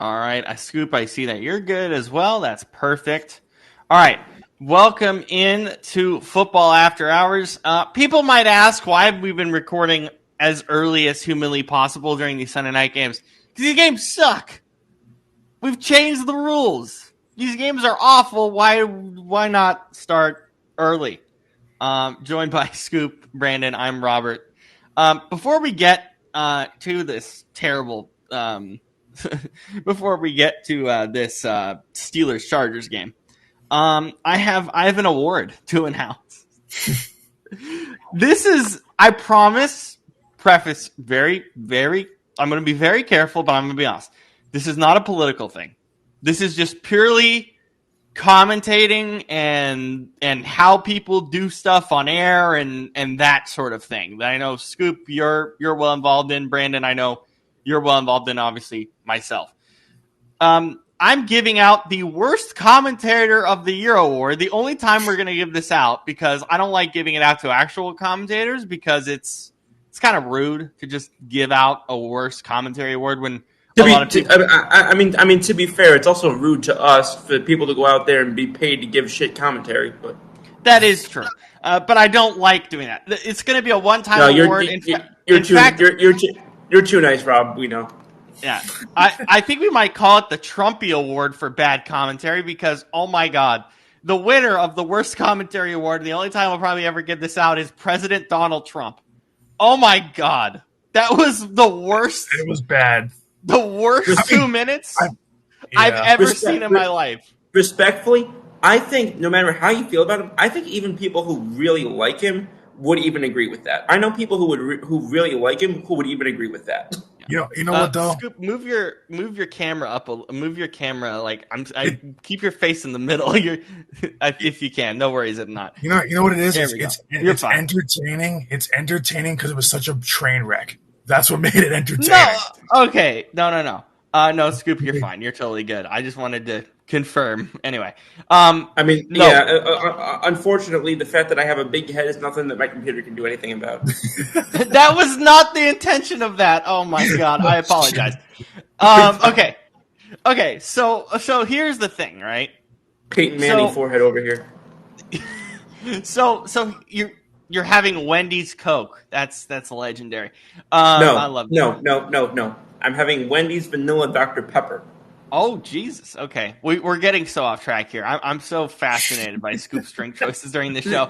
All right, Scoop, I see that you're good as well. That's perfect. All right, welcome in to Football After Hours. People might ask why we've been recording as early as humanly possible during these Sunday night games. Because these games suck. We've changed the rules. These games are awful. Why not start early? Joined by Scoop, Brandon, I'm Robert. Before we get to this terrible... before we get to this Steelers-Chargers game, I have an award to announce. This is, I promise, preface very, very, I'm going to be very careful, but I'm going to be honest. This is not a political thing. This is just purely commentating and how people do stuff on air and that sort of thing. I know, Scoop, you're well involved in. Brandon, I know you're well involved in, obviously, myself. I'm giving out the worst commentator of the year award. The only time we're going to give this out, because I don't like giving it out to actual commentators, because it's kind of rude to just give out a worst commentary award when a lot of people... I mean, to be fair, it's also rude to us for people to go out there and be paid to give shit commentary. But that is true. But I don't like doing that. It's going to be a one-time award. You're too nice, Rob. We know. Yeah. I think we might call it the Trumpy Award for bad commentary, because, oh my God, the winner of the worst commentary award, the only time we'll probably ever give this out, is President Donald Trump. Oh my God. That was the worst. It was bad. The worst 2 minutes I've ever seen in my life. Respectfully, I think no matter how you feel about him, I think even people who really like him would even agree with that. I know people who really like him who would even agree with that. You know what though? Scoop, move your camera up. Move your camera like I keep your face in the middle. If you can, no worries if not. You know what it is? It's fine. entertaining. It's entertaining because it was such a train wreck. That's what made it entertaining. No, okay, no. No, Scoop, you're fine. You're totally good. I just wanted to confirm. Anyway, unfortunately, the fact that I have a big head is nothing that my computer can do anything about. That was not the intention of that. Oh my God, I apologize. Okay. So here's the thing, right? Peyton Manning forehead over here. So you're having Wendy's Coke. That's legendary. No, I love that. No. I'm having Wendy's Vanilla Dr. Pepper. Oh, Jesus. Okay. We're getting so off track here. I'm so fascinated by Scoop's drink choices during the show.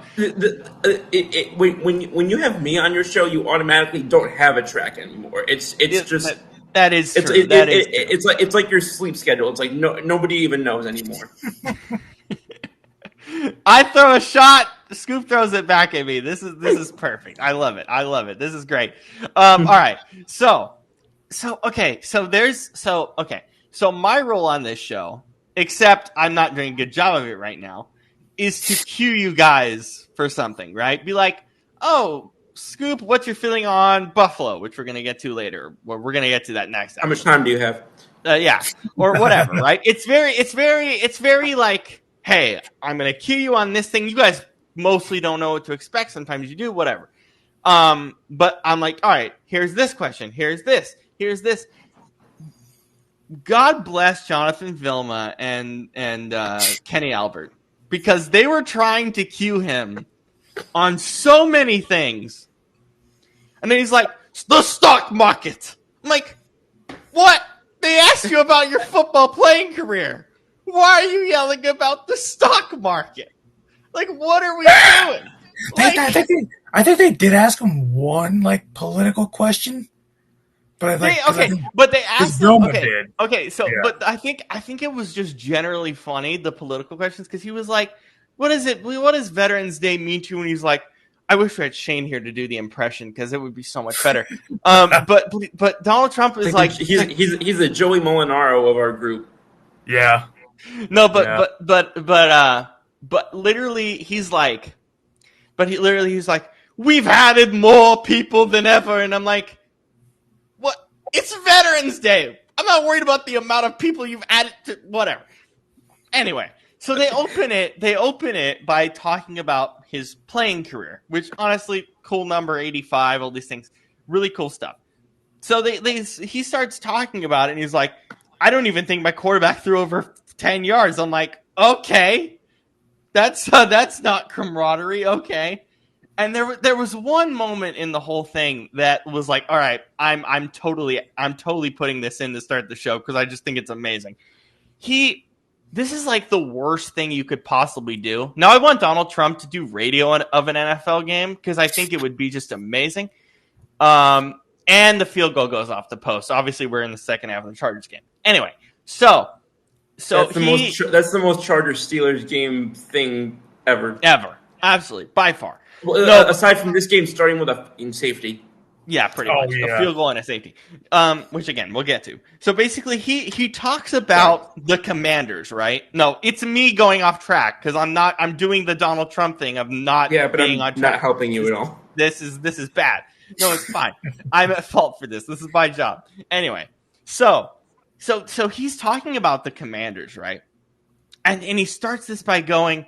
When you have me on your show, you automatically don't have a track anymore. It's just... That is true. It's like your sleep schedule. It's like nobody even knows anymore. I throw a shot, Scoop throws it back at me. This is perfect. I love it. This is great. All right. So my role on this show, except I'm not doing a good job of it right now, is to cue you guys for something, right? Be like, oh, Scoop, what's your feeling on Buffalo, which we're going to get to later. Well, we're going to get to that next episode. How much time do you have? Yeah, or whatever, right? It's very like, hey, I'm going to cue you on this thing. You guys mostly don't know what to expect. Sometimes you do, whatever. But I'm like, all right, here's this question. Here's this. God bless Jonathan Vilma and Kenny Albert, because they were trying to cue him on so many things. And then he's like, the stock market. I'm like, what? They asked you about your football playing career. Why are you yelling about the stock market? Like, what are we doing? I think they did ask him one political question. But they asked him. Okay. So, yeah. But I think it was just generally funny, the political questions, because he was like, "What is it? What does Veterans Day mean to you?" And he's like, "I wish we had Shane here to do the impression because it would be so much better." But Donald Trump is like he's the Joey Molinaro of our group. Yeah. No, but literally he's like, we've added more people than ever, and I'm like, what? It's Veterans Day. I'm not worried about the amount of people you've added to whatever. Anyway, so they open it by talking about his playing career, which honestly, cool number 85, all these things, really cool stuff. So he starts talking about it, and he's like, I don't even think my quarterback threw over 10 yards. I'm like, okay, that's not camaraderie. Okay. And there was one moment in the whole thing that was like, all right, I'm totally putting this in to start the show because I just think it's amazing. This is like the worst thing you could possibly do. Now I want Donald Trump to do radio of an NFL game because I think it would be just amazing. And the field goal goes off the post. Obviously, we're in the second half of the Chargers game. Anyway, so that's the most Chargers Steelers game thing ever. Absolutely, by far. Well, aside from this game starting with in safety. Yeah, pretty much. A field goal and a safety. Which again, we'll get to. So basically he talks about the Commanders, right? No, it's me going off track because I'm doing the Donald Trump thing of not being on track. Not helping you at all. This is bad. No, it's fine. I'm at fault for this. This is my job. Anyway, so he's talking about the Commanders, right? And he starts this by going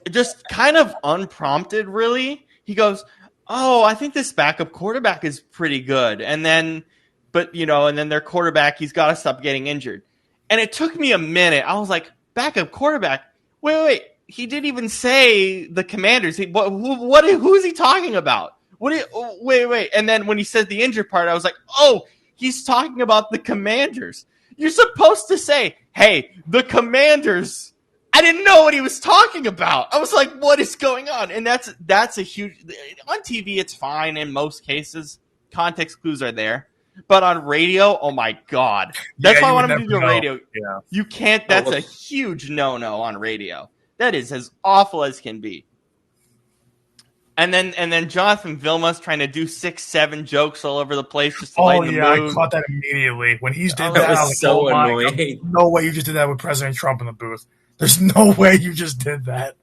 just kind of unprompted, really. He goes, "Oh, I think this backup quarterback is pretty good." And then their quarterback, he's got to stop getting injured. And it took me a minute. I was like, backup quarterback? Wait. He didn't even say the Commanders. Who is he talking about? Wait. And then when he said the injured part, I was like, oh, he's talking about the Commanders. You're supposed to say, hey, the Commanders. I didn't know what he was talking about. I was like, what is going on? And that's a huge... On TV, it's fine in most cases. Context clues are there. But on radio, oh my God. That's why I want him to do the radio. Yeah. You can't... That's a huge no-no on radio. That is as awful as can be. And then Jonathan Vilma's trying to do 6-7 jokes all over the place just to lighten the mood. I caught that immediately. When he did that, I was so annoying. No way you just did that with President Trump in the booth. There's no way you just did that.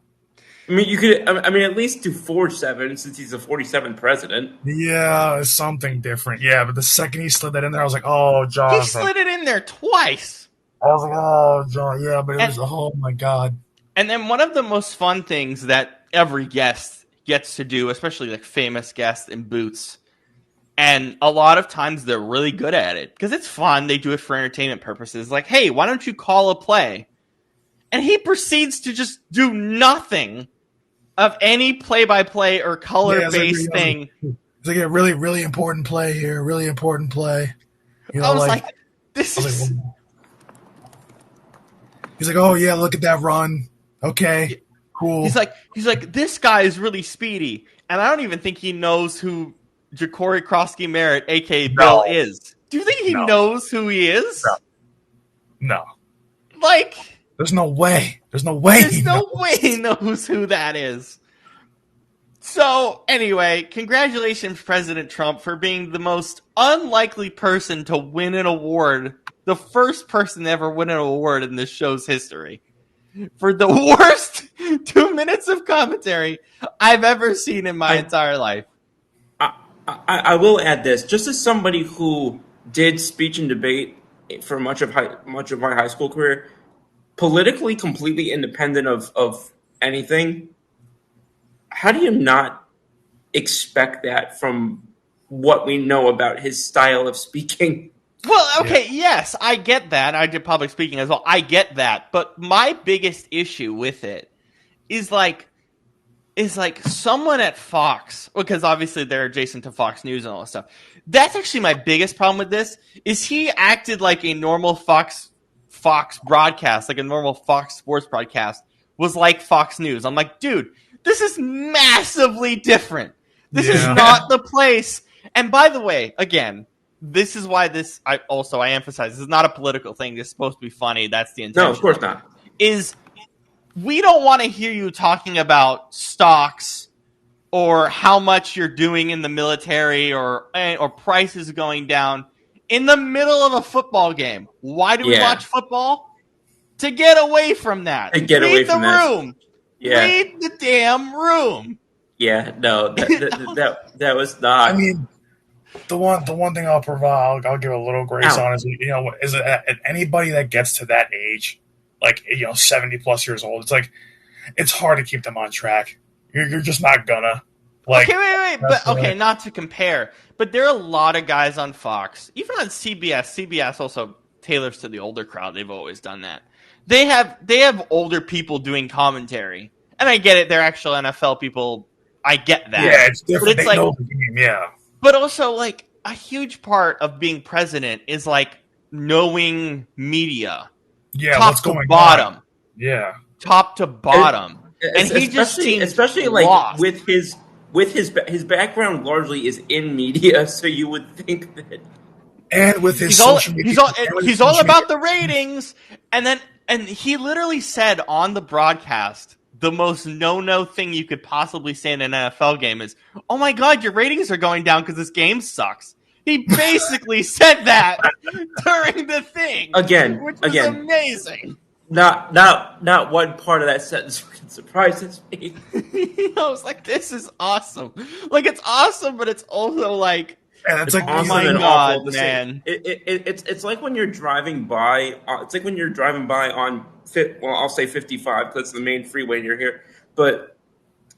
I mean, you could. I mean, at least do 4-7 since he's the 47th president. Yeah, something different. Yeah, but the second he slid that in there, I was like, "Oh, Jonathan." He slid it in there twice. I was like, "Oh, John." Yeah, but oh my God. And then one of the most fun things that every guest gets to do, especially like famous guests in booths, and a lot of times they're really good at it because it's fun. They do it for entertainment purposes. Like, hey, why don't you call a play? And he proceeds to just do nothing of any play-by-play or color-based thing. It's like a really, really important play here. Really important play. I was like, this is... He's like, oh, yeah, look at that run. Okay, cool. He's like, this guy is really speedy. And I don't even think he knows who Ja'Cory Krosky-Merritt, a.k.a. Bill, is. Do you think he knows who he is? No. Like... There's no way. There's no way he knows who that is. So, anyway, congratulations, President Trump, for being the most unlikely person to win an award. The first person to ever win an award in this show's history. For the worst 2 minutes of commentary I've ever seen in my entire life. I will add this. Just as somebody who did speech and debate for much of my high school career, politically completely independent of anything, how do you not expect that from what we know about his style of speaking? Well, okay, yes, I get that. I did public speaking as well. I get that. But my biggest issue with it is like someone at Fox, because obviously they're adjacent to Fox News and all that stuff. That's actually my biggest problem with this, is he acted like a normal Fox broadcast, like a normal Fox Sports broadcast, was like Fox News. I'm like, dude, this is massively different. This is not the place. And by the way, again, this is why I emphasize, this is not a political thing. It's supposed to be funny. That's the intention. No, of course not. We don't want to hear you talking about stocks or how much you're doing in the military or prices going down in the middle of a football game. Why do we watch football? To get away from that. To get away from the room. Yeah. Read the damn room. Yeah, no, that was not. I mean, the one thing I'll provide, I'll give a little grace on is, is anybody that gets to that age, like 70 plus years old, it's like it's hard to keep them on track. You're just not gonna. Like, okay, wait, but okay, not to compare, but there are a lot of guys on Fox, even on CBS. CBS also tailors to the older crowd. They've always done that. They have older people doing commentary, and I get it. They're actual NFL people. I get that. Yeah, it's different. But it's they know the game. Yeah. But also, like, a huge part of being president is like knowing media, Yeah. top What's to going bottom, on? Yeah. top to bottom, and he just seems especially lost. like with his background largely is in media, so you would think that. And with his he's all social media, he's all about the ratings, and he literally said on the broadcast the most no thing you could possibly say in an NFL game is, "Oh my God, your ratings are going down because this game sucks." He basically said that during the thing which was amazing. Not one part of that sentence surprises me. I was like, "This is awesome!" Like, it's awesome, but it's also like, and it's like, oh my God, man! It's like when you're driving by. It's like when you're driving by on I'll say 55 because it's the main freeway near here. But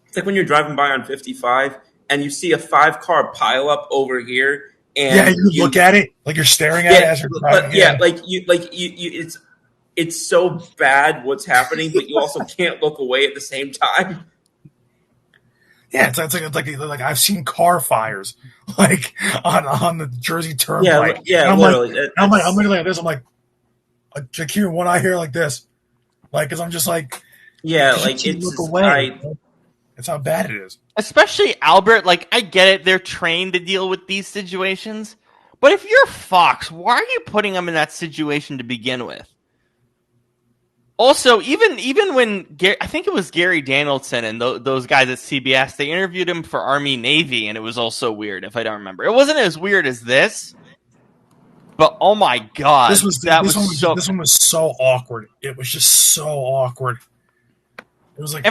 it's like when you're driving by on 55 and you see a 5-car pileup over here, and you look at it like you're staring at it as you're driving. It's so bad what's happening, but you also can't look away at the same time. Yeah, it's like I've seen car fires like on the Jersey Turnpike. Yeah, and literally. I'm literally like this. I'm like hear one eye here like this, like because I'm just like look away. It's how bad it is. Especially Albert. Like, I get it; they're trained to deal with these situations. But if you're Fox, why are you putting them in that situation to begin with? Also, even when I think it was Gary Danielson and those guys at CBS, they interviewed him for Army Navy, and it was also weird. If I don't remember, it wasn't as weird as this, but oh my God, this one was so awkward. It was just so awkward. It was like,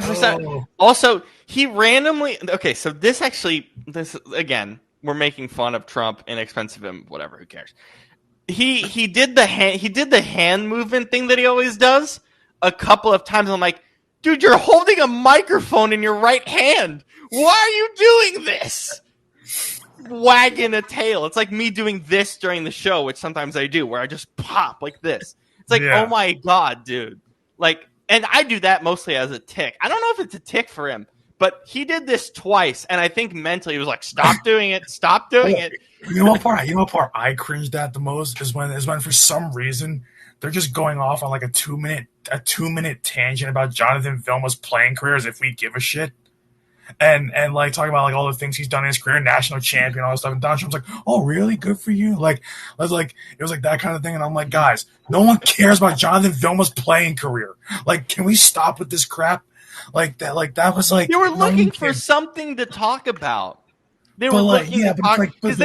Also, he randomly so this again, we're making fun of Trump, inexpensive and whatever. Who cares? He did the hand movement thing that he always does a couple of times. I'm like, dude, you're holding a microphone in your right hand. Why are you doing this? Wagging a tail. It's like me doing this during the show, which sometimes I do, where I just pop like this. It's like, oh my God, dude. Like, and I do that mostly as a tick. I don't know if it's a tick for him, but he did this twice, and I think mentally he was like, stop doing it, stop doing it. You know what part I cringed at the most is when for some reason they're just going off on like a 2-minute tangent about Jonathan Vilma's playing career as if we give a shit. And like talking about like all the things he's done in his career, national champion, all this stuff. And Donald Trump's like, "Oh, really? Good for you." Like it was like that kind of thing. And I'm like, guys, no one cares about Jonathan Vilma's playing career. Like, can we stop with this crap? Like that was like they were looking for something to talk about. They were looking to talk because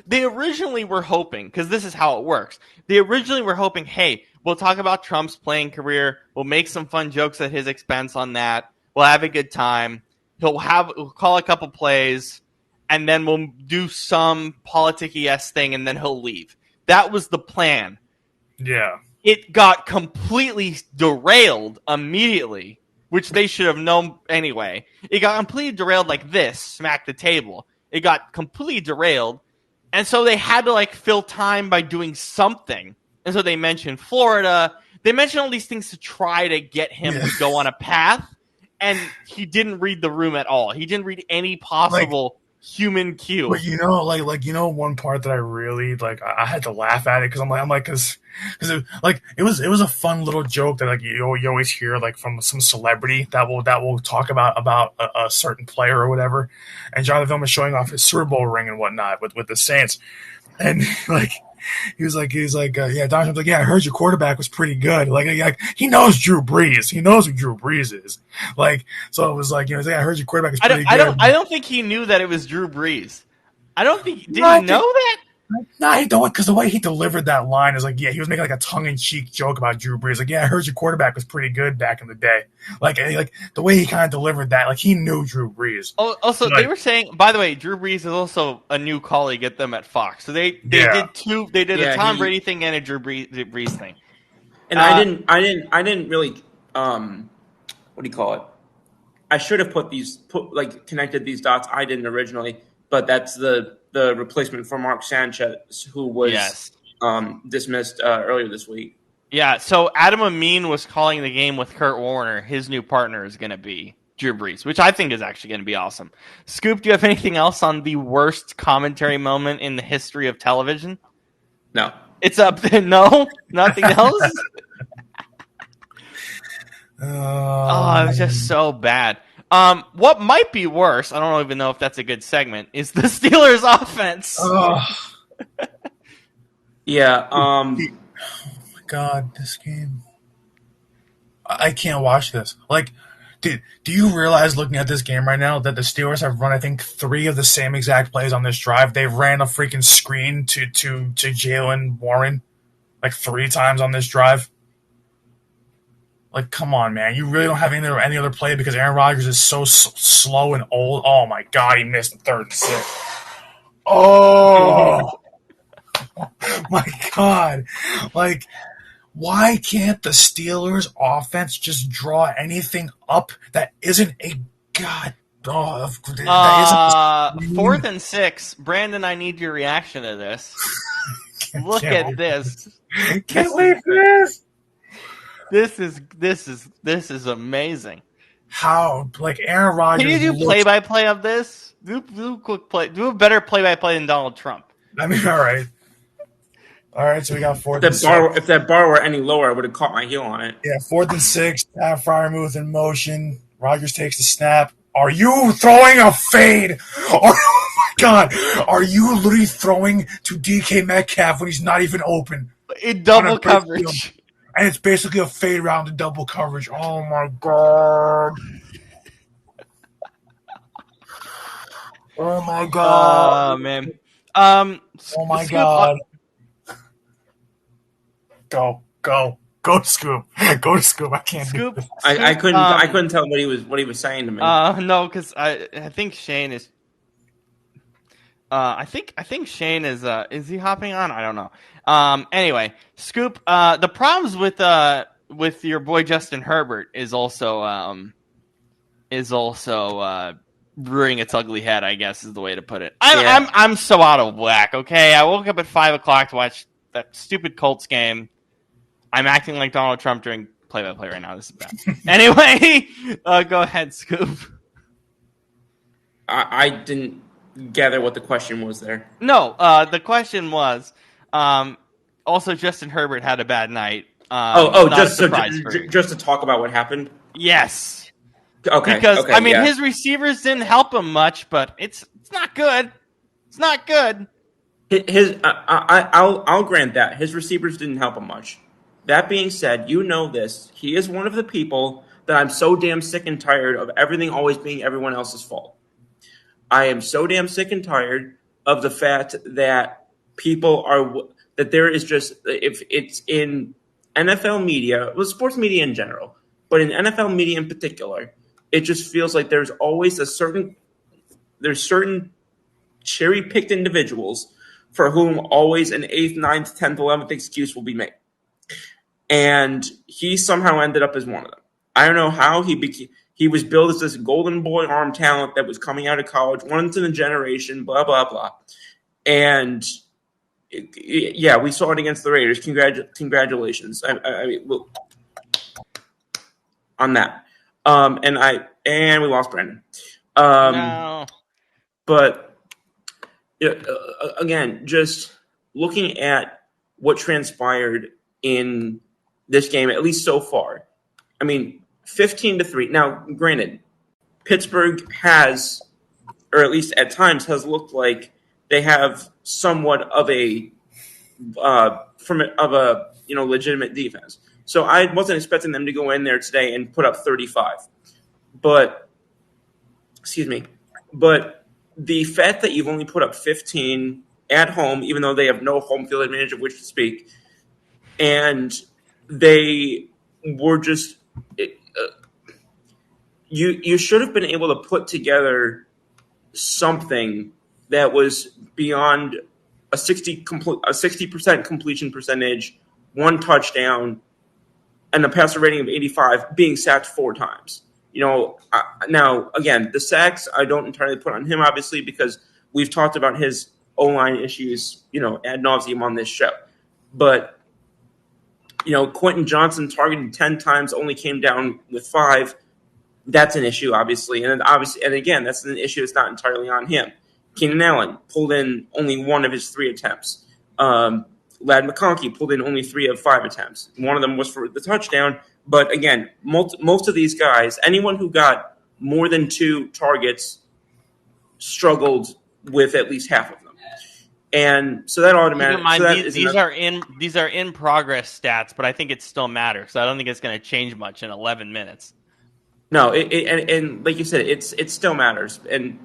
they originally were hoping, because this is how it works. They originally were hoping, hey, we'll talk about Trump's playing career. We'll make some fun jokes at his expense on that. We'll have a good time. We'll call a couple plays, and then we'll do some politicky-esque thing, and then he'll leave. That was the plan. Yeah. It got completely derailed immediately, which they should have known anyway. It got completely derailed like this, smack the table. It got completely derailed, and so they had to like fill time by doing something. And so they mentioned Florida. They mentioned all these things to try to get him to go on a path. And he didn't read the room at all. He didn't read any possible human cue. But one part that I really like, I had to laugh at it because it was a fun little joke that like you always hear like from some celebrity that will talk about a certain player or whatever. And Jonathan Vilma showing off his Super Bowl ring and whatnot with the Saints, and like. He was like, Donald Trump's like, yeah, I heard your quarterback was pretty good. Like he knows Drew Brees. He knows who Drew Brees is. Like, so it was like, I heard your quarterback was pretty good. I don't think he knew that it was Drew Brees. I don't think, did he know that? No, he don't, because the way he delivered that line is like, yeah, he was making like a tongue-in-cheek joke about Drew Brees. Like, yeah, I heard your quarterback was pretty good back in the day. Like the way he kind of delivered that, like he knew Drew Brees. Oh, also, they were saying, by the way, Drew Brees is also a new colleague at them at Fox. So they did a Tom Brady thing and a Drew Brees thing. And I didn't really what do you call it? I should have connected these dots. I didn't originally, but that's the replacement for Mark Sanchez, who was dismissed earlier this week. Yeah, so Adam Amin was calling the game with Kurt Warner. His new partner is going to be Drew Brees, which I think is actually going to be awesome. Scoop, do you have anything else on the worst commentary moment in the history of television? No. It's up there. No? Nothing else? It was just so bad. What might be worse, I don't even know if that's a good segment, is the Steelers offense. Yeah. Oh my God, this game. I can't watch this. Like, do you realize looking at this game right now that the Steelers have run, I think, 3 of the same exact plays on this drive? They ran a freaking screen to Jalen Warren like 3 times on this drive. Like, come on, man. You really don't have any other play because Aaron Rodgers is so slow and old. Oh, my God. He missed the 3rd and 6. Oh, my God. Like, why can't the Steelers offense just draw anything up that isn't a God? Oh, that isn't 4th and 6. Brandon, I need your reaction to this. Look at this. Can't wait for this. This is amazing. How, like, Aaron Rodgers? Can you do play-by-play of this? Do quick play. Do a better play-by-play than Donald Trump. I mean, all right. So we got 4th and 6. If that bar were any lower, I would have caught my heel on it. Yeah, 4th and 6. Pat Freiermuth in motion. Rodgers takes the snap. Are you throwing a fade? Oh my God! Are you literally throwing to DK Metcalf when he's not even open? In double coverage. And it's basically a fade round to double coverage. Oh my God. Oh my God. Oh man. Oh my God. Go, Scoop. Go to Scoop. I can't Scoop. do this. I couldn't tell what he was saying to me. No, because I think Shane is. I think Shane is he hopping on? I don't know. Anyway, Scoop. The problems with your boy Justin Herbert is also rearing its ugly head, I guess is the way to put it. I'm so out of whack. Okay, I woke up at 5:00 to watch that stupid Colts game. I'm acting like Donald Trump during play-by-play right now. This is bad. Anyway, go ahead, Scoop. I didn't gather what the question was there. No, the question was, also Justin Herbert had a bad night. Just to talk about what happened? Yes. Okay. Because, his receivers didn't help him much, but it's not good. It's not good. I'll grant that. His receivers didn't help him much. That being said, you know this. He is one of the people that I'm so damn sick and tired of everything always being everyone else's fault. I am so damn sick and tired of the fact that there is just, if it's in NFL media, well, sports media in general, but in NFL media in particular, it just feels like there's always certain cherry-picked individuals for whom always an 8th, 9th, 10th, 11th excuse will be made. And he somehow ended up as one of them. I don't know how he was billed as this golden boy arm talent that was coming out of college, once in a generation, blah, blah, blah. And we saw it against the Raiders. Congratulations. On that. And we lost Brandon. No. But again, just looking at what transpired in this game, at least so far, 15-3. Now, granted, Pittsburgh has, or at least at times has looked like they have somewhat of a legitimate defense. So I wasn't expecting them to go in there today and put up 35. But the fact that you've only put up 15 at home, even though they have no home field advantage of which to speak, and they were just you should have been able to put together something that was beyond a 60% completion percentage, 1 touchdown, and a passer rating of 85, being sacked 4 times. Now, again, the sacks I don't entirely put on him, obviously, because we've talked about his O-line issues, ad nauseum on this show. but Quentin Johnson targeted 10 times, only came down with 5. That's an issue, obviously, and again, that's an issue. It's not entirely on him. Keenan Allen pulled in only 1 of his 3 attempts. Ladd McConkey pulled in only 3 of 5 attempts. One of them was for the touchdown. But again, most of these guys, anyone who got more than 2 targets, struggled with at least half of them. And so that automatically. These are in progress stats, but I think it still matters. So I don't think it's going to change much in 11 minutes. No, and like you said, it still matters, and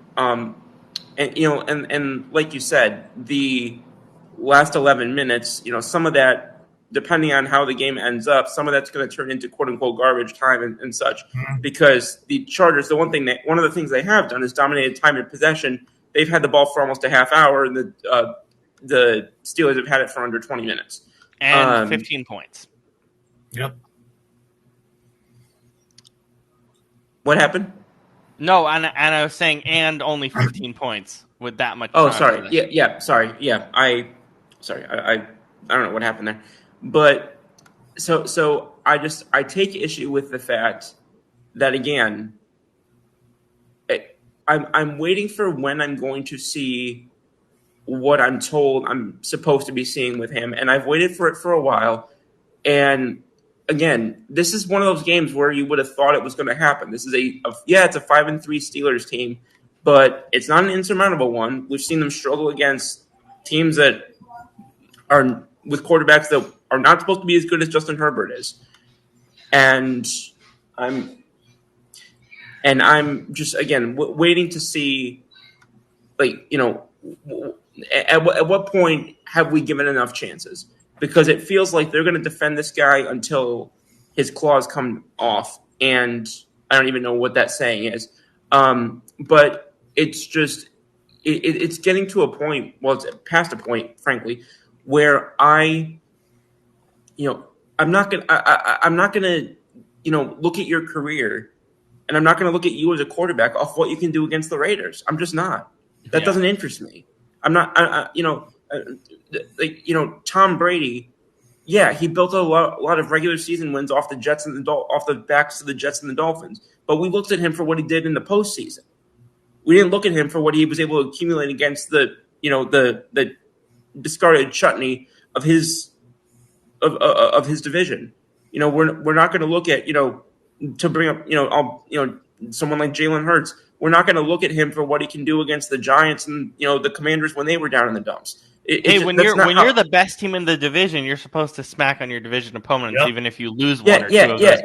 like you said, the last 11 minutes, some of that, depending on how the game ends up, some of that's going to turn into quote unquote garbage time and such, because the Chargers, one of the things they have done is dominated time and possession. They've had the ball for almost a half hour, and the Steelers have had it for under 20 minutes and 15 points. Yep. What happened? No, and I was saying, and only 15 points with that much. Oh, sorry. Yeah. Sorry. Yeah. I don't know what happened there, but so I take issue with the fact that, again, I'm waiting for when I'm going to see what I'm told I'm supposed to be seeing with him, and I've waited for it for a while, and again, this is one of those games where you would have thought it was going to happen. This is it's a 5-3 Steelers team, but it's not an insurmountable one. We've seen them struggle against teams that are with quarterbacks that are not supposed to be as good as Justin Herbert is. And I'm just, again, waiting to see, at what point have we given enough chances? Because it feels like they're going to defend this guy until his claws come off, and I don't even know what that saying is. But it's just it's getting to a point. Well, it's past a point, frankly, where I'm not gonna look at your career, and I'm not gonna look at you as a quarterback off what you can do against the Raiders. I'm just not. That doesn't interest me. I'm not. Tom Brady, he built a lot of regular season wins off the Jets and off the backs of the Jets and the Dolphins. But we looked at him for what he did in the postseason. We didn't look at him for what he was able to accumulate against the discarded chutney of his division. We're not going to look at to bring up someone like Jalen Hurts. We're not going to look at him for what he can do against the Giants and the Commanders when they were down in the dumps. When you're the best team in the division, you're supposed to smack on your division opponents, even if you lose one or two of those.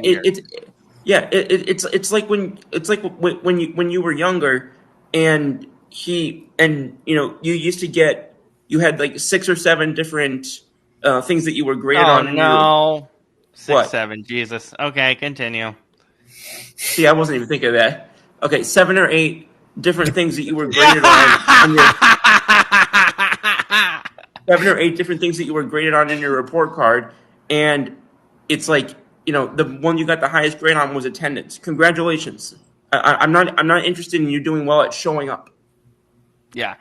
It's like when you were younger, and you used to get, you had like 6 or 7 different things that you were graded on. Oh no, 6, 7, Jesus. Okay, continue. See, I wasn't even thinking of that. Okay, 7 or 8 different things that you were graded on your 7 or 8 different things that you were graded on in your report card, and it's like the one you got the highest grade on was attendance. Congratulations. I'm not interested in you doing well at showing up. Yeah,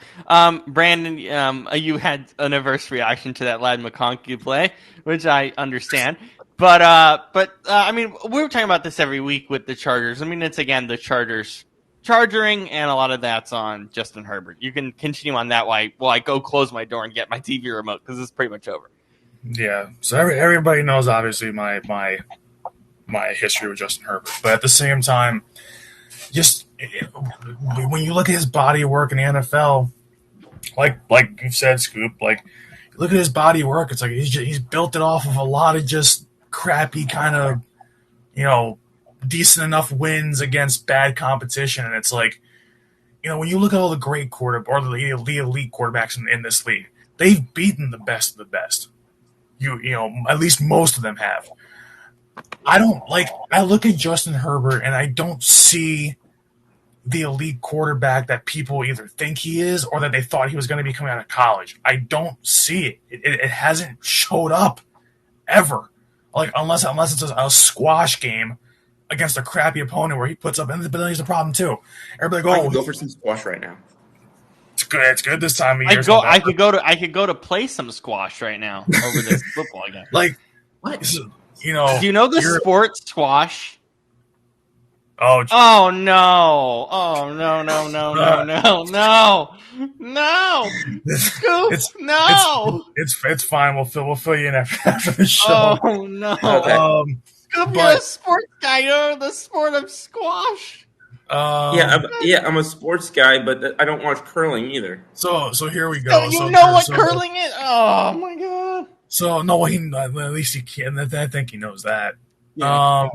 Brandon, you had an adverse reaction to that Ladd McConkey play, which I understand. But I mean, we're talking about this every week with the Chargers. I mean, it's again the Chargers charging, and a lot of that's on Justin Herbert. You can continue on that while I go close my door and get my TV remote because it's pretty much over. Yeah, so everybody knows obviously my history with Justin Herbert, but at the same time, just when you look at his body of work in the NFL, like you said, Scoop, like look at his body of work. It's like he's built it off of a lot of just crappy kind of, decent enough wins against bad competition. And it's like, when you look at all the great the elite quarterbacks in this league, they've beaten the best of the best. At least most of them have. I look at Justin Herbert and I don't see the elite quarterback that people either think he is or that they thought he was going to be coming out of college. I don't see it. It hasn't showed up ever. Like unless it's a squash game against a crappy opponent where he puts up, but then he's the problem too. Everybody I can go for some squash right now. good. It's good this time of year. I could go to play some squash right now over this football game. Like, What? you know, Do you know the sport squash? oh, Oh no! Oh no! No! No! No! No! No! No! Scoop! No! it's fine. We'll fill you in after the show. Oh no! Okay. Scoop, you're but- a sports guy. You know the sport of squash. I'm a sports guy, but I don't watch curling either. So here we go. So you know what curling is? Oh my god! So no, at least he can. I think he knows that. Yeah.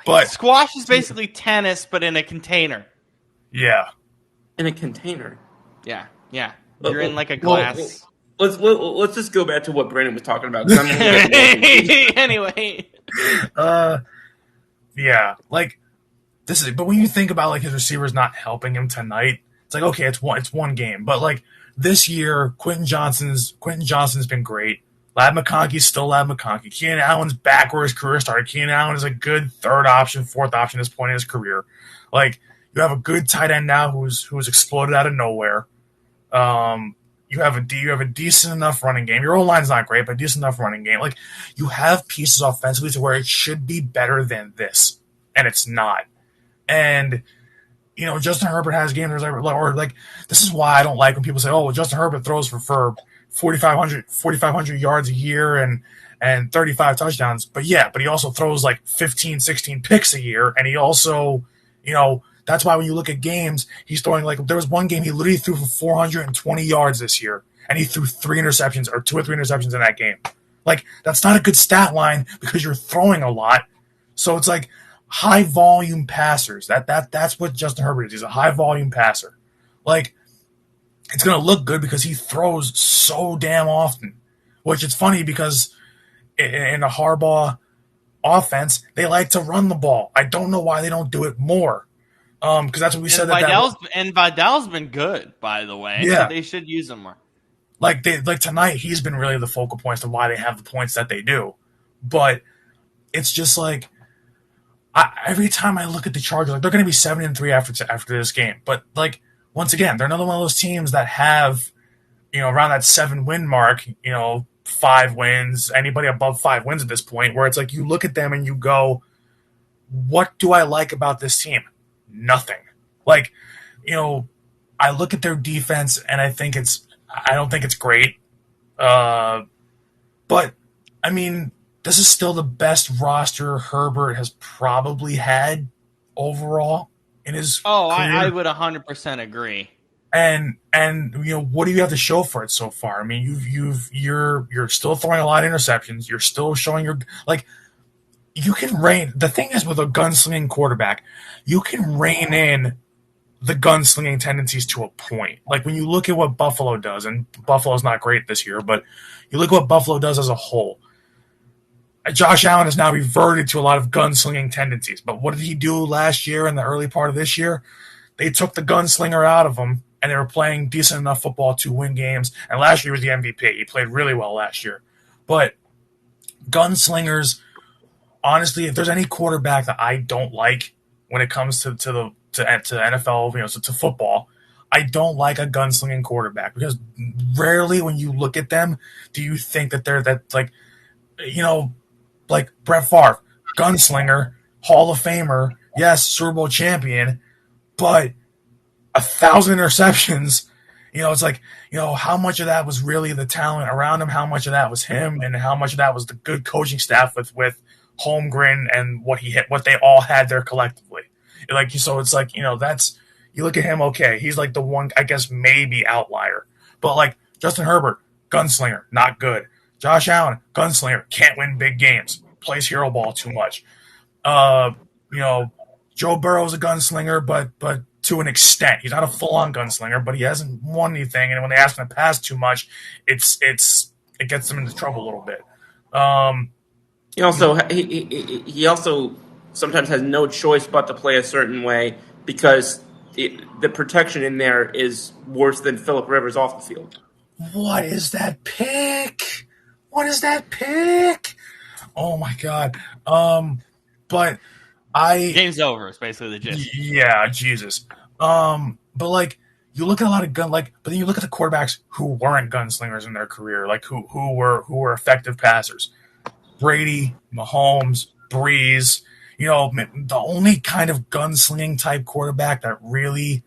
But Squash is basically tennis, but in a container. yeah, In a container. Yeah, yeah. Well, You're in like a well, glass. Let's just go back to what Brandon was talking about. 'Cause I'm a little bit more confused. Anyway, yeah. Like this is. But when you think about like his receivers not helping him tonight, it's like okay, it's one game. But like this year, Quentin Johnson's been great. Lad McConkey's still Lad McConkey. Keenan Allen's back where his career started. Keenan Allen is a good third option, fourth option at this point in his career. Like you have a good tight end now who's exploded out of nowhere. You have a decent enough running game. Your O-line's not great, but decent enough running game. Like you have pieces offensively to where it should be better than this, and it's not. And you know, Justin Herbert has games or like this is why I don't like when people say, "Oh, well, Justin Herbert throws for 4,500 yards a year and 35 touchdowns." But he also throws like 15, 16 picks a year. And he also, you know, that's why when you look at games, he's throwing like, there was one game he literally threw for 420 yards this year. And he threw 2 or 3 interceptions in that game. Like, that's not a good stat line because you're throwing a lot. So it's like high volume passers. That's what Justin Herbert is. He's a high volume passer. Like, it's going to look good because he throws so damn often, which is funny because in a Harbaugh offense, they like to run the ball. I don't know why they don't do it more. Because that's what we said. Vidal's been good, by the way. Yeah. So they should use him more. Like tonight, he's been really the focal point as to why they have the points that they do. But it's just like every time I look at the Chargers, like they're going to be 7-3 after this game. But like once again, they're another one of those teams that have, you know, around that 7-win mark, you know, 5 wins, anybody above 5 wins at this point, where it's like you look at them and you go, what do I like about this team? Nothing. Like, you know, I look at their defense and I don't think it's great. But I mean, this is still the best roster Herbert has probably had overall in his career. I would 100% agree. And you know, what do you have to show for it so far? I mean, you're still throwing a lot of interceptions. You're still showing you can rein. The thing is with a gunslinging quarterback, you can rein in the gunslinging tendencies to a point. Like when you look at what Buffalo does, and Buffalo's not great this year, but you look at what Buffalo does as a whole. Josh Allen has now reverted to a lot of gunslinging tendencies. But what did he do last year and the early part of this year? They took the gunslinger out of him, and they were playing decent enough football to win games. And last year was the MVP. He played really well last year. But gunslingers, honestly, if there's any quarterback that I don't like when it comes to NFL, you know, to football, I don't like a gunslinging quarterback because rarely when you look at them do you think that they're that like, you know, like Brett Favre, gunslinger, Hall of Famer, yes, Super Bowl champion, but 1,000 interceptions. You know, it's like, you know, how much of that was really the talent around him? How much of that was him? And how much of that was the good coaching staff with Holmgren and what they all had there collectively? Like, so it's like, you know, you look at him, okay, he's like the one, I guess, maybe outlier. But like Justin Herbert, gunslinger, not good. Josh Allen, gunslinger, can't win big games, plays hero ball too much. You know, Joe Burrow's a gunslinger, but to an extent. He's not a full-on gunslinger, but he hasn't won anything. And when they ask him to pass too much, it gets them into trouble a little bit. He also sometimes has no choice but to play a certain way because the protection in there is worse than Phillip Rivers off the field. What is that pick? What is that pick? Oh my god! But game's over. It's basically the gist. Yeah, Jesus. But like you look at a lot of but then you look at the quarterbacks who weren't gunslingers in their career, like who were effective passers. Brady, Mahomes, Breeze. The only kind of gunslinging type quarterback that really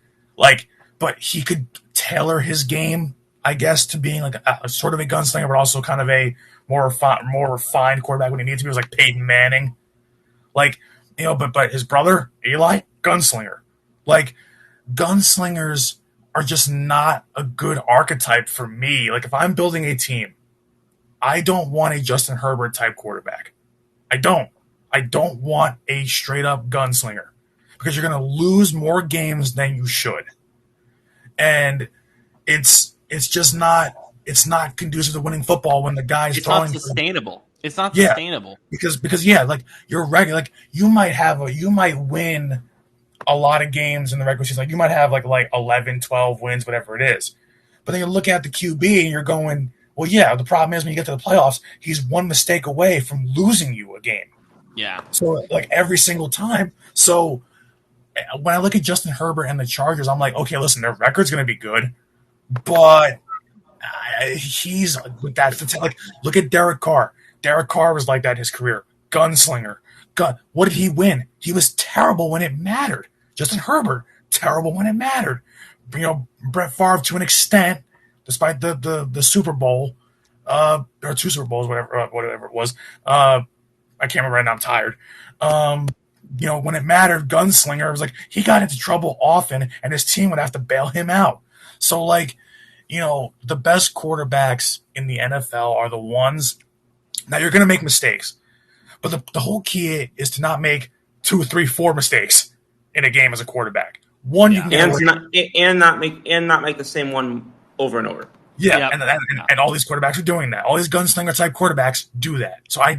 but he could tailor his game, I guess, to being like a sort of a gunslinger, but also kind of a more refined quarterback when he needs to be. Was like Peyton Manning, but his brother Eli, gunslinger. Like gunslingers are just not a good archetype for me. Like if I'm building a team, I don't want a Justin Herbert type quarterback. I don't. I don't want a straight up gunslinger because you're going to lose more games than you should. And it's just not conducive to winning football when the guy's it's throwing. Not sustainable. It's not sustainable. Because like you're regular, like you might win a lot of games in the regular season. Like you might have like 11, 12 wins, whatever it is. But then you're looking at the QB and you're going, well, yeah, the problem is when you get to the playoffs, he's one mistake away from losing you a game. Yeah. So like every single time. So when I look at Justin Herbert and the Chargers, I'm like, okay, listen, their record's going to be good, but he's with that. Like, look at Derek Carr. Derek Carr was like that in his career. Gunslinger. What did he win? He was terrible when it mattered. Justin Herbert, terrible when it mattered. Brett Favre to an extent, despite the Super Bowl, or 2 Super Bowls, whatever it was. I can't remember right now. I'm tired. When it mattered, gunslinger, it was like he got into trouble often, and his team would have to bail him out. So, the best quarterbacks in the NFL are the ones. Now you're going to make mistakes, but the whole key is to not make 2, 3, 4 mistakes in a game as a quarterback. One, you can not make the same one over and over. Yeah, yep. And all these quarterbacks are doing that. All these gunslinger type quarterbacks do that. So I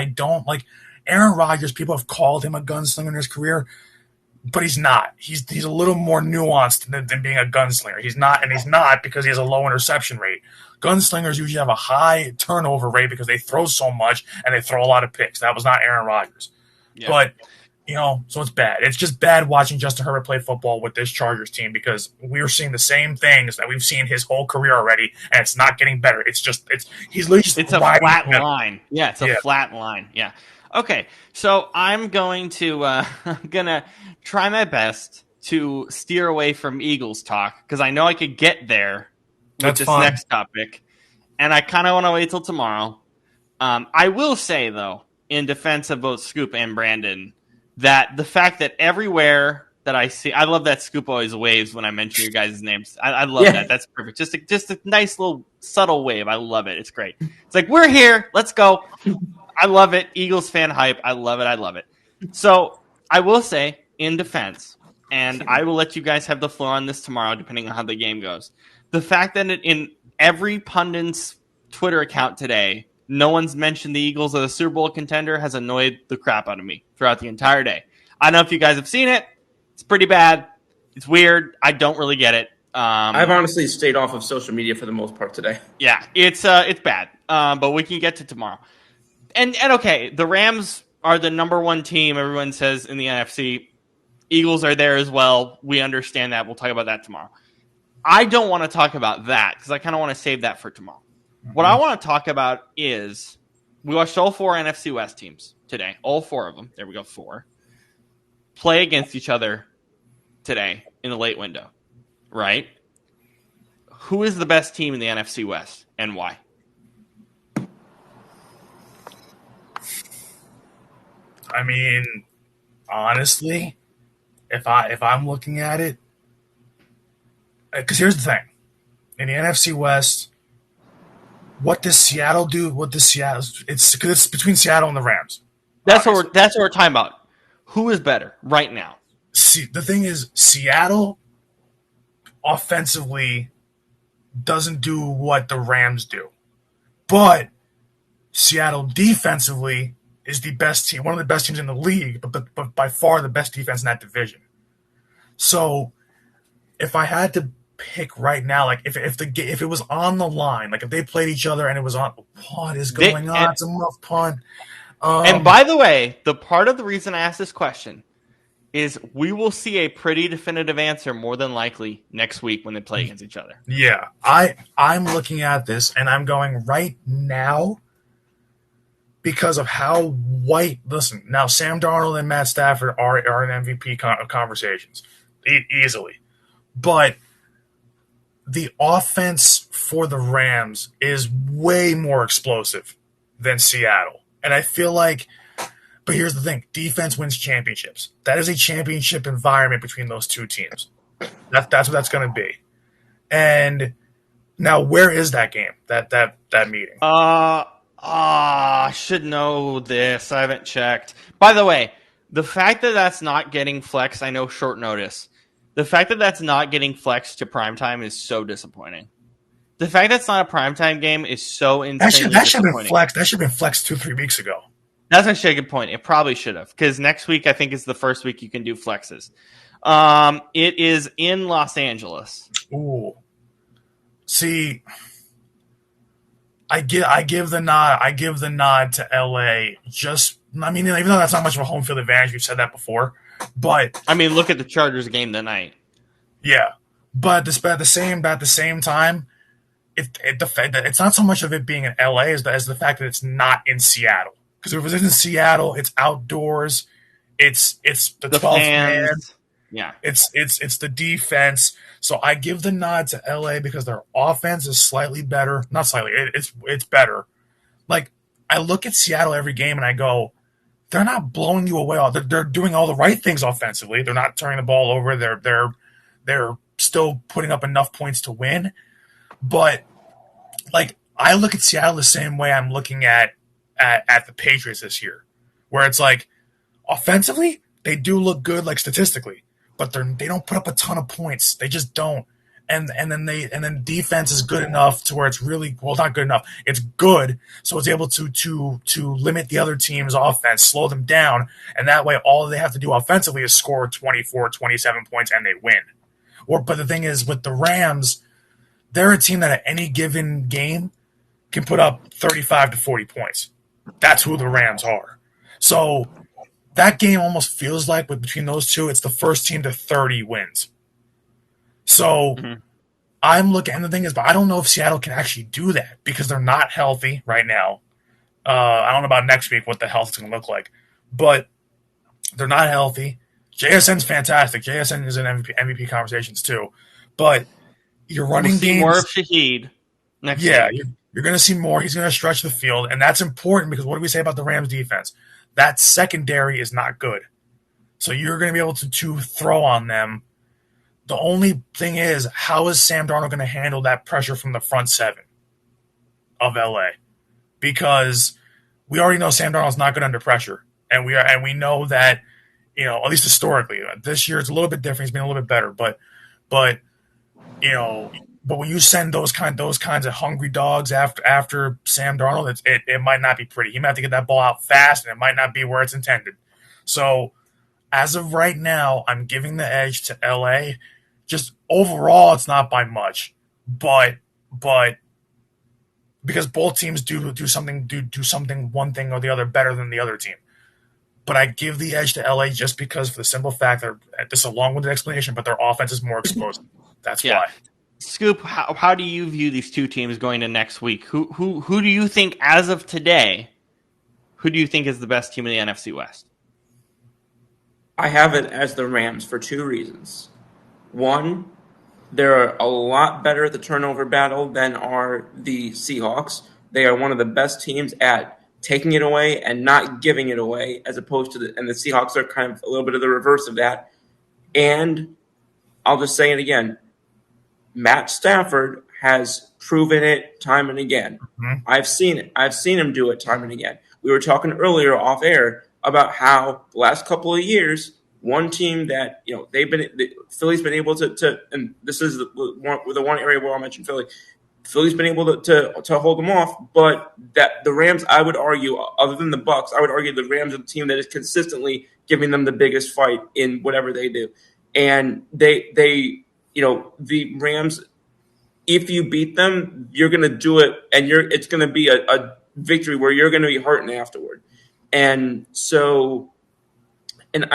don't like Aaron Rodgers. People have called him a gunslinger in his career, but he's not. He's a little more nuanced than being a gunslinger. He's not because he has a low interception rate. Gunslingers usually have a high turnover rate because they throw so much and they throw a lot of picks. That was not Aaron Rodgers. Yep. But so it's bad. It's just bad watching Justin Herbert play football with this Chargers team because we're seeing the same things that we've seen his whole career already, and it's not getting better. He's literally just it's a flat line. Yeah, it's a flat line. Yeah. Okay, so I'm going to gonna try my best to steer away from Eagles talk because I know I could get there with this next topic, and I kind of want to wait till tomorrow. I will say though, in defense of both Scoop and Brandon, that the fact that everywhere that I see, I love that Scoop always waves when I mention your guys' names. I love that. That's perfect. Just a nice little subtle wave. I love it. It's great. It's like, we're here. Let's go. I love it. Eagles fan hype. I love it. So I will say in defense, and I will let you guys have the floor on this tomorrow, depending on how the game goes. The fact that in every pundit's Twitter account today, no one's mentioned the Eagles as a Super Bowl contender has annoyed the crap out of me throughout the entire day. I don't know if you guys have seen it. It's pretty bad. It's weird. I don't really get it. I've honestly stayed off of social media for the most part today. Yeah, it's bad. But we can get to tomorrow. And okay, the Rams are the number 1 team, everyone says, in the NFC. Eagles are there as well. We understand that. We'll talk about that tomorrow. I don't want to talk about that because I kind of want to save that for tomorrow. What I want to talk about is we watched all 4 NFC West teams today. All 4 of them. There we go, 4. Play against each other today in the late window, right? Who is the best team in the NFC West and why? I mean, honestly, if I'm looking at it, because here's the thing. In the NFC West, what does Seattle do? It's between Seattle and the Rams. That's what we're talking about. Who is better right now? See, the thing is, Seattle offensively doesn't do what the Rams do, but Seattle defensively is the best team, one of the best teams in the league, but by far the best defense in that division. So, if I had to pick right now, like if it was on the line, like if they played each other and it was on, what is going on? It's a muff punt. And by the way, the part of the reason I asked this question is we will see a pretty definitive answer more than likely next week when they play against each other. Yeah, I'm looking at this and I'm going right now because of how white. Listen, now Sam Darnold and Matt Stafford are in MVP conversations easily, but the offense for the Rams is way more explosive than Seattle, and I feel like. But here's the thing: defense wins championships. That is a championship environment between those two teams. That's what that's going to be. And now, where is that game? That meeting? I should know this. I haven't checked. By the way, the fact that that's not getting flexed, I know short notice. The fact that that's not getting flexed to primetime is so disappointing. The fact that's not a primetime game is so insanely That should have been disappointing. flexed. That should have been flexed 2-3 weeks ago. That's actually a good point. It probably should have, because next week I think is the first week you can do flexes. It is in Los Angeles. Ooh. See, I give the nod. I give the nod to LA. Even though that's not much of a home field advantage, we've said that before. But I mean, look at the Chargers game tonight. yeah, but at the same time, it's not so much of it being in LA as the fact that it's not in Seattle. Because if it was in Seattle, it's outdoors. It's the 12th man. Yeah, it's the defense. So I give the nod to LA because their offense is slightly better. Not slightly, it's better. Like, I look at Seattle every game and I go, they're not blowing you away. They're doing all the right things offensively. They're not turning the ball over. They're still putting up enough points to win. But like, I look at Seattle the same way I'm looking at the Patriots this year, where it's like, offensively they do look good, like statistically, but they don't put up a ton of points. They just don't. And then defense is good enough to where it's really, well, not good enough. It's good, so it's able to limit the other team's offense, slow them down, and that way all they have to do offensively is score 24, 27 points and they win. But the thing is, with the Rams, they're a team that at any given game can put up 35 to 40 points. That's who the Rams are. So that game almost feels like, between those two, it's the first team to 30 wins. So I'm looking, and the thing is, but I don't know if Seattle can actually do that because they're not healthy right now. I don't know about next week what the health is going to look like, but they're not healthy. JSN's fantastic. JSN is in MVP conversations too, but you're running games. More of Shaheed next week. You're going to see more. He's going to stretch the field, and that's important because what do we say about the Rams defense? That secondary is not good. So you're going to be able to throw on them. The only thing is, how is Sam Darnold going to handle that pressure from the front seven of LA? Because we already know Sam Darnold's not good under pressure, and we know that, at least historically, this year it's a little bit different. He's been a little bit better, but when you send those kinds of hungry dogs after Sam Darnold, it might not be pretty. He might have to get that ball out fast, and it might not be where it's intended. So, as of right now, I'm giving the edge to LA. Just overall, it's not by much, but because both teams do something one thing or the other better than the other team. But I give the edge to LA just because, for the simple fact that this is a long-winded explanation, but their offense is more explosive. That's why. Scoop, how do you view these two teams going to next week? Who do you think, as of today, who do you think is the best team in the NFC West? I have it as the Rams for two reasons. One, they're a lot better at the turnover battle than are the Seahawks. They are one of the best teams at taking it away and not giving it away, as opposed to and the Seahawks are kind of a little bit of the reverse of that. And I'll just say it again. Matt Stafford has proven it time and again. Mm-hmm. I've seen it. I've seen him do it time and again. We were talking earlier off air about how the last couple of years, one team that Philly's been able to, and this is the one area where I mentioned Philly. Philly's been able to hold them off, but that the Rams, I would argue, other than the Bucks, I would argue the Rams are the team that is consistently giving them the biggest fight in whatever they do, and the Rams, if you beat them, you're going to do it, and it's going to be a victory where you're going to be hurting afterward. And so, and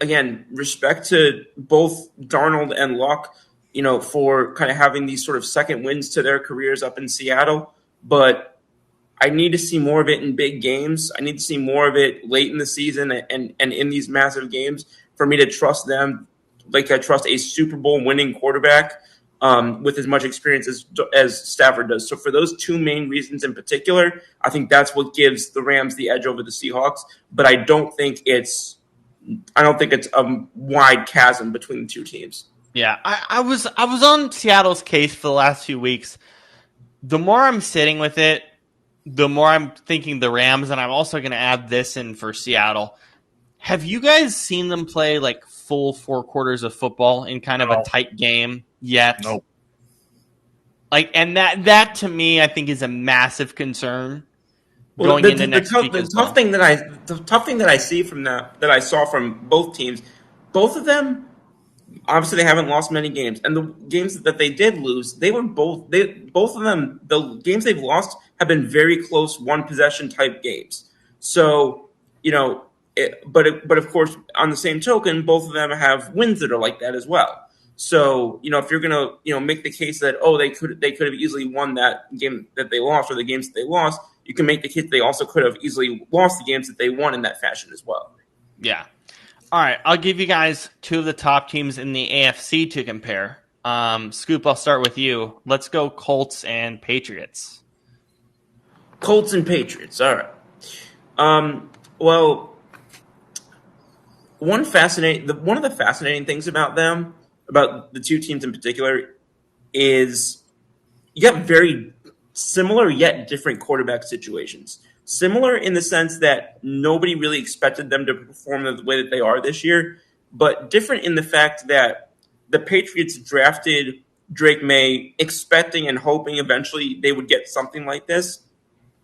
again, respect to both Darnold and Luck, for kind of having these sort of second wins to their careers up in Seattle. But I need to see more of it in big games. I need to see more of it late in the season and in these massive games for me to trust them like I trust a Super Bowl winning quarterback with as much experience as Stafford does. So for those two main reasons in particular, I think that's what gives the Rams the edge over the Seahawks. But I don't think it's a wide chasm between the two teams. Yeah, I was on Seattle's case for the last few weeks. The more I'm sitting with it, the more I'm thinking the Rams, and I'm also going to add this in for Seattle. Have you guys seen them play like full 4 quarters of football in kind of a tight game yet? Nope. And that to me, I think is a massive concern well, going into next week. The tough thing that I see from that I saw from both teams, both of them, obviously they haven't lost many games, and the games that they did lose, both of them, the games they've lost have been very close one possession type games. So but of course, on the same token, both of them have wins that are like that as well. So, if you're going to, make the case that, they could have easily won that game that they lost or the games that they lost, you can make the case they also could have easily lost the games that they won in that fashion as well. Yeah. All right. I'll give you guys 2 of the top teams in the AFC to compare. Scoop, I'll start with you. Let's go Colts and Patriots. Colts and Patriots. All right. Well, one of the fascinating things about the two teams in particular, is you have very similar yet different quarterback situations. Similar in the sense that nobody really expected them to perform the way that they are this year, but different in the fact that the Patriots drafted Drake May expecting and hoping eventually they would get something like this.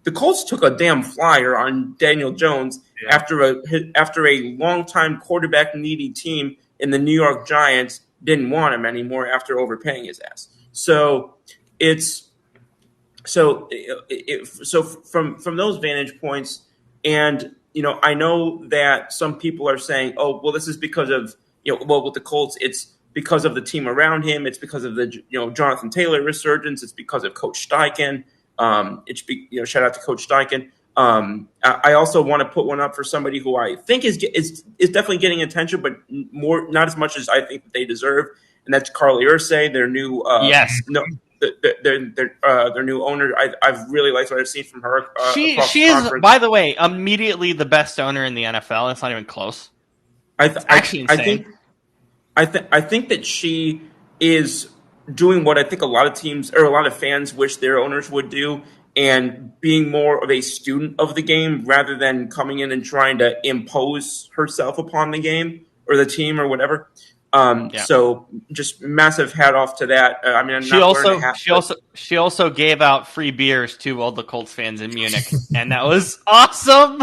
The Colts took a damn flyer on Daniel Jones after a long-time quarterback-needy team in the New York Giants didn't want him anymore after overpaying his ass. So from those vantage points, and I know that some people are saying, "Oh, well, this is because of with the Colts, it's because of the team around him, it's because of the Jonathan Taylor resurgence, it's because of Coach Steichen." Shout out to Coach Steichen. I also want to put one up for somebody who I think is definitely getting attention, but not as much as I think that they deserve, and that's Carly Ursay, their new their new owner. I've really liked what I've seen from her. She is, by the way, immediately the best owner in the NFL. It's not even close. Actually insane. I think that she is doing what I think a lot of teams or a lot of fans wish their owners would do, and being more of a student of the game rather than coming in and trying to impose herself upon the game or the team or whatever. So just massive hat off to that. She also gave out free beers to all the Colts fans in Munich, and that was awesome.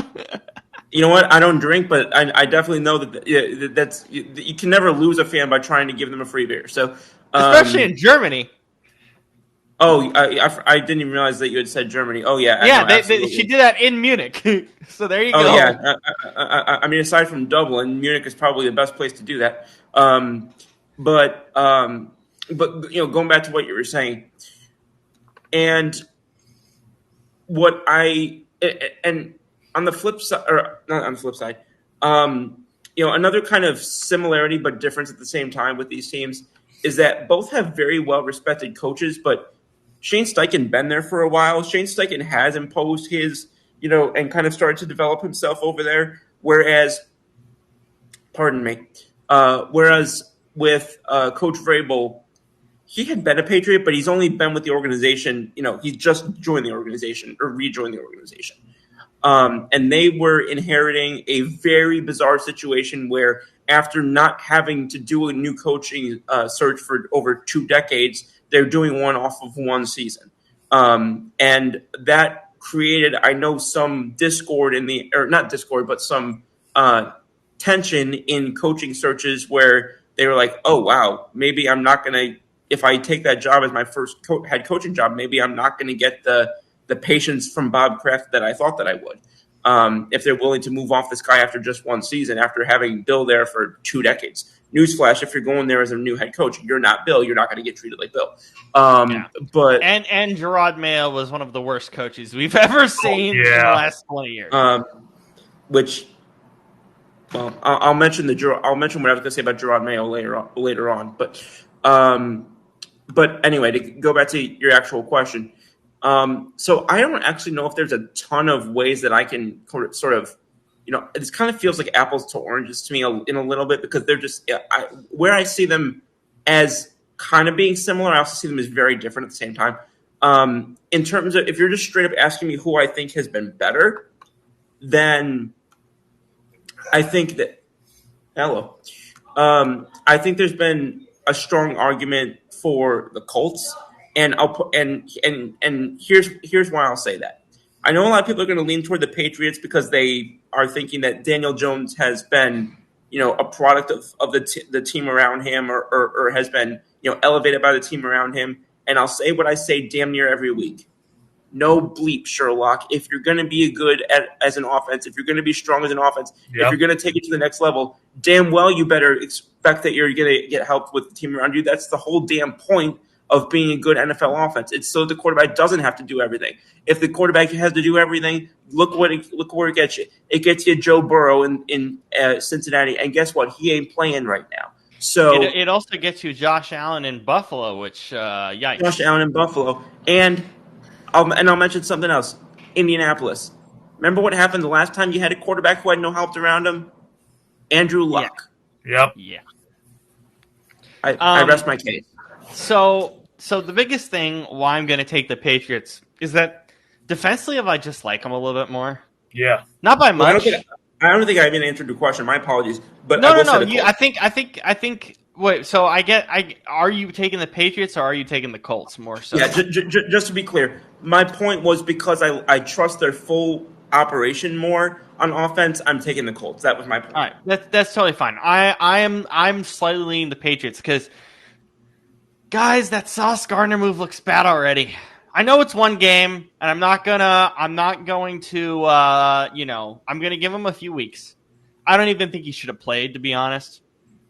You know what? I don't drink, but I definitely know that you can never lose a fan by trying to give them a free beer. So especially in Germany. Oh, I didn't even realize that you had said Germany. Oh, yeah. Yeah, she did that in Munich. So there you go. Oh, yeah. I mean, aside from Dublin, Munich is probably the best place to do that. But going back to what you were saying, and on the flip side, or not on the flip side, another kind of similarity but difference at the same time with these teams is that both have very well-respected coaches, but Shane Steichen been there for a while. Shane Steichen has imposed his, and kind of started to develop himself over there. Whereas with Coach Vrabel, he had been a Patriot, but he's only been with the organization. He's just joined the organization or rejoined the organization. And they were inheriting a very bizarre situation where after not having to do a new coaching search for over 2 decades, they're doing one off of one season. And that created, I know, some discord some tension in coaching searches where they were like, oh, wow, maybe I'm not going to, if I take that job as my first head coaching job, maybe I'm not going to get the patience from Bob Kraft that I thought that I would. if they're willing to move off this guy after just one season, after having Bill there for 2 decades. Newsflash: if you're going there as a new head coach, you're not Bill. You're not going to get treated like Bill. But and Gerard Mayo was one of the worst coaches we've ever seen in the last 20 years. I'll mention what I was going to say about Gerard Mayo later on. But anyway, to go back to your actual question, so I don't actually know if there's a ton of ways that I can sort of, it kind of feels like apples to oranges to me in a little bit, because they're just where I see them as kind of being similar, I also see them as very different at the same time. In terms of, if you're just straight up asking me who I think has been better, then I think that I think there's been a strong argument for the Colts, and here's why I'll say that. I know a lot of people are going to lean toward the Patriots because they are thinking that Daniel Jones has been, a product of the team around him, or has been, elevated by the team around him. And I'll say what I say damn near every week. No bleep, Sherlock. If you're going to be good as an offense, if you're going to be strong as an offense, if you're going to take it to the next level, damn well you better expect that you're going to get help with the team around you. That's the whole damn point of being a good NFL offense. It's so the quarterback doesn't have to do everything. If the quarterback has to do everything, look where it gets you. It gets you Joe Burrow in Cincinnati, and guess what? He ain't playing right now. So it also gets you Josh Allen in Buffalo, which yikes. Josh Allen in Buffalo, and I'll mention something else. Indianapolis. Remember what happened the last time you had a quarterback who had no help around him? Andrew Luck. Yeah. Yeah. I rest my case. So the biggest thing why I'm going to take the Patriots is that defensively, I just like them a little bit more. Yeah. Not by much. I don't think I even answered your question. My apologies. But no. I think. Wait. So are you taking the Patriots or are you taking the Colts more so? Yeah. Just to be clear, my point was because I trust their full operation more on offense. I'm taking the Colts. That was my point. All right. That's totally fine. I'm slightly leaning the Patriots because, guys, that Sauce Gardner move looks bad already. I know it's one game, and I'm going to give him a few weeks. I don't even think he should have played, to be honest.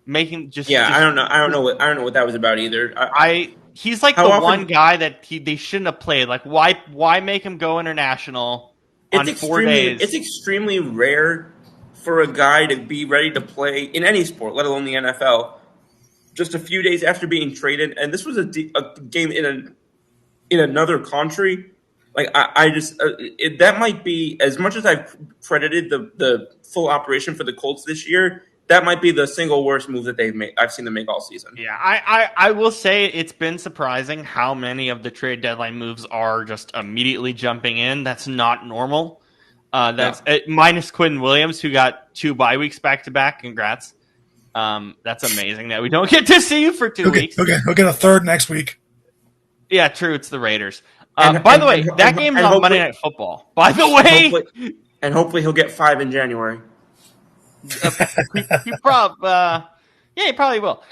I don't know what that was about either. He's like one guy that they shouldn't have played. Like, why make him go international on 4 days? It's extremely rare for a guy to be ready to play in any sport, let alone the NFL, just a few days after being traded. And this was a game in another country. Like, that might be, as much as I've credited the full operation for the Colts this year, that might be the single worst move that I've seen them make all season. Yeah, I will say it's been surprising how many of the trade deadline moves are just immediately jumping in. That's not normal. Minus Quinn Williams, who got 2 bye weeks back to back. Congrats. That's amazing that we don't get to see you for 2 weeks. Okay, we'll get a third next week. Yeah, true. It's the Raiders. By the way, that game's on Monday Night Football. By the way, hopefully he'll get 5 in January. he probably will.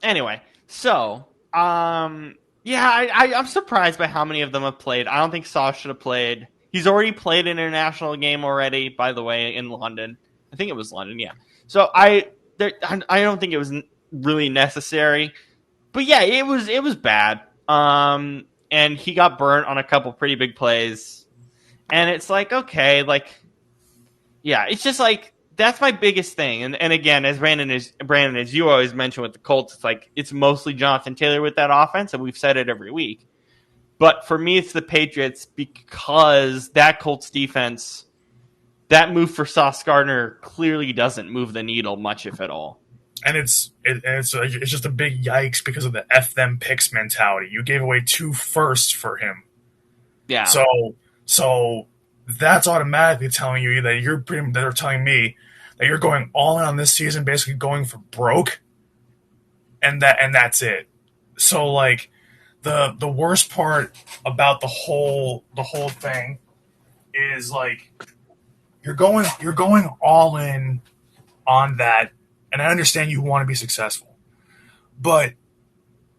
Anyway, so I'm surprised by how many of them have played. I don't think Sauce should have played. He's already played an international game already, by the way, in London. I think it was London, yeah. So I don't think it was really necessary. But yeah, it was bad. And he got burnt on a couple pretty big plays. And it's like, okay, it's just like, that's my biggest thing. And again, as Brandon, as you always mention with the Colts, it's like, it's mostly Jonathan Taylor with that offense, and we've said it every week. But for me, it's the Patriots because that Colts defense, that move for Sauce Gardner clearly doesn't move the needle much, if at all. And it's just a big yikes because of the F them picks mentality. You gave away 2 firsts for him. Yeah. So that's automatically telling you that they're telling me that you're going all in on this season, basically going for broke. And that's it. So like the worst part about the whole thing is like you're going all in on that. And I understand you want to be successful, but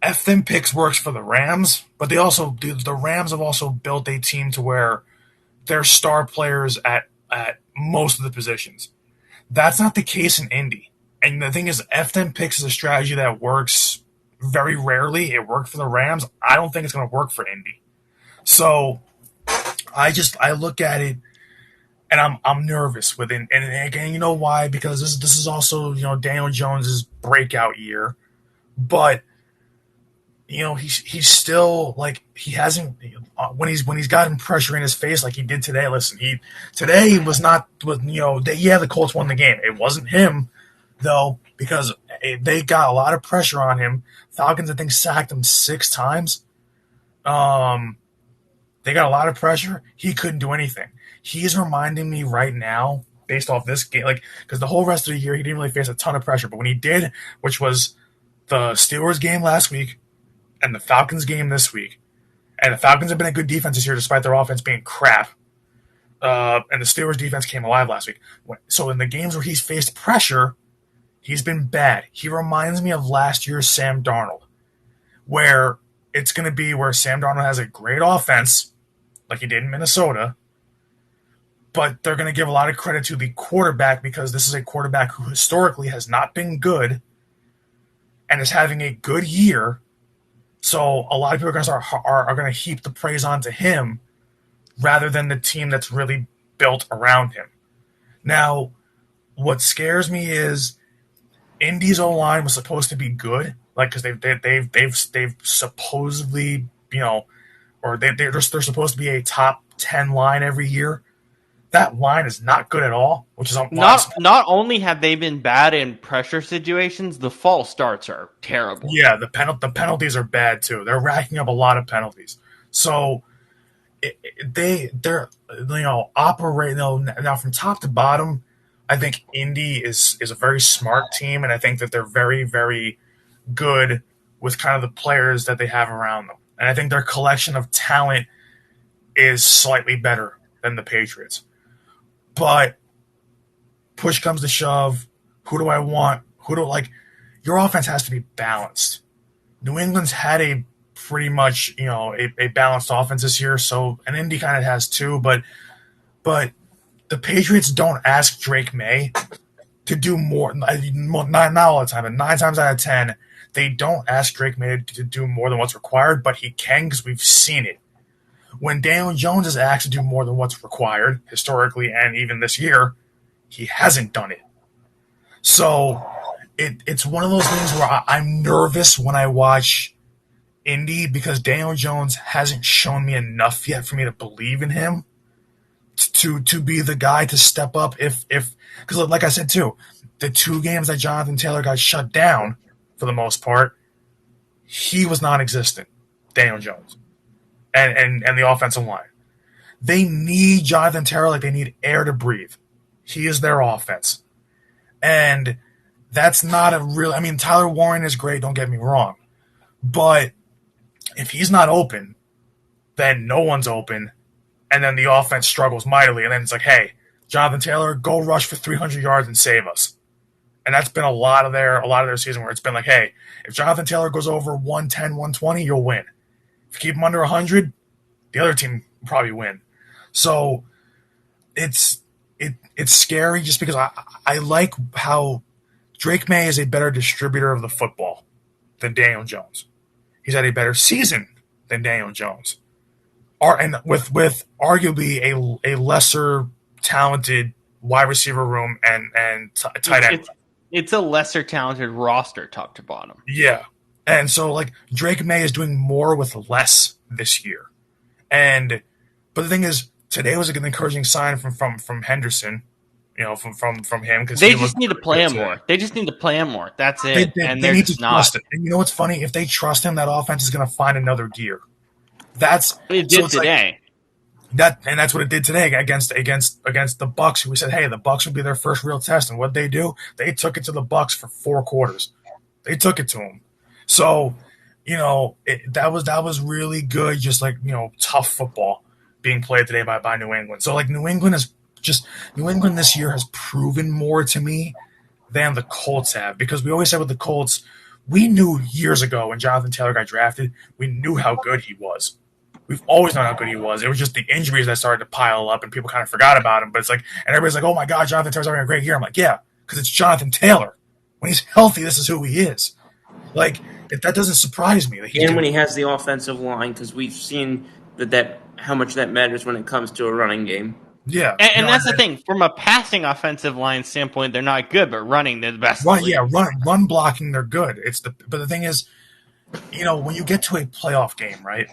F them picks works for the Rams, but the Rams have also built a team to where their star players at at most of the positions. That's not the case in Indy. And the thing is, F10 picks is a strategy that works very rarely. It worked for the Rams. I don't think it's going to work for Indy. So I look at it and I'm nervous with it. And again, you know why? Because this is also, Daniel Jones's breakout year. But he's still like, he hasn't, when he's gotten pressure in his face like he did today. Listen, today was not the Colts won the game. It wasn't him though, because they got a lot of pressure on him. Falcons, I think, sacked him 6 times. They got a lot of pressure. He couldn't do anything. He's reminding me right now, based off this game, because the whole rest of the year he didn't really face a ton of pressure, but when he did, which was the Steelers game last week and the Falcons game this week, and the Falcons have been a good defense this year despite their offense being crap, and the Steelers defense came alive last week. So in the games where he's faced pressure, he's been bad. He reminds me of last year's Sam Darnold, where it's going to be where Sam Darnold has a great offense, like he did in Minnesota, but they're going to give a lot of credit to the quarterback because this is a quarterback who historically has not been good and is having a good year. So a lot of people are going to heap the praise onto him rather than the team that's really built around him. Now, what scares me is Indy's O-line was supposed to be good, because they've supposedly, or they're supposed to be a top 10 line every year. That line is not good at all, which is not only have they been bad in pressure situations, the false starts are terrible. Yeah, the penalties are bad too. They're racking up a lot of penalties. So they're operating now from top to bottom. I think Indy is a very smart team, and I think that they're very, very good with kind of the players that they have around them. And I think their collection of talent is slightly better than the Patriots. But push comes to shove, who do I want? Your offense has to be balanced. New England's had a pretty much, a balanced offense this year, and Indy kind of has too, but the Patriots don't ask Drake May to do more. Not all the time, but 9 times out of 10, they don't ask Drake May to do more than what's required, but he can because we've seen it. When Daniel Jones is asked to do more than what's required, historically and even this year, he hasn't done it. So it's one of those things where I'm nervous when I watch Indy because Daniel Jones hasn't shown me enough yet for me to believe in him to be the guy to step up because like I said too, the 2 games that Jonathan Taylor got shut down for the most part, he was non-existent, Daniel Jones. And the offensive line. They need Jonathan Taylor like they need air to breathe. He is their offense. And that's not Tyler Warren is great, don't get me wrong. But if he's not open, then no one's open. And then the offense struggles mightily. And then it's like, hey, Jonathan Taylor, go rush for 300 yards and save us. And that's been a lot of their season where it's been like, hey, if Jonathan Taylor goes over 110, 120, you'll win. If you keep him under 100, the other team will probably win. So it's scary just because I like how Drake May is a better distributor of the football than Daniel Jones. He's had a better season than Daniel Jones. And with arguably a lesser talented wide receiver room and tight end. It's a lesser talented roster top to bottom. Yeah. And so, Drake May is doing more with less this year. But the thing is, today was an encouraging sign from Henderson, from him. Because they just need to play him more. They just need to play him more. That's it. They need to trust him. And you know what's funny? If they trust him, that offense is going to find another gear. It did today. That's what it did today against the Bucs. We said, hey, the Bucs would be their first real test. And what they do? They took it to the Bucs for 4 quarters. They took it to them. So, that was really good, just tough football being played today by New England. So, New England this year has proven more to me than the Colts have, because we always said with the Colts, we knew years ago when Jonathan Taylor got drafted, we knew how good he was. we've always known how good he was. It was just the injuries that started to pile up, and people kind of forgot about him. But it's like, and everybody's like, "Oh my God, Jonathan Taylor's having a great year." I'm like, "Yeah, because it's Jonathan Taylor. When he's healthy, this is who he is." Like, that doesn't surprise me. And when he has the offensive line, because we've seen that how much that matters when it comes to a running game. Yeah, and that's the thing. From a passing offensive line standpoint, they're not good, but running, they're the best. Right? Yeah, run blocking, they're good. But the thing is, when you get to a playoff game, right?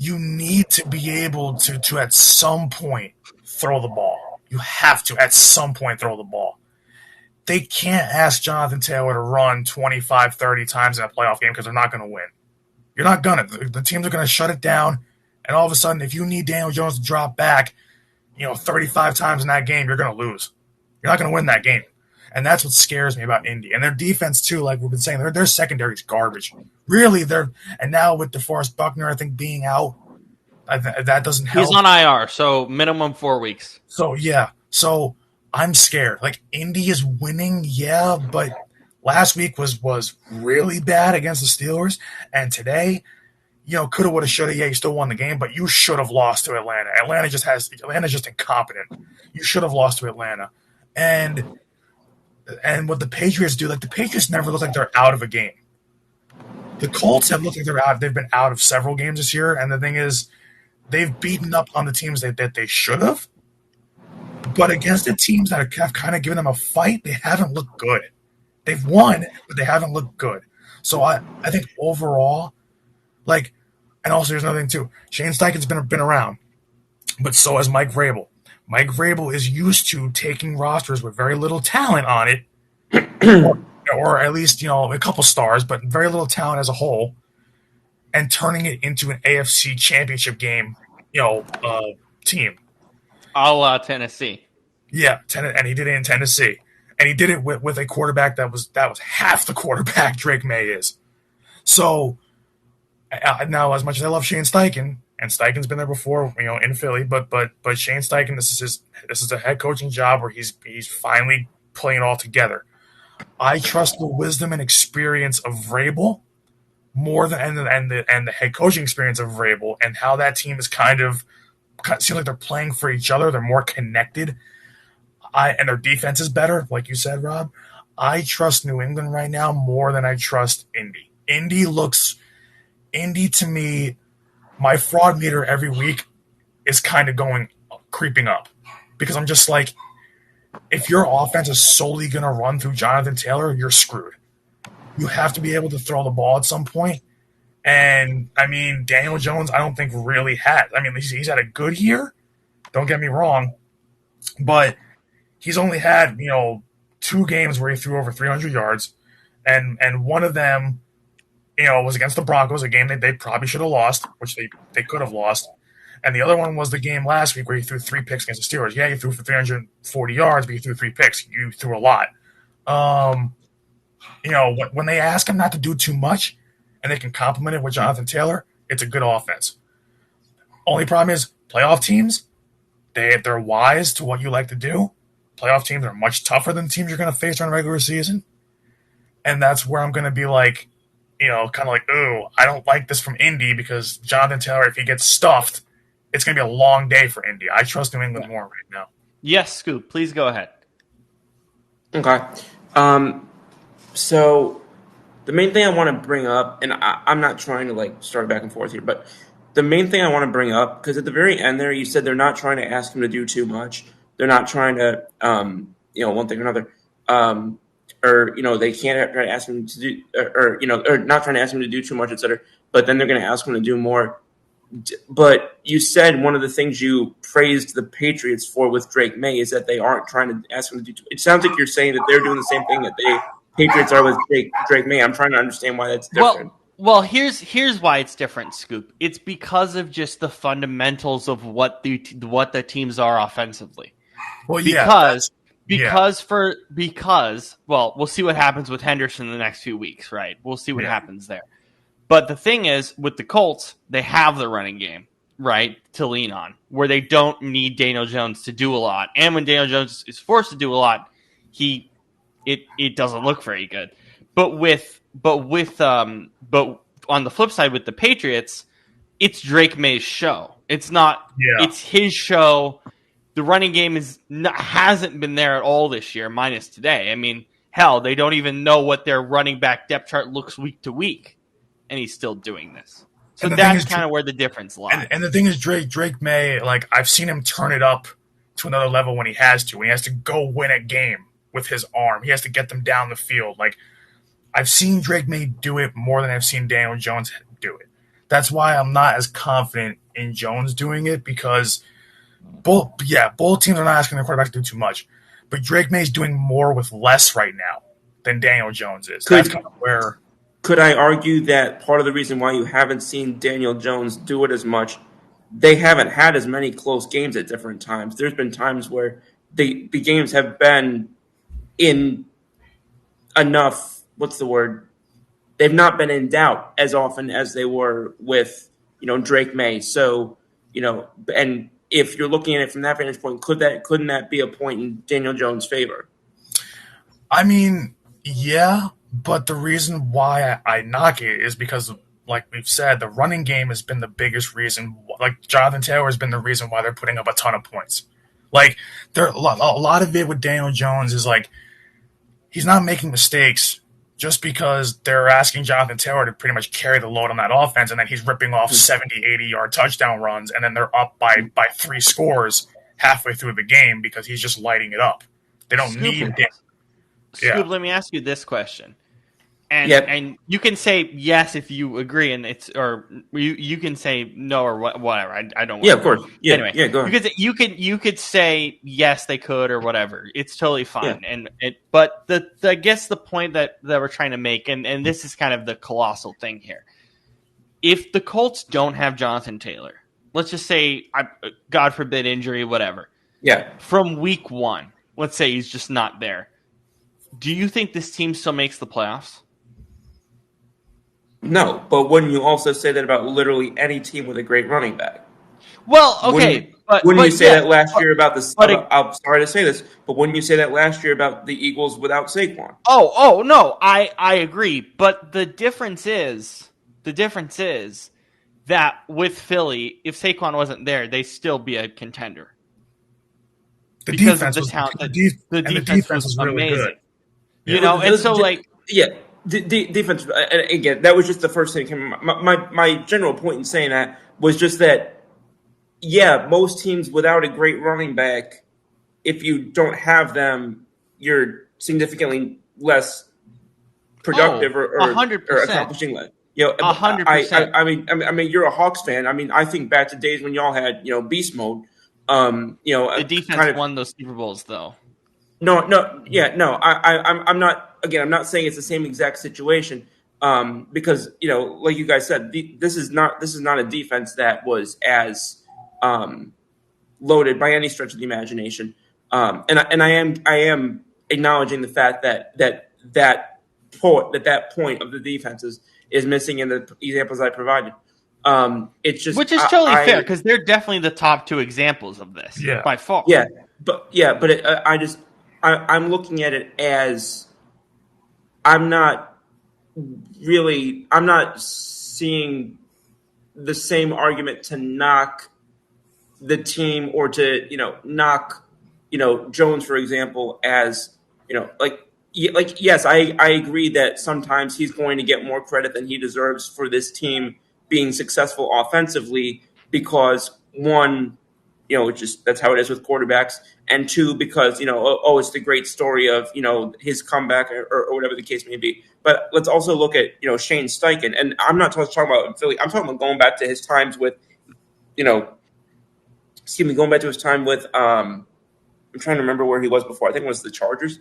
You need to be able to at some point throw the ball. You have to at some point throw the ball. They can't ask Jonathan Taylor to run 25, 30 times in a playoff game because they're not going to win. You're not going to. The teams are going to shut it down, and all of a sudden, if you need Daniel Jones to drop back, 35 times in that game, you're going to lose. You're not going to win that game. And that's what scares me about Indy. And their defense, too, like we've been saying, their secondary is garbage. Really, and now with DeForest Buckner, I think, being out, that doesn't help. He's on IR, so minimum 4 weeks. So, yeah. So, I'm scared. Like, Indy is winning, yeah, but last week was really bad against the Steelers. And today, coulda, woulda, shoulda, yeah, you still won the game, but you should have lost to Atlanta. Atlanta's just incompetent. You should have lost to Atlanta. And what the Patriots do, like the Patriots never look like they're out of a game. The Colts have looked like they're out. They've been out of several games this year, and the thing is, they've beaten up on the teams that they should have. But against the teams that have kind of given them a fight, they haven't looked good. They've won, but they haven't looked good. So I think overall, like, and also there's another thing too. Shane Steichen's been around, but so has Mike Vrabel. Mike Vrabel is used to taking rosters with very little talent on it, or at least, a couple stars, but very little talent as a whole, and turning it into an AFC championship game, team. A la Tennessee. Yeah, and he did it in Tennessee. And he did it with a quarterback that was half the quarterback Drake May is. So, now, as much as I love Shane Steichen, and Steichen's been there before, in Philly, but Shane Steichen, this is a head coaching job where he's finally putting it all together. I trust the wisdom and experience of Vrabel more than and the head coaching experience of Vrabel, and how that team is kind of seems like they're playing for each other. They're more connected. And their defense is better, like you said, Rob. I trust New England right now more than I trust Indy. Indy to me, my fraud meter every week is kind of creeping up, because I'm just like, if your offense is solely going to run through Jonathan Taylor, you're screwed. You have to be able to throw the ball at some point. And, I mean, Daniel Jones, I don't think really had. I mean, he's had a good year. Don't get me wrong. But he's only had, 2 games where he threw over 300 yards. And one of them, was against the Broncos, a game that they probably should have lost, which they could have lost. And the other one was the game last week where he threw 3 picks against the Steelers. Yeah, he threw for 340 yards, but he threw 3 picks. You threw a lot. When they ask him not to do too much and they can complement it with Jonathan Taylor, it's a good offense. Only problem is playoff teams, they're wise to what you like to do. Playoff teams are much tougher than teams you're going to face during the regular season. And that's where I'm going to be like, kind of like, ooh, I don't like this from Indy, because Jonathan Taylor, if he gets stuffed, it's going to be a long day for Indy. I trust New England more right now. Yes, Scoop, please go ahead. Okay. So the main thing I want to bring up, and I'm not trying to start back and forth here, but the main thing I want to bring up, because at the very end there, you said they're not trying to ask him to do too much. They're not trying to, one thing or another, or they can't try to ask him to do, or not trying to ask him to do too much, et cetera. But then they're going to ask him to do more. But you said one of the things you praised the Patriots for with Drake May is that they aren't trying to ask him to do too much. It sounds like you're saying that they're doing the same thing that Patriots are with Drake May. I'm trying to understand why that's different. Well, here's why it's different, Scoop. It's because of just the fundamentals of what the teams are offensively. Well, yeah. Because we'll see what happens with Henderson in the next few weeks, right? We'll see what happens there. But the thing is, with the Colts, they have the running game, right, to lean on, where they don't need Daniel Jones to do a lot. And when Daniel Jones is forced to do a lot, it doesn't look very good. But on the flip side with the Patriots, it's Drake May's show. It's not. Yeah. It's his show. The running game hasn't been there at all this year, minus today. I mean, hell, they don't even know what their running back depth chart looks week to week, and he's still doing this. So that's kind of where the difference lies. And the thing is, Drake May, like, I've seen him turn it up to another level when he has to. When he has to go win a game with his arm, he has to get them down the field. Like, I've seen Drake May do it more than I've seen Daniel Jones do it. That's why I'm not as confident in Jones doing it, because both teams are not asking their quarterback to do too much. But Drake May's doing more with less right now than Daniel Jones is. That's kind of where. Could I argue that part of the reason why you haven't seen Daniel Jones do it as much, they haven't had as many close games at different times. There's been times where the games have been in enough, what's the word? They've not been in doubt as often as they were with, Drake May. So, and if you're looking at it from that vantage point, couldn't that be a point in Daniel Jones' favor? I mean, yeah. But the reason why I knock it is because, like we've said, the running game has been the biggest reason. Like, Jonathan Taylor has been the reason why they're putting up a ton of points. Like, a lot of it with Daniel Jones is, like, he's not making mistakes just because they're asking Jonathan Taylor to pretty much carry the load on that offense, and then he's ripping off 70, 80-yard touchdown runs, and then they're up by 3 scores halfway through the game because he's just lighting it up. They don't need him. Scoop, let me ask you this question. And you can say yes if you agree, and you can say no or whatever. I don't. Yeah, of course. Yeah, anyway, yeah. Go ahead. You could say yes, they could, or whatever. It's totally fine. Yeah. But I guess the point that we're trying to make, and this is kind of the colossal thing here. If the Colts don't have Jonathan Taylor, let's just say, God forbid, injury, whatever. Yeah. From week 1, let's say he's just not there. Do you think this team still makes the playoffs? No, but wouldn't you also say that about literally any team with a great running back? Well, okay. Wouldn't you say that last year about the – I'm sorry to say this, but wouldn't you say that last year about the Eagles without Saquon? Oh, no, I agree. But the difference is that with Philly, if Saquon wasn't there, they'd still be a contender. The defense was really amazing. Good. And so, like – yeah. The defense, and again, that was just the first thing that came. My general point in saying that was just that, yeah, most teams without a great running back, if you don't have them, you're significantly less productive or accomplishing less. 100%. I mean, you're a Hawks fan. I mean, I think back to days when y'all had beast mode. The defense won those Super Bowls, though. No. I'm not. Again, I'm not saying it's the same exact situation because like you guys said, this is not a defense that was as loaded by any stretch of the imagination. And I am acknowledging the fact that point of the defenses is missing in the examples I provided. It's just which is totally fair because they're definitely the top 2 examples of this by far. I'm looking at it as I'm not seeing the same argument to knock the team or to knock Jones, for example, as yes, I agree that sometimes he's going to get more credit than he deserves for this team being successful offensively because one, that's how it is with quarterbacks. And 2, because, it's the great story of, his comeback or whatever the case may be. But let's also look at, Shane Steichen. And I'm not just talking about Philly. I'm talking about going back to his times with, going back to his time with, I'm trying to remember where he was before. I think it was the Chargers.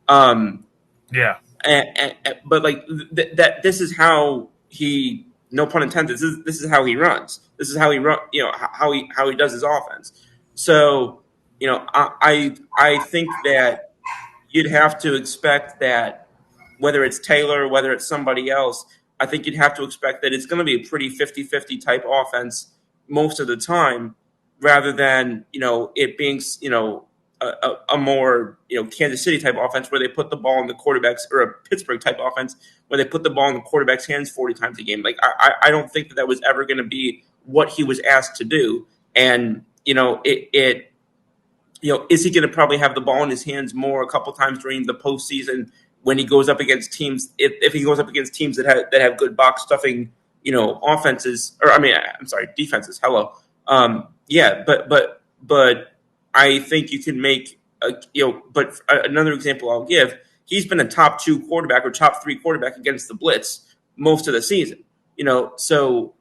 Yeah. But this is how he, no pun intended, this is how he runs. This is how he how he does his offense. So, I think that you'd have to expect that whether it's Taylor, whether it's somebody else, I think you'd have to expect that it's going to be a pretty 50-50 type offense most of the time, rather than, it being, a more Kansas City type offense where they put the ball in the quarterback's, or a Pittsburgh type offense where they put the ball in the quarterback's hands 40 times a game. Like I don't think that was ever going to be what he was asked to do. And is he going to probably have the ball in his hands more a couple times during the postseason when he goes up against teams? If he goes up against teams that have good box stuffing, offenses, or defenses. Hello, but I think you can make But another example I'll give: he's been a top 2 quarterback or top 3 quarterback against the blitz most of the season. So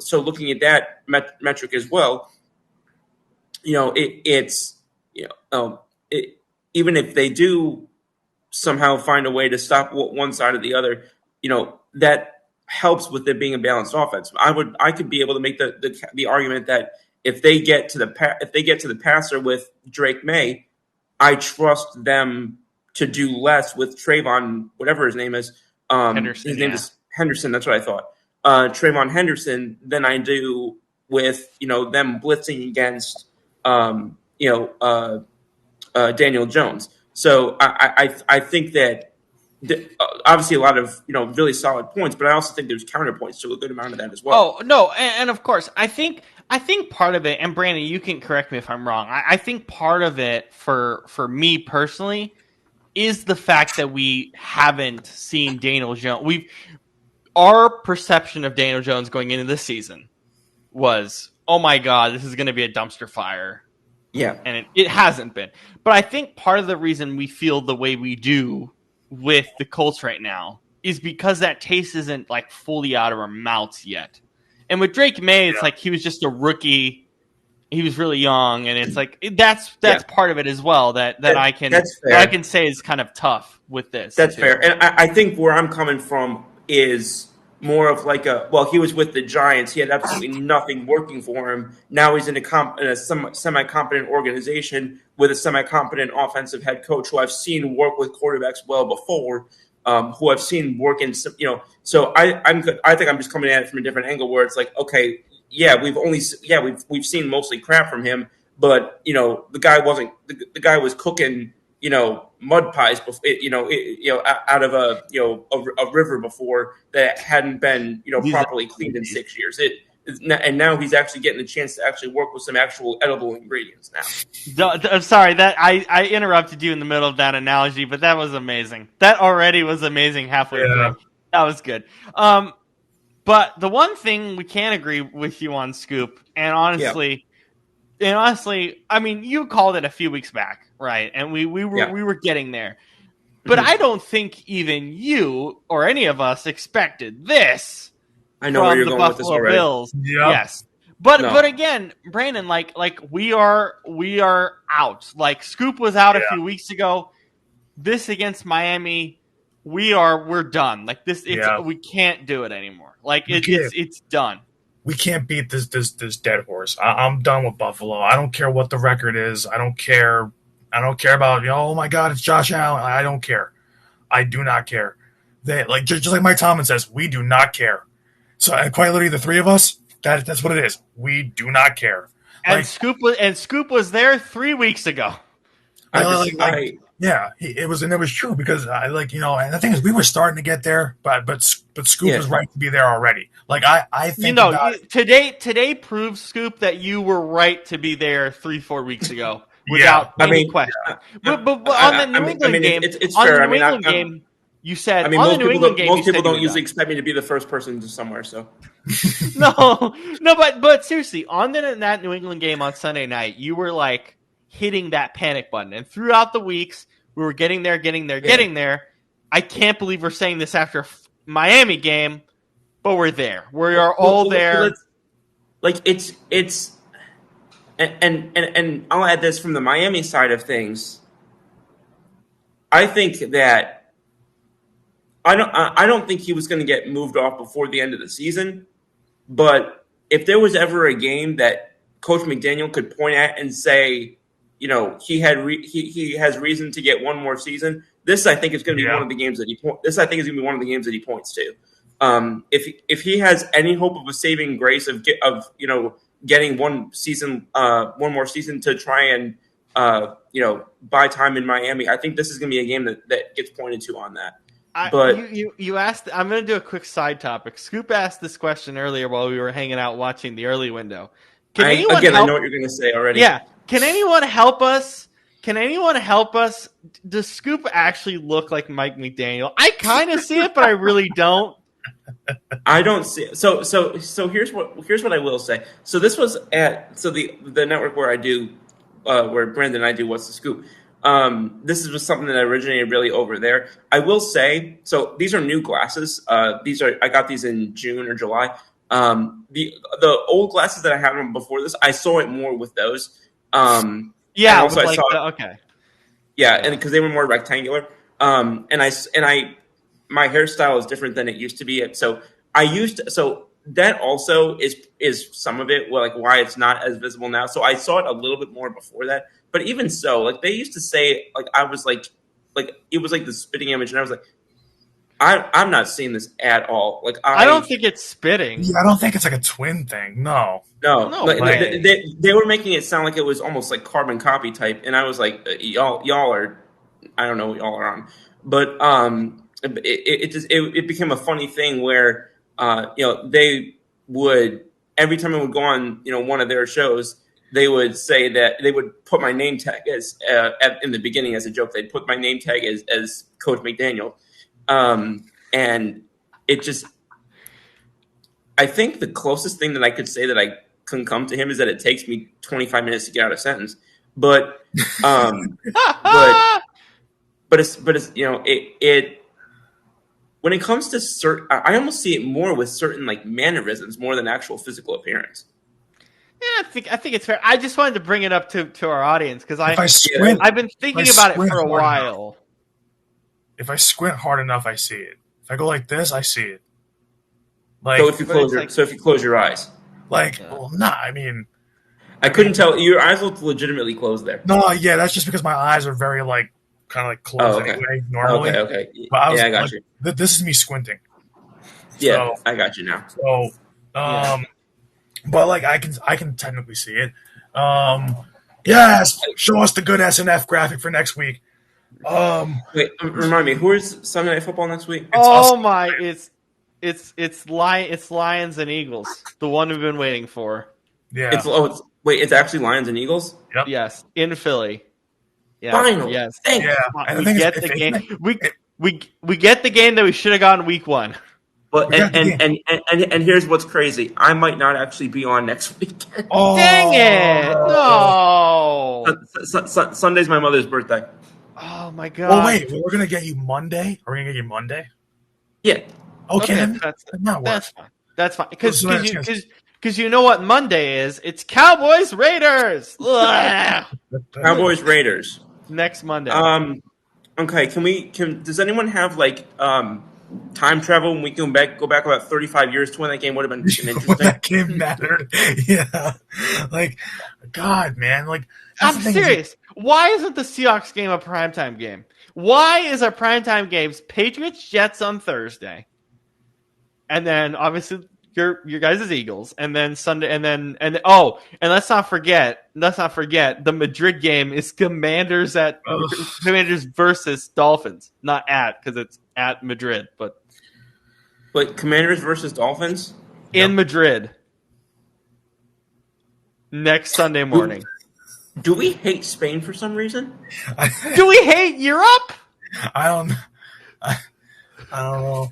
looking at that metric as well, even if they do somehow find a way to stop one side or the other, that helps with it being a balanced offense. I could be able to make the argument that if they get to the passer with Drake May, I trust them to do less with Trayvon, whatever his name is. Henderson, his name is Henderson. That's what I thought. Trayvon Henderson than I do with them blitzing against Daniel Jones. So I think that obviously a lot of really solid points, but I also think there's counterpoints to a good amount of that as well. Oh no, and of course I think part of it, and Brandon, you can correct me if I'm wrong. I think part of it for me personally is the fact that we haven't seen Daniel Jones. Our perception of Daniel Jones going into this season was, oh my God, this is going to be a dumpster fire. Yeah. And it hasn't been. But I think part of the reason we feel the way we do with the Colts right now is because that taste isn't like fully out of our mouths yet. And with Drake May, it's like he was just a rookie. He was really young, and it's like that's part of it as well that I can say is kind of tough with this. That's fair. And I think where I'm coming from is more of like he was with the Giants. He had absolutely nothing working for him. Now he's in a semi-competent organization with a semi-competent offensive head coach who I've seen work with quarterbacks well before, who I've seen work in, So I'm good. I think I'm just coming at it from a different angle where it's like, okay, yeah, we've seen mostly crap from him, but the guy was cooking mud pies, out of a river before that hadn't been properly cleaned in 6 years. And now he's actually getting the chance to actually work with some actual edible ingredients now. I'm sorry that I interrupted you in the middle of that analogy, but that was amazing. That already was amazing halfway through. That was good. But the one thing we can agree with you on, Scoop, and honestly, I mean, you called it a few weeks back, right? And we were getting there. But I don't think even you or any of us expected this. I know where you're going with this already. Bills. Yep. Yes. But again, Brandon, like we are out. Like Scoop was out a few weeks ago. This against Miami, we're done. Like this, we can't do it anymore. Like it's done. We can't beat this dead horse. I'm done with Buffalo. I don't care what the record is. I don't care about oh my God, it's Josh Allen. I don't care. I do not care. They just like Mike Tomlin says, we do not care. So quite literally, the three of us, that's what it is. We do not care. And Scoop was there 3 weeks ago. It was true because and the thing is, we were starting to get there, but Scoop was right to be there already. Like I think today proves, Scoop, that you were right to be there 3-4 weeks ago without any question. But on the New England game, it's fair. On the New England game, you said most people don't usually expect me to be the first person to somewhere. So no, but seriously, on that New England game on Sunday night, you were like hitting that panic button, and throughout the weeks, we were getting there. I can't believe we're saying this after Miami game, but we're there. We are all there. It's and I'll add this from the Miami side of things. I think that I don't think he was going to get moved off before the end of the season, but if there was ever a game that Coach McDaniel could point at and say, he has reason to get one more season, this I think is going to be one of the games that he points to. If he has any hope of a saving grace of getting one more season to try and buy time in Miami. I think this is going to be a game that gets pointed to on that. You asked. I'm going to do a quick side topic. Scoop asked this question earlier while we were hanging out watching the early window. I know what you're going to say already. Yeah. Can anyone help us? Does Scoop actually look like Mike McDaniel? I kind of see it, but I really don't. I don't see it. So here's what I will say. So this was at the network where I do where Brandon and I do What's the Scoop. This was something that originated really over there. I will say, so these are new glasses. I got these in June or July. The old glasses that I had them before this, I saw it more with those. Yeah, also I saw okay. Yeah, and because they were more rectangular. My hairstyle is different than it used to be. So that also is some of it, like why it's not as visible now. So I saw it a little bit more before that. But even so, like they used to say, like I was like it was like the spitting image, and I was like, I'm not seeing this at all. Like I don't think it's spitting. Yeah, I don't think it's like a twin thing. No. Like, they were making it sound like it was almost like carbon copy type, and I was like, y'all are, I don't know what y'all are on, but it became a funny thing where they would, every time it would go on one of their shows, they would say that they would put my name tag as in the beginning as a joke. They'd put my name tag as Coach McDaniel, and it just, I think the closest thing that I could say that I can come to him is that it takes me 25 minutes to get out a sentence, but it's it when it comes to certain, I almost see it more with certain like mannerisms more than actual physical appearance. Yeah, I think it's fair. I just wanted to bring it up to our audience because I've been thinking about it for a while. If I squint hard enough, I see it. If I go like this, I see it. Like, so if you close your eyes, I mean, I couldn't tell. Your eyes looked legitimately closed there. No, yeah, that's just because my eyes are very kind of closed anyway. Normally, okay. I got you. This is me squinting. Yeah, so, I got you now. So, but I can technically see it. Yes, show us the good SNF graphic for next week. Wait, remind me, who is Sunday Night Football next week? It's Lions and Eagles, the one we've been waiting for. Yeah. It's actually Lions and Eagles? Yep. Yes, in Philly. Yeah. Finally. Yes. Yeah. We get the game. We get the game that we should have gotten week 1. But and here's what's crazy. I might not actually be on next week. Oh, dang it! No. Sunday's my mother's birthday. Oh my god. Well, wait. We're gonna get you Monday. Are we gonna get you Monday? Yeah. Okay. That's fine. Because you know what Monday is? It's Cowboys Raiders. Cowboys Raiders next Monday. Okay. Does anyone have time travel and we can go back about 35 years to when that game would have been interesting? That game mattered. Yeah. God, man. I'm serious. Why isn't the Seahawks game a primetime game? Why is our primetime games Patriots Jets on Thursday? And then obviously your guys' Eagles, and then Sunday, and let's not forget the Madrid game is Commanders versus Dolphins, not because it's at Madrid, but Commanders versus Dolphins in Madrid next Sunday morning. Do we hate Spain for some reason? Do we hate Europe? I don't know.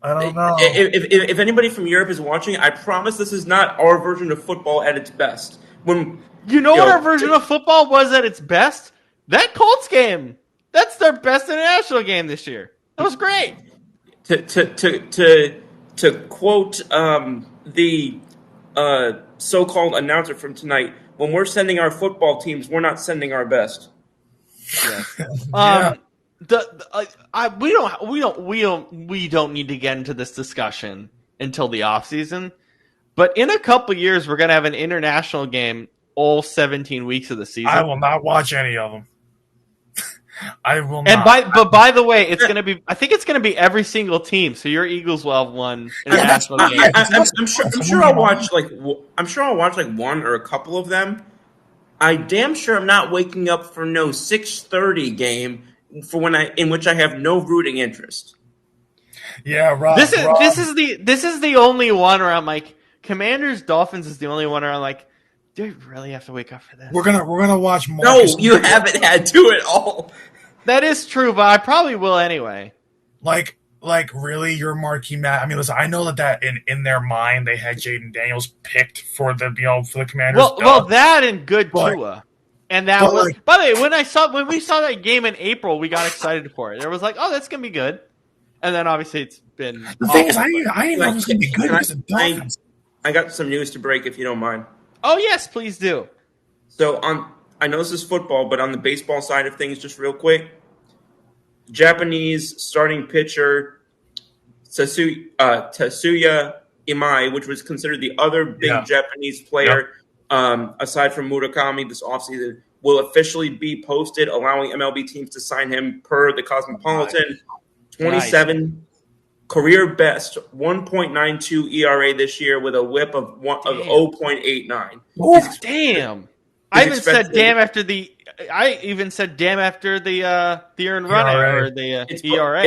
If anybody from Europe is watching, I promise this is not our version of football at its best. What our version of football was at its best? That Colts game. That's their best international game this year. That was great. To quote the so-called announcer from tonight, when we're sending our football teams, we're not sending our best. Yeah. We don't need to get into this discussion until the offseason. But in a couple years, we're gonna have an international game all 17 weeks of the season. I will not watch any of them. I will not. And by the way, it's gonna be. I think it's gonna be every single team. So your Eagles will have one international game. I'm sure I'll watch I'm sure I'll watch one or a couple of them. I damn sure am not waking up for no 6:30 game in which I have no rooting interest. Yeah, Rob. This is the only one where I'm like, Commanders Dolphins is the only one where I'm like, do I really have to wake up for this? We're gonna watch No, Marcus. you haven't had to at all. That is true, but I probably will anyway. Like really, your marquee match. I mean, listen, I know that in their mind they had Jaden Daniels picked for the for the Commanders. Well, that and good But- Tua. And that but, was, like- by the way, when we saw that game in April, we got excited for it. It was like, oh, that's gonna be good. And then obviously it's been. The thing is, I didn't know it was gonna be good because the Dolphins. I got some news to break if you don't mind. Oh yes, please do. So I know this is football, but on the baseball side of things, just real quick, Japanese starting pitcher Tetsuya Imai, which was considered the other big Japanese player aside from Murakami this offseason, will officially be posted, allowing MLB teams to sign him per the Cosmopolitan. 27 career best 1.92 ERA this year with a WHIP of 0.89. Damn. I even said damn after the earned run ERA. or the ERA.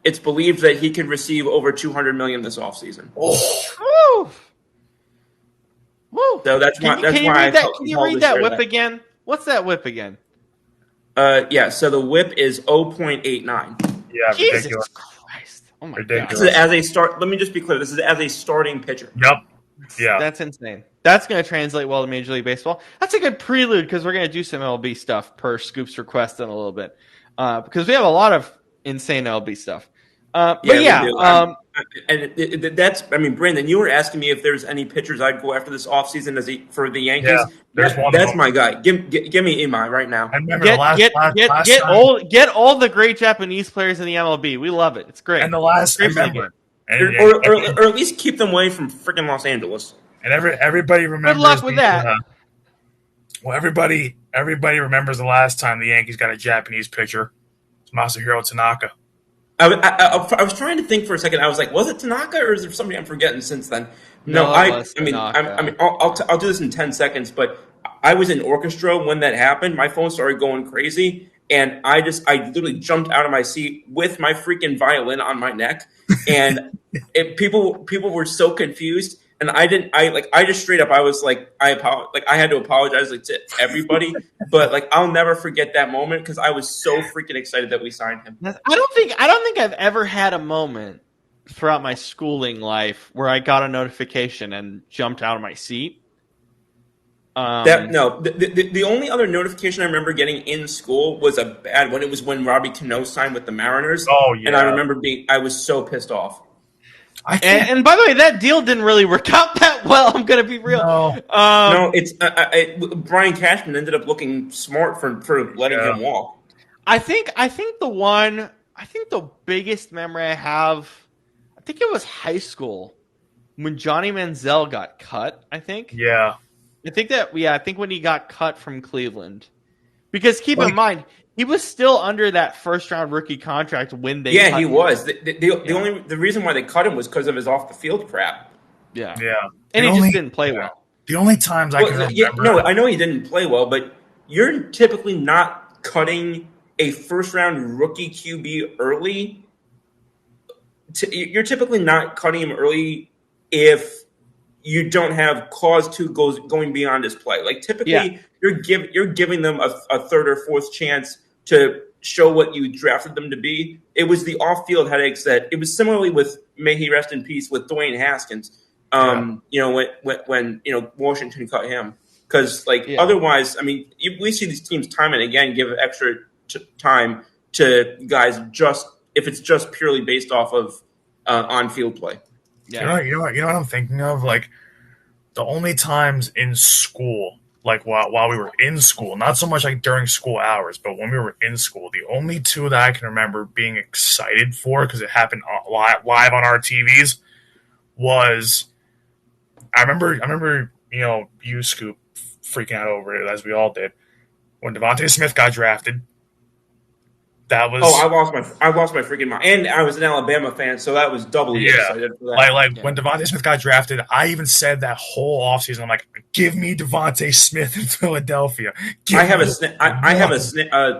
It's believed that he can receive over $200 million this offseason. Woo. Woo. So that's why. Can you read that whip again? What's that whip again? Yeah. So the whip is 0.89. Yeah, Jesus ridiculous. Christ! Oh my Ridiculous. This is as a start. Let me just be clear. This is as a starting pitcher. Yep. Yeah. God, that's insane. That's going to translate well to Major League Baseball. That's a good prelude because we're going to do some MLB stuff per Scoop's request in a little bit because we have a lot of insane MLB stuff. That's. I mean, Brandon, you were asking me if there's any pitchers I'd go after this offseason for the Yankees. Yeah, there's one. That's my guy. Give me Imai right now. I remember last time, get all the great Japanese players in the MLB. We love it. It's great. and the last Great remember, Or at least keep them away from freaking Los Angeles. and everybody remembers. Good luck with that. Well, everybody remembers the last time the Yankees got a Japanese pitcher. It's Masahiro Tanaka. I was trying to think for a second. I was like, was it Tanaka or is there somebody I'm forgetting since then? No, I'll do this in 10 seconds. But I was in orchestra when that happened. My phone started going crazy, and I literally jumped out of my seat with my freaking violin on my neck, and people were so confused. And I just straight up, I was like, I had to apologize to everybody, but I'll never forget that moment because I was so freaking excited that we signed him. I don't think I've ever had a moment throughout my schooling life where I got a notification and jumped out of my seat. The only other notification I remember getting in school was a bad one. It was when Robbie Cano signed with the Mariners. Oh yeah, and I remember I was so pissed off. And by the way, that deal didn't really work out that well. I'm going to be real. No, It's Brian Cashman ended up looking smart for letting him walk. I think the biggest memory I have, I think it was high school when Johnny Manziel got cut. I think when he got cut from Cleveland, because keep in mind, he was still under that first round rookie contract when they cut he him. was. The reason why they cut him was because of his off the field crap. Yeah. and he just didn't play well. The only times I can remember. I know he didn't play well, but you're typically not cutting a first round rookie QB early. You're typically not cutting him early if you don't have cause to going beyond his play. Typically, you're giving them a third or fourth chance to show what you drafted them to be. It was the off-field headaches that it was similarly with, may he rest in peace, with Dwayne Haskins. When Washington cut him, because otherwise, I mean, we see these teams time and again give extra time to guys just if it's just purely based off of on-field play. Yeah. You know what I'm thinking of? The only times in school, while we were in school, not so much during school hours, but when we were in school, the only two that I can remember being excited for because it happened live on our TVs was I remember you, Scoop, freaking out over it as we all did when Devontae Smith got drafted. That was I lost my freaking mind, and I was an Alabama fan, so that was doubly excited for that. like when Devontae Smith got drafted, I even said that whole offseason, I'm like, give me Devontae Smith in Philadelphia. I have a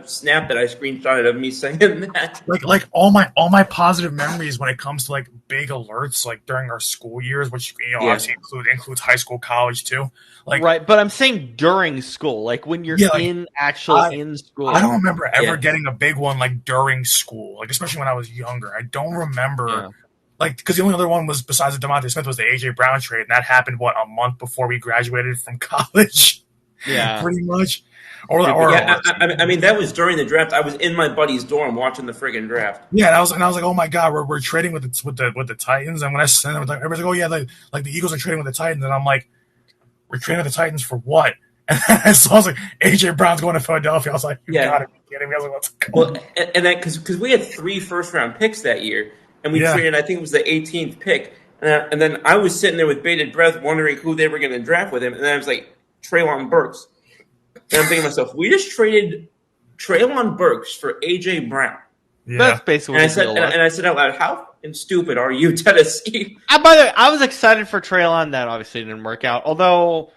snap that I screenshotted of me saying that. Like all my positive memories when it comes to like big alerts like during our school years, which obviously includes high school, college too. Like right, but I'm saying during school, like when you're in school. I don't remember ever getting a big one like during school, like especially when I was younger. I don't remember like because the only other one was besides the Devontae Smith was the AJ Brown trade, and that happened a month before we graduated from college. Yeah, pretty much. I mean that was during the draft. I was in my buddy's dorm watching the friggin' draft. Yeah, and I was like, oh my god, we're trading with the Titans, and when I sent them, everybody's like, oh yeah, like the Eagles are trading with the Titans, and I'm like, we're trading with the Titans for what? And so I was like, AJ Brown's going to Philadelphia. I was like, you gotta be kidding me. I was like, let's go. Well, and that because we had 3 first-round picks that year, and we traded, I think it was the 18th pick, and then I was sitting there with bated breath, wondering who they were going to draft with him, and then I was like, Treylon Burks. And I'm thinking to myself, we just traded Treylon Burks for AJ Brown. Yeah. That's basically what I said out loud, how stupid are you, Tennessee? By the way, I was excited for Treylon. That obviously didn't work out. Although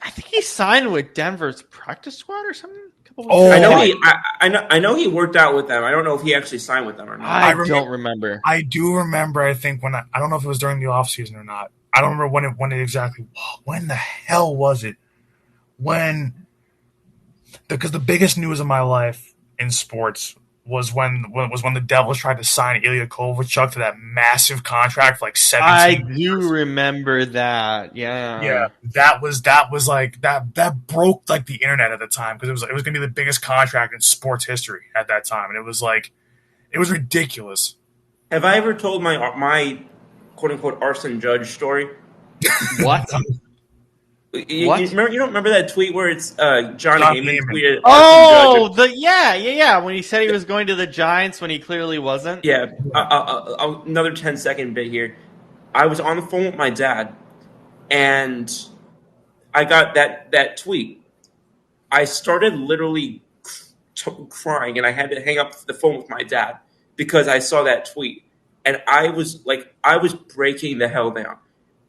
I think he signed with Denver's practice squad or something. I know he worked out with them. I don't know if he actually signed with them or not. I don't remember. I do remember. I think I don't know if it was during the offseason or not. I don't remember when it exactly. When the hell was it? Because the biggest news of my life in sports was when the Devils tried to sign Ilya Kovalchuk to that massive contract for like 17 years. I do remember that. Yeah. That was like that broke like the internet at the time because it was going to be the biggest contract in sports history at that time, and it was ridiculous. Have I ever told my quote unquote Arson Judge story? What? You don't remember that tweet where it's John Heyman tweeted? Oh, when he said he was going to the Giants when he clearly wasn't. Yeah, another 10-second bit here. I was on the phone with my dad, and I got that tweet. I started literally crying, and I had to hang up the phone with my dad because I saw that tweet, and I was breaking the hell down.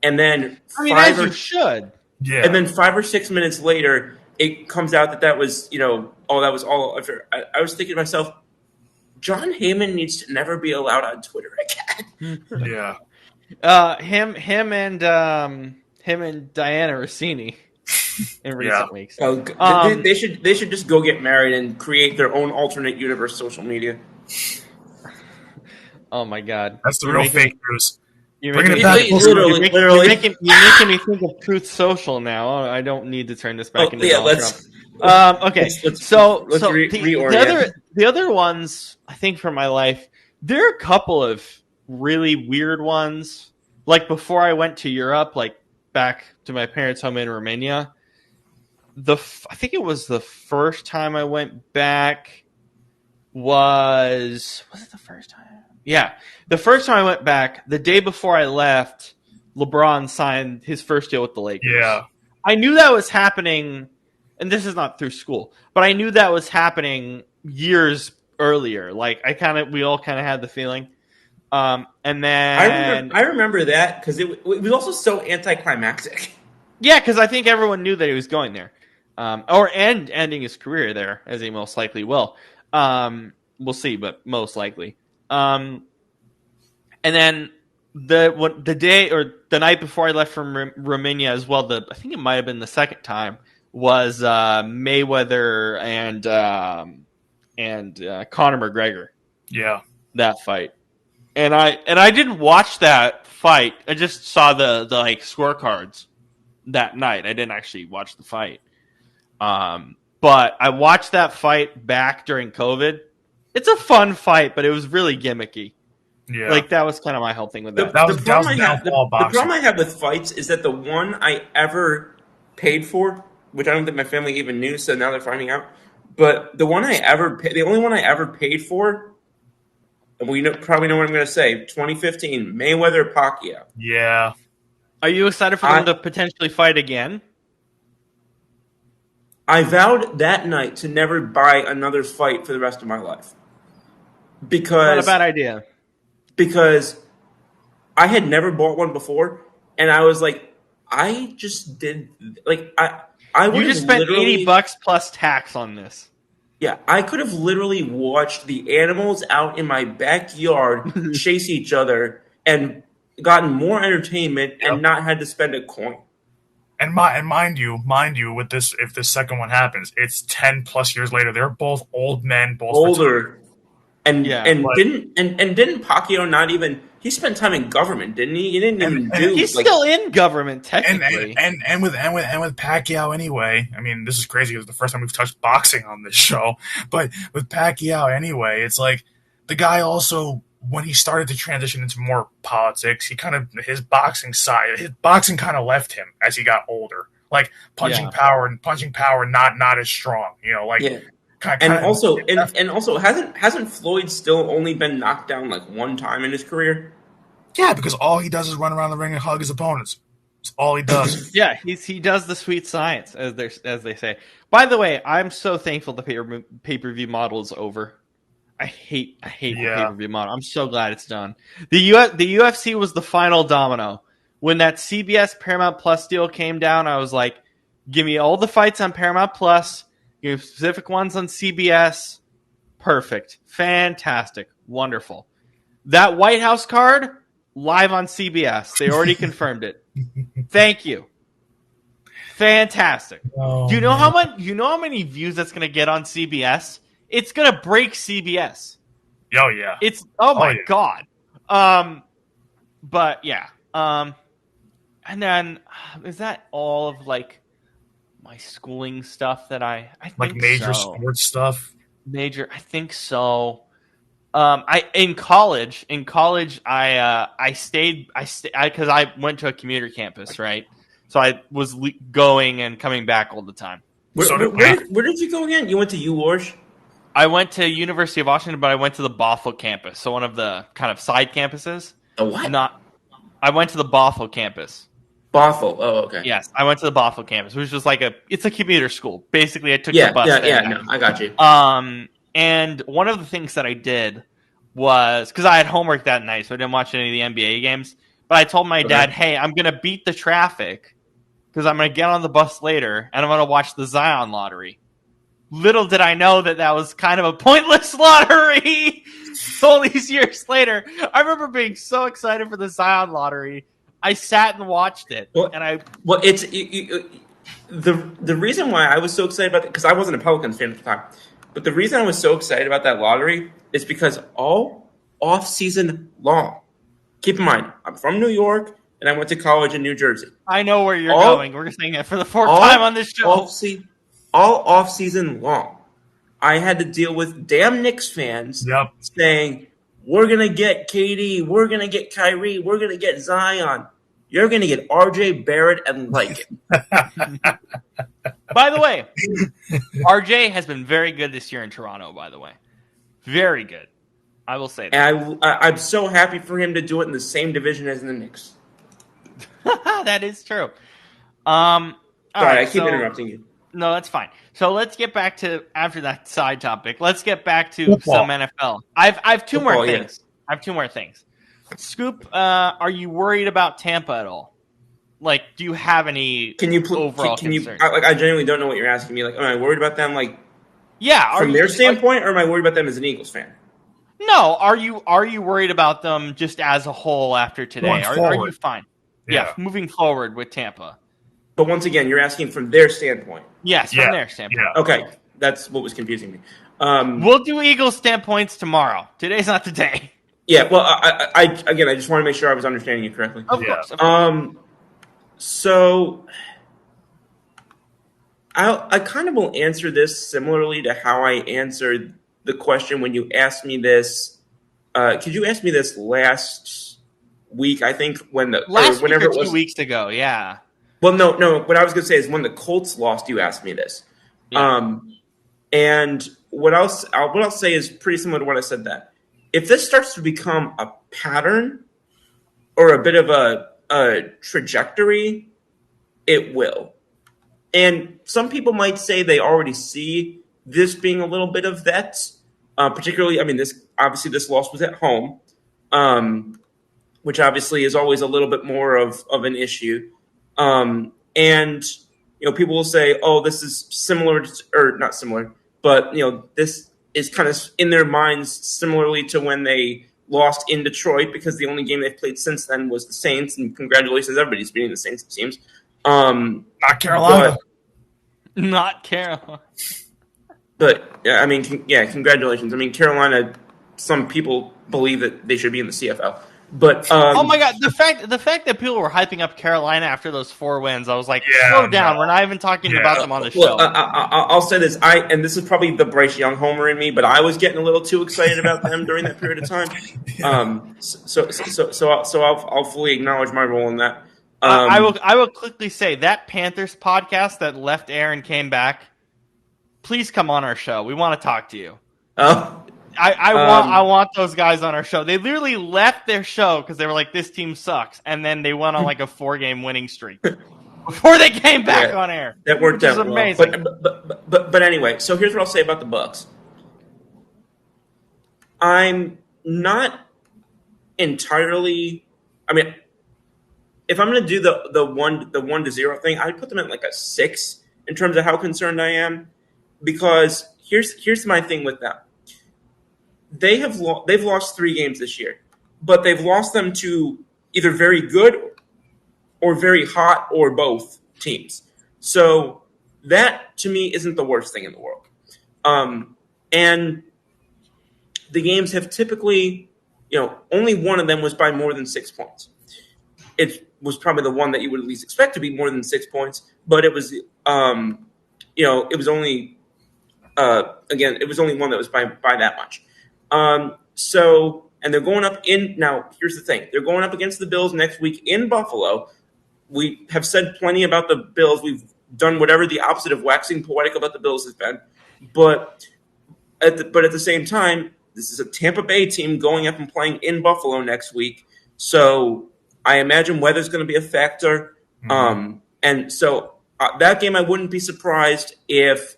And then as you should. Yeah. And then 5 or 6 minutes later, it comes out that was, that was all. I was thinking to myself, John Heyman needs to never be allowed on Twitter again. Yeah. Him and Diana Rossini in recent weeks. They should just go get married and create their own alternate universe social media. Oh my God, that's the real fake news. You're making me think of Truth Social now. I don't need to turn this back into Donald Trump. Okay, so the other ones, I think, from my life, there are a couple of really weird ones. Like before I went to Europe, like back to my parents' home in Romania, I think it was the first time I went back was it the first time? Yeah. The first time I went back, the day before I left, LeBron signed his first deal with the Lakers. Yeah. I knew that was happening, and this is not through school, but I knew that was happening years earlier. Like we all kind of had the feeling. And then I remember that because it was also so anticlimactic. Yeah, because I think everyone knew that he was going there, ending his career there, as he most likely will. We'll see, but most likely. And then the day or the night before I left from Romania as well, I think it might have been the second time, was Mayweather and Conor McGregor. Yeah, that fight. And I didn't watch that fight. I just saw the like scorecards that night. I didn't actually watch the fight. But I watched that fight back during COVID. It's a fun fight, but it was really gimmicky. Yeah, like that was kind of my whole thing with that. The problem I have with fights is that the one I ever paid for, which I don't think my family even knew, so now they're finding out. But the only one I ever paid for, and probably know what I'm going to say, 2015 Mayweather Pacquiao. Yeah. Are you excited for them to potentially fight again? I vowed that night to never buy another fight for the rest of my life. Not a because bad idea. because I had never bought one before, and I was like, I just did like I You would have just spent literally $80 plus tax on this. yeah, I could have literally watched the animals out in my backyard chase each other and gotten more entertainment Yep. and not had to spend a coin. And mind you, with this, if this second one happens, it's 10+ years later. They're both old men, both retired. Older and Yeah. and Like- didn't Pacquiao not even he spent time in government, didn't he? He didn't even And do He's like still in government, And technically. with Pacquiao anyway. I mean, this is crazy. It was the first time we've touched boxing on this show, but with Pacquiao anyway, it's like the guy also, when he started to transition into more politics, he kind of his boxing kind of left him as he got older. Like punching power, not as strong. You know, like yeah. kind And also hasn't Floyd still only been knocked down like one time in his career? yeah, because all he does is run around the ring and hug his opponents. That's all he does. Yeah, he does the sweet science, as they say. By the way, I'm so thankful the pay-per-view model is over. I hate the pay-per-view model. I'm so glad it's done. The UFC was the final domino. When that CBS Paramount Plus deal came down, I was like, give me all the fights on Paramount Plus, give me specific ones on CBS. Perfect. Fantastic. Wonderful. That White House card, live on CBS. They already confirmed it. Thank you. Fantastic. Oh, Do you know man. how much? You know how many views that's going to get on CBS? It's going to break CBS. Oh yeah. It's my yeah. god. But yeah. And then is that all of like my schooling stuff that I think Like major so. sports stuff. Major, I think so. In college, I stayed because I went to a commuter campus, right? So I was going and coming back all the time. So did Where did you go again? You went to UWarsh? I went to University of Washington, but I went to the Bothell campus, so one of the kind of side campuses. The what? I went to the Bothell campus. Bothell. Oh, okay. Yes, I went to the Bothell campus, which was it's a commuter school. Basically, I took the bus there. Yeah, no, I got you. And one of the things that I did was, because I had homework that night, so I didn't watch any of the NBA games, but I told my dad, hey, I'm going to beat the traffic because I'm going to get on the bus later, and I'm going to watch the Zion lottery. Little did I know that was kind of a pointless lottery. All these years later, I remember being so excited for the Zion lottery. I sat and watched it, it's the reason why I was so excited about it, because I wasn't a Pelicans fan at the time, but the reason I was so excited about that lottery is because all off season long. Keep in mind, I'm from New York and I went to college in New Jersey. I know where you're going. We're saying it for the fourth time on this show. All off season long, I had to deal with damn Knicks fans saying, we're going to get KD, we're going to get Kyrie, we're going to get Zion. You're going to get RJ Barrett and like it. By the way, RJ has been very good this year in Toronto, by the way. Very good. I will say that. And I'm so happy for him to do it in the same division as the Knicks. That is true. Sorry, I keep interrupting you. No, that's fine. So let's get back to, after that side topic, let's get back to some NFL. I have two more things. Yeah. I have two more things. Scoop, are you worried about Tampa at all? Like, do you have any overall concerns? I genuinely don't know what you're asking me. Like, am I worried about them? Like, yeah, from their standpoint, or am I worried about them as an Eagles fan? No, are you worried about them just as a whole after today? Are you fine? Yeah, moving forward with Tampa. But once again, you're asking from their standpoint. Yes, from their standpoint. Yeah. Okay, that's what was confusing me. We'll do Eagles standpoints tomorrow. Today's not the day. Yeah, well, I just want to make sure I was understanding you correctly. Of course. So I kind of will answer this similarly to how I answered the question when you asked me this. Could you ask me this last week? I think whenever it was 2 weeks ago. Yeah. Well, no. What I was going to say is when the Colts lost, you asked me this. Yeah. And what I'll say is pretty similar to what I said then. If this starts to become a pattern or a bit of a trajectory, it will. And some people might say they already see this being a little bit of that. Particularly, I mean, this loss was at home, which obviously is always a little bit more of an issue. And people will say, "Oh, this is similar," or not similar, but this is kind of in their minds similarly to when they lost in Detroit, because the only game they've played since then was the Saints. And congratulations, everybody's beating the Saints, it seems. Not Carolina. Not Carolina. But I mean, congratulations. I mean, Carolina. Some people believe that they should be in the CFL. But oh my god, the fact that people were hyping up Carolina after those 4 wins, I was like, slow down. We're not even talking about them on the show. I'll say this, and this is probably the Bryce Young homer in me, but I was getting a little too excited about them during that period of time. So I'll fully acknowledge my role in that. I will quickly say that Panthers podcast that left air and came back. Please come on our show. We want to talk to you. Oh. I want those guys on our show. They literally left their show because they were like, this team sucks. And then they went on like a 4-game winning streak before they came back on air. That worked out well. Amazing. But anyway, so here's what I'll say about the Bucs. I'm not entirely, I mean, if I'm going to do the 1-0 thing, I'd put them at like a 6 in terms of how concerned I am, because here's my thing with them. They've lost 3 games this year, but they've lost them to either very good or very hot or both teams. So that to me isn't the worst thing in the world. And the games have typically, only one of them was by more than 6 points. It was probably the one that you would at least expect to be more than 6 points, but it was, it was only, it was only one that was by that much. And they're going up now here's the thing. They're going up against the Bills next week in Buffalo. We have said plenty about the Bills. We've done whatever the opposite of waxing poetic about the Bills has been. But at the same time, this is a Tampa Bay team going up and playing in Buffalo next week. So I imagine weather's going to be a factor. Mm-hmm. And so that game, I wouldn't be surprised if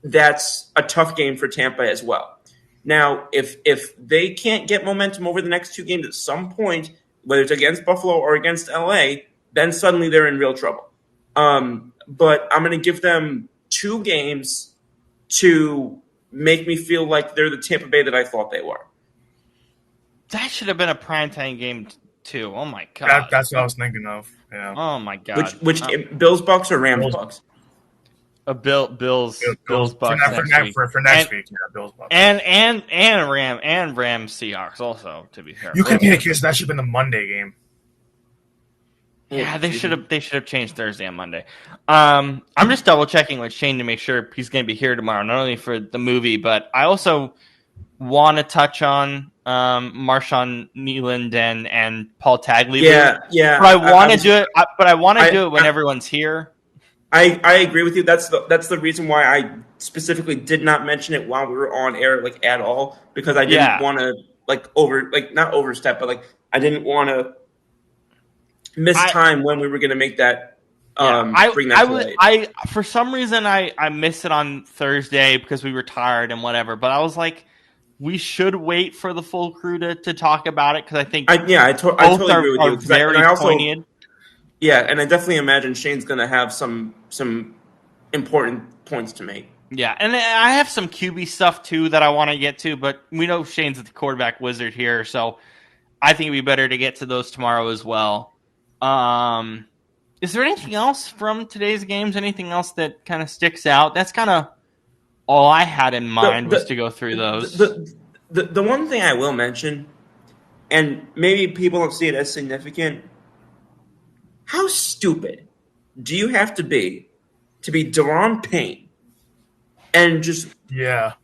that's a tough game for Tampa as well. Now, if they can't get momentum over the next 2 games at some point, whether it's against Buffalo or against LA, then suddenly they're in real trouble. But I'm going to give them 2 games to make me feel like they're the Tampa Bay that I thought they were. That should have been a primetime game too. Oh my god, that's what I was thinking of. Yeah. Oh my god. Which Bills Bucks or Rams Bucks? Bills Bucks for next week. Yeah, Bills Bucks and Rams Seahawks also. To be fair, you could make a case that should have been the Monday game. Yeah, they should have changed Thursday on Monday. I'm just double checking with Shane to make sure he's going to be here tomorrow, not only for the movie, but I also want to touch on Marshawn Kneeland and Paul Tagliabue. Yeah. But I want to do it. But I want to do it when everyone's here. I agree with you. That's the reason why I specifically did not mention it while we were on air, like at all, because I didn't want to not overstep, but I didn't want to miss time when we were going to make that. Bring that to light. For some reason I missed it on Thursday because we were tired and whatever. But I was like, we should wait for the full crew to talk about it, because I think I totally agree with you. Very poignant. Yeah, and I definitely imagine Shane's going to have some important points to make. Yeah, and I have some QB stuff too that I want to get to, but we know Shane's the quarterback wizard here, so I think it'd be better to get to those tomorrow as well. Is there anything else from today's games? Anything else that kind of sticks out? That's kind of all I had in mind was to go through those. The one thing I will mention, and maybe people don't see it as significant, how stupid do you have to be Daron Payne and just not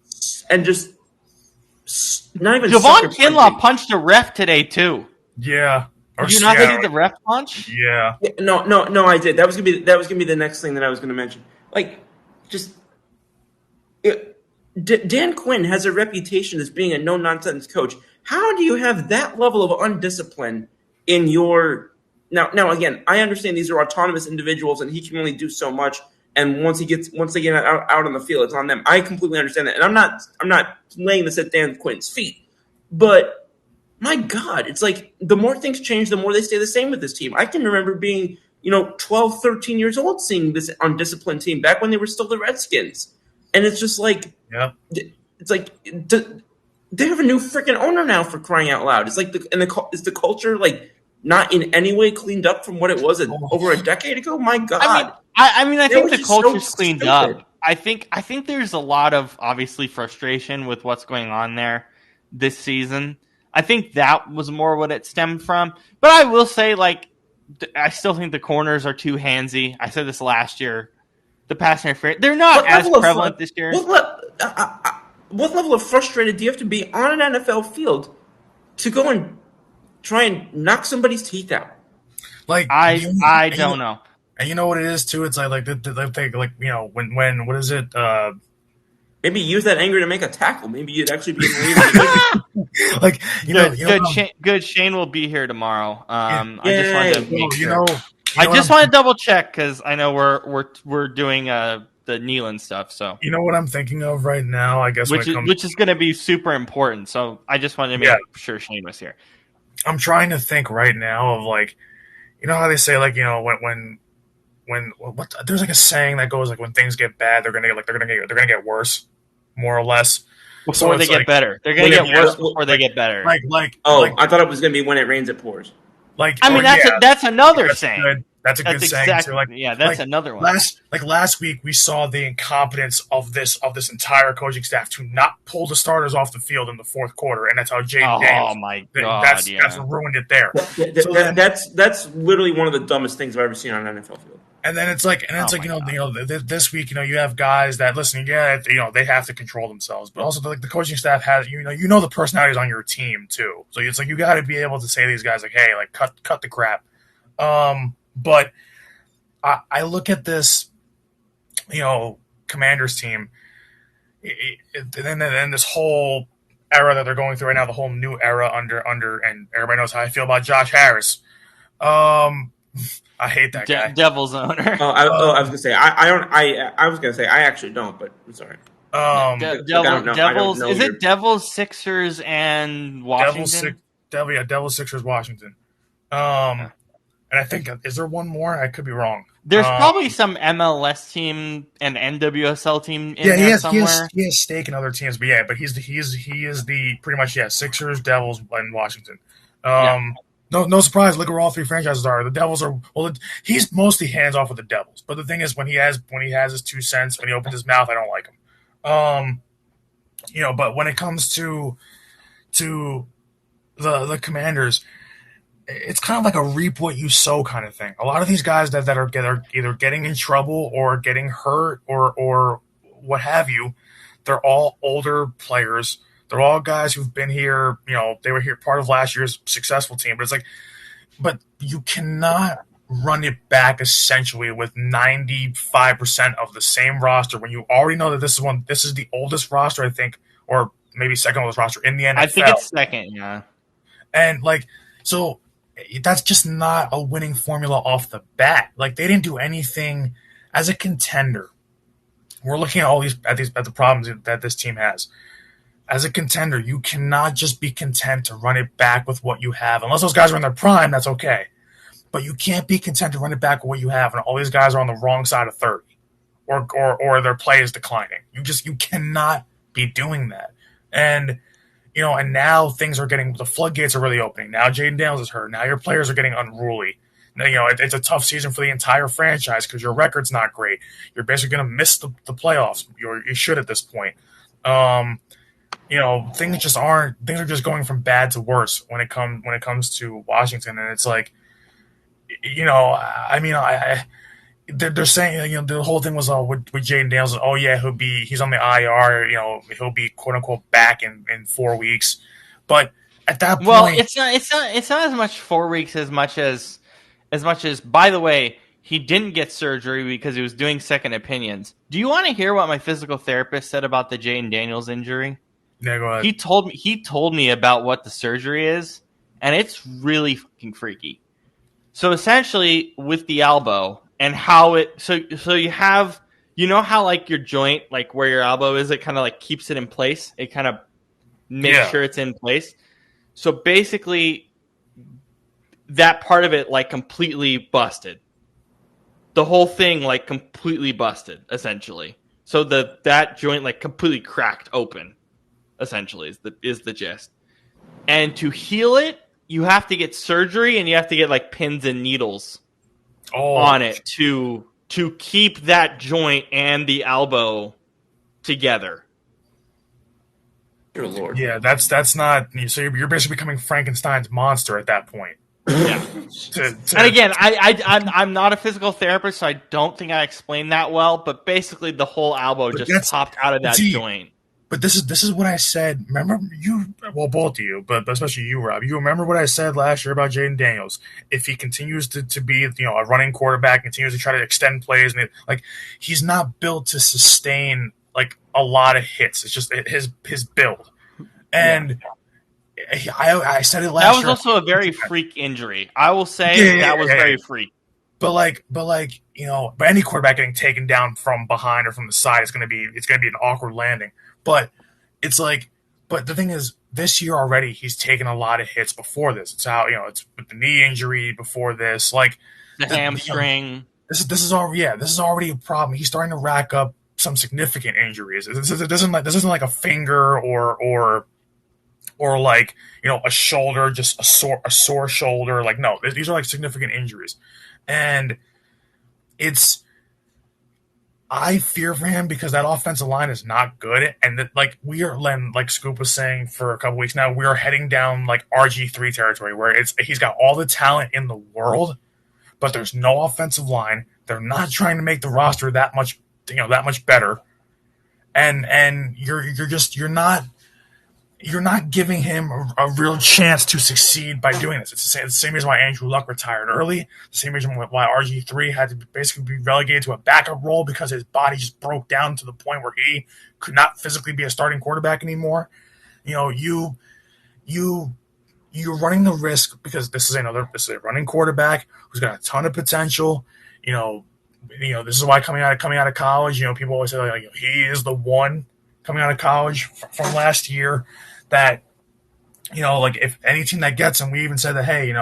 even Javon Kinlaw punched a ref today too. Yeah. Did you not see the ref punch? Yeah. No, I did. That was gonna be the next thing that I was gonna mention. Dan Quinn has a reputation as being a no nonsense coach. How do you have that level of undiscipline in your Now, again, I understand these are autonomous individuals and he can only do so much, and once they get out on the field, it's on them. I completely understand that, and I'm not laying this at Dan Quinn's feet, but my God, it's like the more things change, the more they stay the same with this team. I can remember being 12, 13 years old, seeing this undisciplined team back when they were still the Redskins, and it's just like, it's like they have a new freaking owner now, for crying out loud. It's like is the culture like not in any way cleaned up from what it was over a decade ago? My God. I mean, I think the culture's so cleaned stupid. up. I think there's a lot of obviously frustration with what's going on there this season. I think that was more what it stemmed from. But I will say, like, I still think the corners are too handsy. I said this last year. The pass interference, they're not as prevalent this year. What level of frustrated do you have to be on an NFL field to go and try and knock somebody's teeth out? Like, I don't know. And you know what it is too? It's like they when what is it? Maybe use that anger to make a tackle. Maybe you'd actually be in the league. Like good. Shane will be here tomorrow. I just wanted to make sure. I just want to double check because I know we're doing the Nealon stuff. So you know what I'm thinking of right now? I guess which is going to be super important. So I just wanted to make sure Shane was here. I'm trying to think right now of like, how they say like when there's like a saying that goes like when things get bad they're gonna get worse, more or less. Before they get better, they're gonna get worse before they get better. I thought it was gonna be when it rains it pours. Like, I mean, that's another saying. Good. That's a good saying too. Like, that's another one. Last week we saw the incompetence of this entire coaching staff to not pull the starters off the field in the fourth quarter, and that's how Jaden Daniels. Oh my God! That's what ruined it there. That's literally one of the dumbest things I've ever seen on an NFL field. And then it's like, this week, you have guys that listen, they have to control themselves, but also the coaching staff has, the personalities on your team too. So it's like you got to be able to say to these guys like, hey, like cut the crap. But I look at this, Commanders team, and then this whole era that they're going through right now, the whole new era under, and everybody knows how I feel about Josh Harris. I hate that guy. Devil's owner. I was gonna say I was gonna say I actually don't, but I'm sorry. Devils. Is it Devils, Sixers, and Washington? Devils, Sixers, Washington. And I think is there one more? I could be wrong. There's probably some MLS team and NWSL team in there somewhere. He has stake in other teams, but he is the pretty much Sixers, Devils, and Washington. No surprise. Look where all three franchises are. The Devils are he's mostly hands off with the Devils. But the thing is, when he has his 2 cents, when he opens his mouth, I don't like him. But when it comes to the Commanders, it's kind of like a reap what you sow kind of thing. A lot of these guys that are either getting in trouble or getting hurt or what have you, they're all older players. They're all guys who've been here, they were here part of last year's successful team. But it's like, but you cannot run it back essentially with 95% of the same roster when you already know that this is the oldest roster, I think, or maybe second oldest roster in the NFL. I think it's second, yeah. And so that's just not a winning formula off the bat. Like, they didn't do anything as a contender. We're looking at at the problems that this team has. As a contender, you cannot just be content to run it back with what you have. Unless those guys are in their prime, that's okay. But you can't be content to run it back with what you have, and all these guys are on the wrong side of 30, or their play is declining. You cannot be doing that. And and now things are the floodgates are really opening. Now Jaden Daniels is hurt. Now your players are getting unruly. Now, it's a tough season for the entire franchise because your record's not great. You're basically going to miss the playoffs. You should at this point. Things are just going from bad to worse when it comes to Washington, and it's like, they're saying, the whole thing was with Jaden Daniels. Oh yeah, he's on the IR. He'll be quote unquote back in 4 weeks, but at that point, it's not as much 4 weeks as much as by the way, he didn't get surgery because he was doing second opinions. Do you want to hear what my physical therapist said about the Jaden Daniels injury? Yeah, go ahead. He told me about what the surgery is, and it's really fucking freaky. So essentially, with the elbow and how so you have you know how like your joint, like where your elbow is, it kind of like keeps it in place. It kind of makes sure it's in place. So basically, that part of it like completely busted. The whole thing like completely busted, essentially. So that joint like completely cracked open, essentially is the gist. And to heal it, you have to get surgery and you have to get like pins and needles on it to keep that joint and the elbow together. Dear Lord. Yeah, that's not. So you're basically becoming Frankenstein's monster at that point. Yeah. And again, I'm not a physical therapist, so I don't think I explained that well. But basically, the whole elbow just popped out of that joint. But this is what I said. Remember both of you, but especially you, Rob. You remember what I said last year about Jayden Daniels? If he continues to be a running quarterback, continues to try to extend plays, and he's not built to sustain like a lot of hits. It's just his build, and. I said it last year. That was also a very freak injury. I will say that was very freak. But any quarterback getting taken down from behind or from the side is going to be an awkward landing. But it's like, but the thing is, this year already he's taken a lot of hits before this. It's how it's with the knee injury before this, like the hamstring. This is already a problem. He's starting to rack up some significant injuries. This isn't like a finger or like a shoulder, just a sore shoulder. Like no, these are like significant injuries, and I fear for him because that offensive line is not good, and that like like Scoop was saying for a couple weeks now, we are heading down like RG3 territory where he's got all the talent in the world, but there's no offensive line. They're not trying to make the roster that much better, and you're not giving him a real chance to succeed by doing this. It's the same reason why Andrew Luck retired early. The same reason why RG3 had to basically be relegated to a backup role because his body just broke down to the point where he could not physically be a starting quarterback anymore. You're running the risk because this is a running quarterback who's got a ton of potential. This is why coming out of college, people always say like he is the one coming out of college from last year that, like if any team that gets him, we even said that, hey,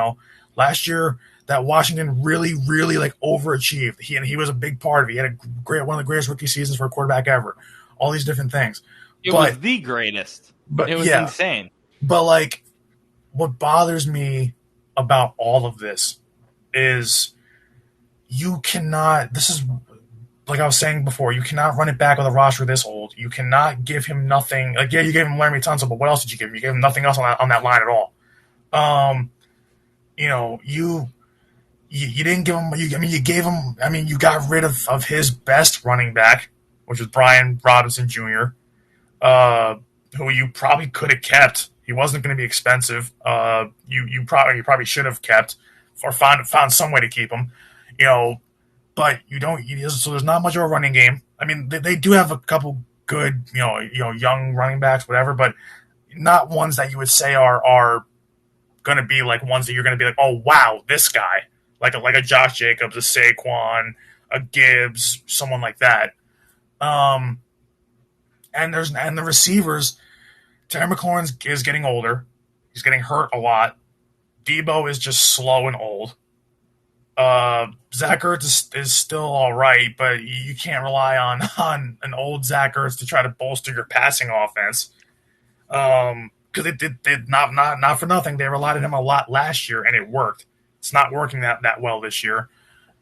last year that Washington really, really like overachieved. He was a big part of it. He had one of the greatest rookie seasons for a quarterback ever. All these different things. It was the greatest. But it was insane. But like what bothers me about all of this is this is like I was saying before, you cannot run it back with a roster this old. You cannot give him nothing. Like, yeah, you gave him Laremy Tunsil, but what else did you give him? You gave him nothing else on that line at all. You didn't give him. You gave him. You got rid of his best running back, which was Brian Robinson Jr., who you probably could have kept. He wasn't going to be expensive. You probably should have kept or found some way to keep him. But you don't. So there's not much of a running game. They do have a couple good, young running backs, whatever, but not ones that you would say are going to be like ones that you're going to be like, oh wow, this guy, like a Josh Jacobs, a Saquon, a Gibbs, someone like that. And the receivers, Terry McLaurin is getting older. He's getting hurt a lot. Debo is just slow and old. Zach Ertz is still all right, but you can't rely on an old Zach Ertz to try to bolster your passing offense. Because it did not for nothing. They relied on him a lot last year, and it worked. It's not working that well this year.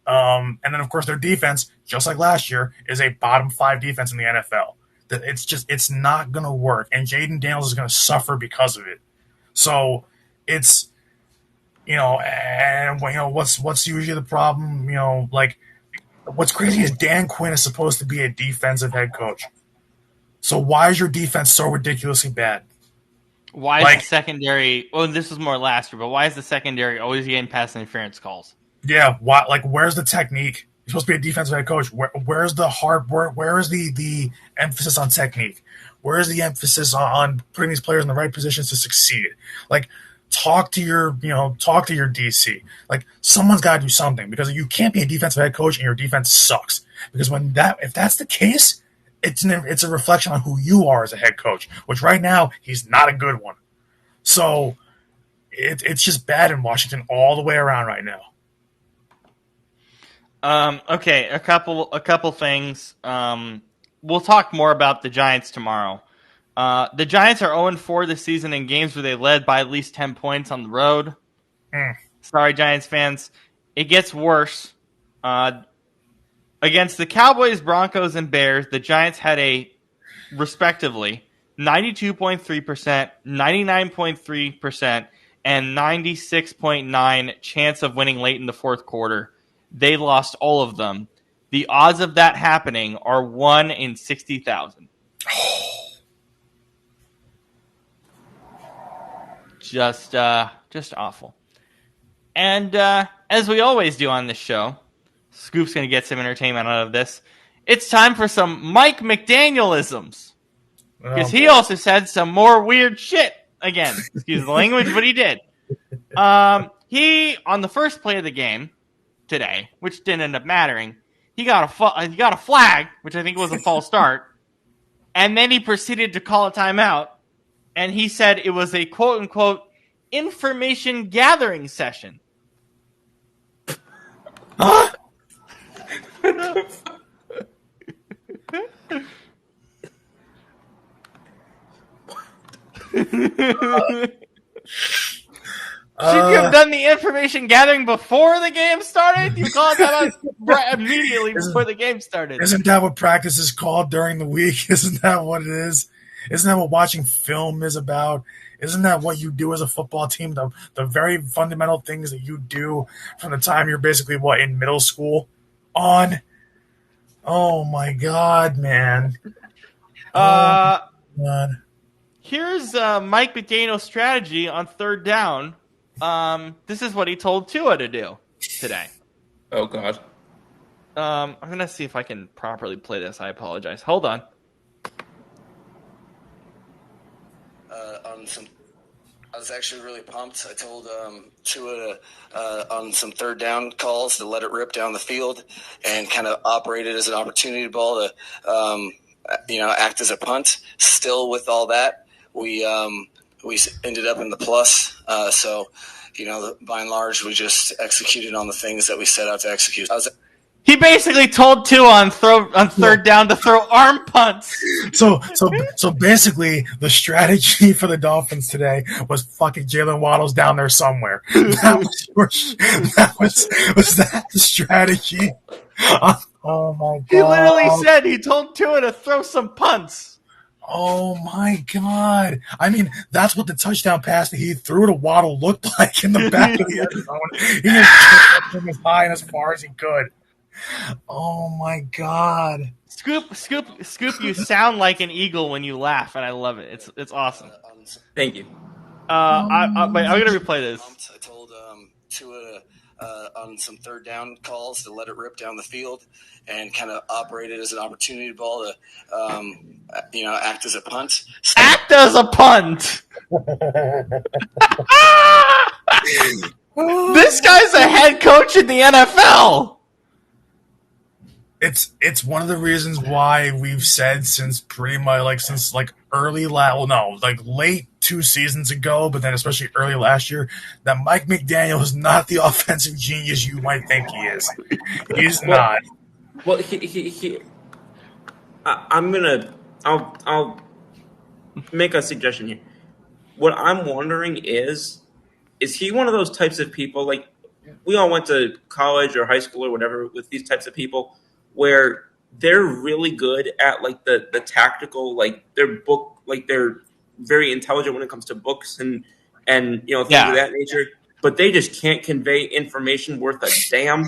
And then of course their defense, just like last year, is a bottom 5 defense in the NFL. It's not going to work, and Jayden Daniels is going to suffer because of it. So it's. What's usually the problem? Like what's crazy is Dan Quinn is supposed to be a defensive head coach. So why is your defense so ridiculously bad? Why is the secondary? Well, this was more last year, but why is the secondary always getting pass interference calls? Yeah, why? Like, where's the technique? You're supposed to be a defensive head coach. Where's the hard work? Where is the emphasis on technique? Where is the emphasis on putting these players in the right positions to succeed? Like, talk to your DC. Like, someone's got to do something, because you can't be a defensive head coach and your defense sucks. Because if that's the case, it's a reflection on who you are as a head coach, which right now he's not a good one. So it's just bad in Washington all the way around right now. Okay, a couple things. We'll talk more about the Giants tomorrow. The Giants are 0-4 this season in games where they led by at least 10 points on the road. Sorry, Giants fans. It gets worse. Against the Cowboys, Broncos, and Bears, the Giants had a, respectively, 92.3%, 99.3%, and 96.9% chance of winning late in the fourth quarter. They lost all of them. The odds of that happening are 1 in 60,000. Just awful. And as we always do on this show, Scoop's going to get some entertainment out of this. It's time for some Mike McDaniel-isms. Because he also said some more weird shit. Again, excuse the language, but he did. He, on the first play of the game today, which didn't end up mattering, he got a flag, which I think was a false start, and then he proceeded to call a timeout, and he said it was a quote-unquote information gathering session. Huh? Should you have done the information gathering before the game started? You called that out right immediately before the game started. Isn't that what practice is called during the week? Isn't that what it is? Isn't that what watching film is about? Isn't that what you do as a football team? The very fundamental things that you do from the time you're basically, in middle school on? Oh, my God, man. God. God. Here's Mike McDaniel's strategy on third down. This is what he told Tua to do today. Oh, God. I'm going to see if I can properly play this. I apologize. Hold on. I was actually really pumped. I told Tua on some third down calls to let it rip down the field and kind of operate it as an opportunity ball to, act as a punt. Still, with all that, we ended up in the plus. So, by and large, we just executed on the things that we set out to execute. He basically told Tua on third down to throw arm punts. So basically, the strategy for the Dolphins today was fucking Jalen Waddle's down there somewhere. Was that the strategy? Oh my God! He literally said he told Tua to throw some punts. Oh my God! I mean, that's what the touchdown pass that he threw to Waddle looked like in the back of the end zone. He just kicked him as high and as far as he could. Oh my God! Scoop! You sound like an eagle when you laugh, and I love it. It's awesome. Thank you. I'm gonna replay this. I told Tua on some third down calls to let it rip down the field and kind of operate it as an opportunity ball to, act as a punt. Act as a punt. This guy's a head coach in the NFL. It's one of the reasons why we've said since late 2 seasons ago, but then especially early last year, that Mike McDaniel is not the offensive genius you might think he is. He's not. Well, I'll make a suggestion here. What I'm wondering is he one of those types of people, like we all went to college or high school or whatever with these types of people, where they're really good at the tactical, they're very intelligent when it comes to books and things of that nature, but they just can't convey information worth a damn.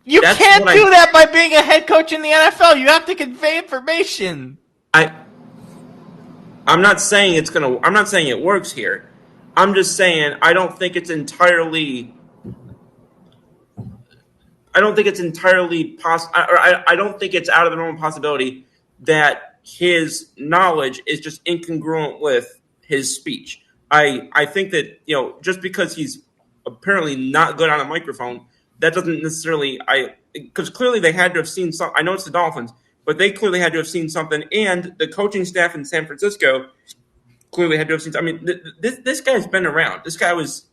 You can't do that by being a head coach in the NFL. You have to convey information. I'm not saying it works here. I'm just saying I don't think it's entirely possible. I don't think it's out of the normal possibility that his knowledge is just incongruent with his speech. I think that just because he's apparently not good on a microphone, that doesn't necessarily because clearly they had to have seen some. I know it's the Dolphins, but they clearly had to have seen something, and the coaching staff in San Francisco clearly had to have seen. I mean, this guy's been around. This guy was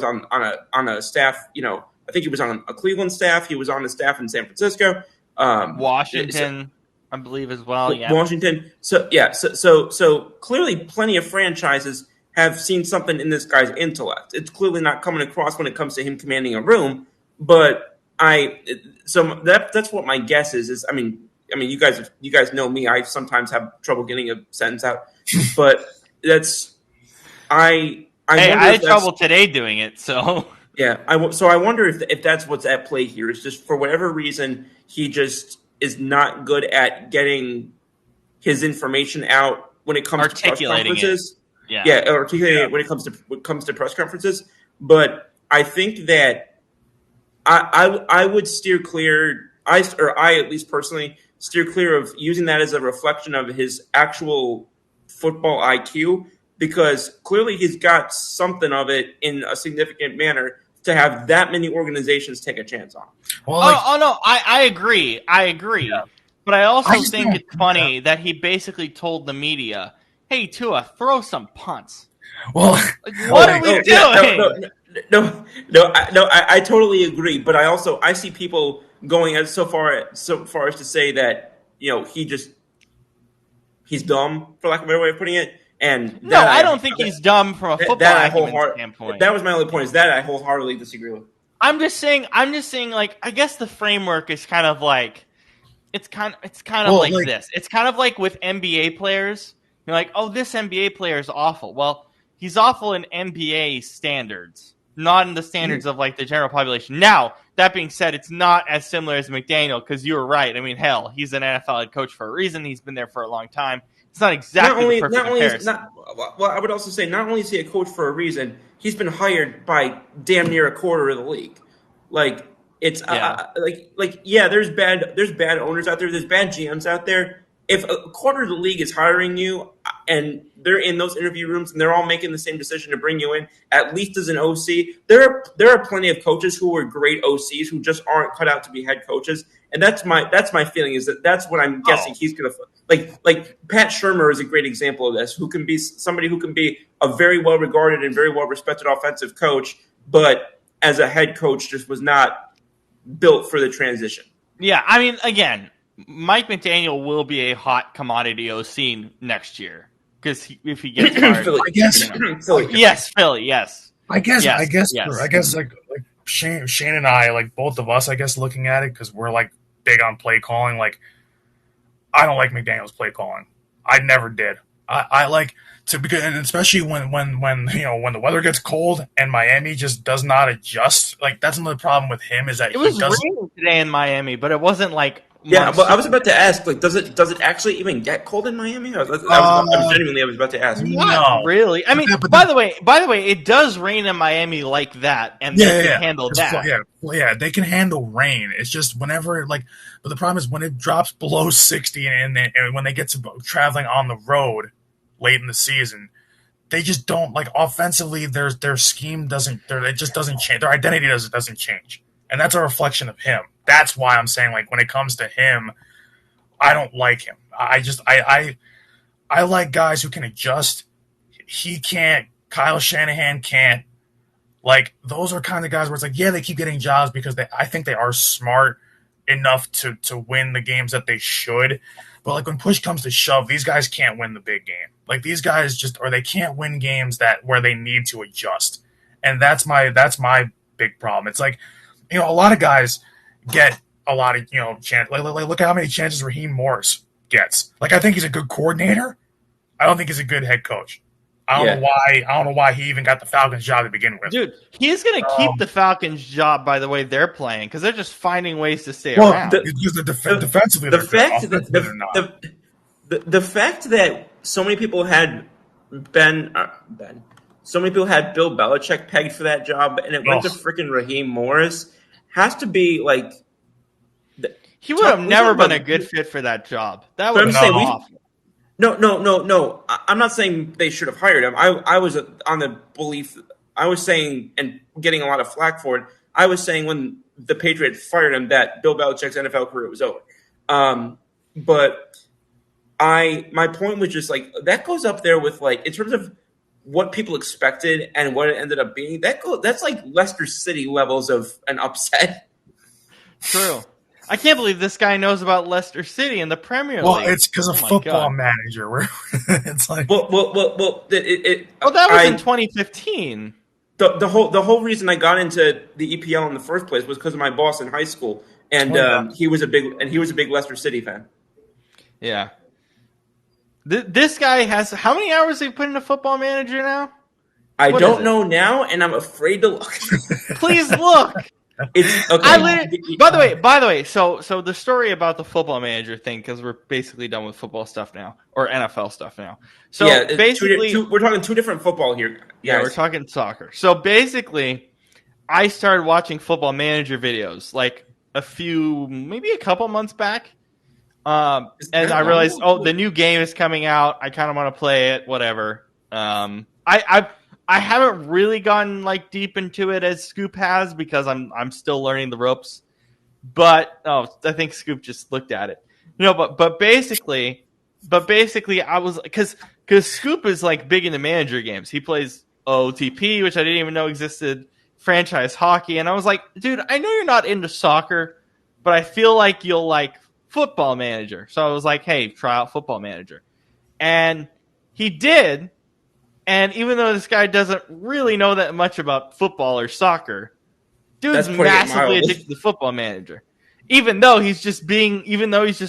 on a staff. I think he was on a Cleveland staff. He was on the staff in San Francisco, Washington, I believe as well. Yeah, Washington. So clearly, plenty of franchises have seen something in this guy's intellect. It's clearly not coming across when it comes to him commanding a room, but that's what my guess is. I mean, you guys know me. I sometimes have trouble getting a sentence out, but I had trouble today doing it. So yeah, I wonder if that's what's at play here. It's just for whatever reason he just is not good at getting his information out when it comes to press conferences. Articulating it when it comes to press conferences. But I think that I would steer clear. I at least personally steer clear of using that as a reflection of his actual football IQ, because clearly he's got something of it in a significant manner to have that many organizations take a chance on. Well, no, I agree. Yeah. But I also think it's funny that he basically told the media, "Hey, Tua, throw some punts." Well, what are we doing? No, I totally agree. But I see people going so far as to say that he's dumb, for lack of a better way of putting it. And no, I don't think he's dumb from a football acumen standpoint. That was my only point. Is that I wholeheartedly disagree with. I'm just saying. Like, I guess the framework is kind of like it's kind of like this. It's kind of like with NBA players. You're like, oh, this NBA player is awful. Well, he's awful in NBA standards, not in the standards of like the general population. Now, that being said, it's not as similar as McDaniel, because you were right. I mean, hell, he's an NFL head coach for a reason. He's been there for a long time. It's not exactly the perfect comparison. Well, I would also say not only is he a coach for a reason, he's been hired by damn near a quarter of the league. Like it's there's bad owners out there. There's bad GMs out there. If a quarter of the league is hiring you and they're in those interview rooms and they're all making the same decision to bring you in, at least as an OC, there are plenty of coaches who are great OCs who just aren't cut out to be head coaches. And that's my feeling, is that's what I'm guessing he's going to like Pat Shurmur is a great example of this, who can be somebody who can be a very well regarded and very well respected offensive coach, but as a head coach just was not built for the transition. Yeah, I mean, again, Mike McDaniel will be a hot commodity OC next year, because if he gets fired, Philly, I guess. Philly. Yes, Philly. Yes. I guess like Shane and I, like both of us, I guess, looking at it, because we're like big on play calling. Like, I don't like McDaniel's play calling. I never did. I like to, because, and especially when the weather gets cold and Miami just does not adjust. Like, that's another problem with him, is that it was raining today in Miami, but it wasn't like. Yeah, but I was about to ask, like, does it actually even get cold in Miami? I was about to ask. Not really. I mean, by the way, it does rain in Miami like that, and they can handle that. Yeah, they can handle rain. It's just whenever, like, but the problem is when it drops below 60 and when they get to traveling on the road late in the season, they just don't, like, offensively, their scheme doesn't change. Their identity doesn't change. And that's a reflection of him. That's why I'm saying, like, when it comes to him, I don't like him. I like guys who can adjust. He can't. Kyle Shanahan can't. Like, those are kind of guys where it's like, yeah, they keep getting jobs because I think they are smart enough to win the games that they should. But, like, when push comes to shove, these guys can't win the big game. Like, these guys they can't win games where they need to adjust. And that's my big problem. It's like, a lot of guys get a lot of, chance. Like, look at how many chances Raheem Morris gets. Like, I think he's a good coordinator. I don't think he's a good head coach. I don't know why he even got the Falcons job to begin with. Dude, he's going to keep the Falcons job by the way they're playing, because they're just finding ways to stay around. Defensively, the fact that so many people had so many people had Bill Belichick pegged for that job, and it went to freaking Raheem Morris, has to be like. He would have never been a good fit for that job. That would have been awful. No. I'm not saying they should have hired him. I was on the belief. I was saying, and getting a lot of flack for it. I was saying when the Patriots fired him that Bill Belichick's NFL career was over. But my point was just like that goes up there with like in terms of what people expected and what it ended up being. That's like Leicester City levels of an upset. True. I can't believe this guy knows about Leicester City in the Premier League. Well, it's because of my Football God. Manager. Where it's like, Well, that was in 2015. The whole reason I got into the EPL in the first place was because of my boss in high school, and he was a big Leicester City fan. Yeah. This guy has how many hours have you put into Football Manager now? I What don't is it? know now, and I'm afraid to look. Please look. It's okay. By the way, so the story about the Football Manager thing, because we're basically done with football stuff now, or NFL stuff now. So yeah, basically, we're talking two different football here. yeah, Guys. we're talking soccer. So basically, I started watching Football Manager videos like maybe a couple months back. And I realized, the new game is coming out. I kind of want to play it, whatever. I haven't really gotten like deep into it as Scoop has because I'm still learning the ropes. But I think Scoop just looked at it. But basically I was because Scoop is like big into manager games. He plays OTP, which I didn't even know existed, franchise hockey, and I was like, dude, I know you're not into soccer, but I feel like you'll like Football Manager. So I was like, hey, try out Football Manager. And he did. And even though this guy doesn't really know that much about football or soccer, dude's massively addicted to Football Manager. Even though he's just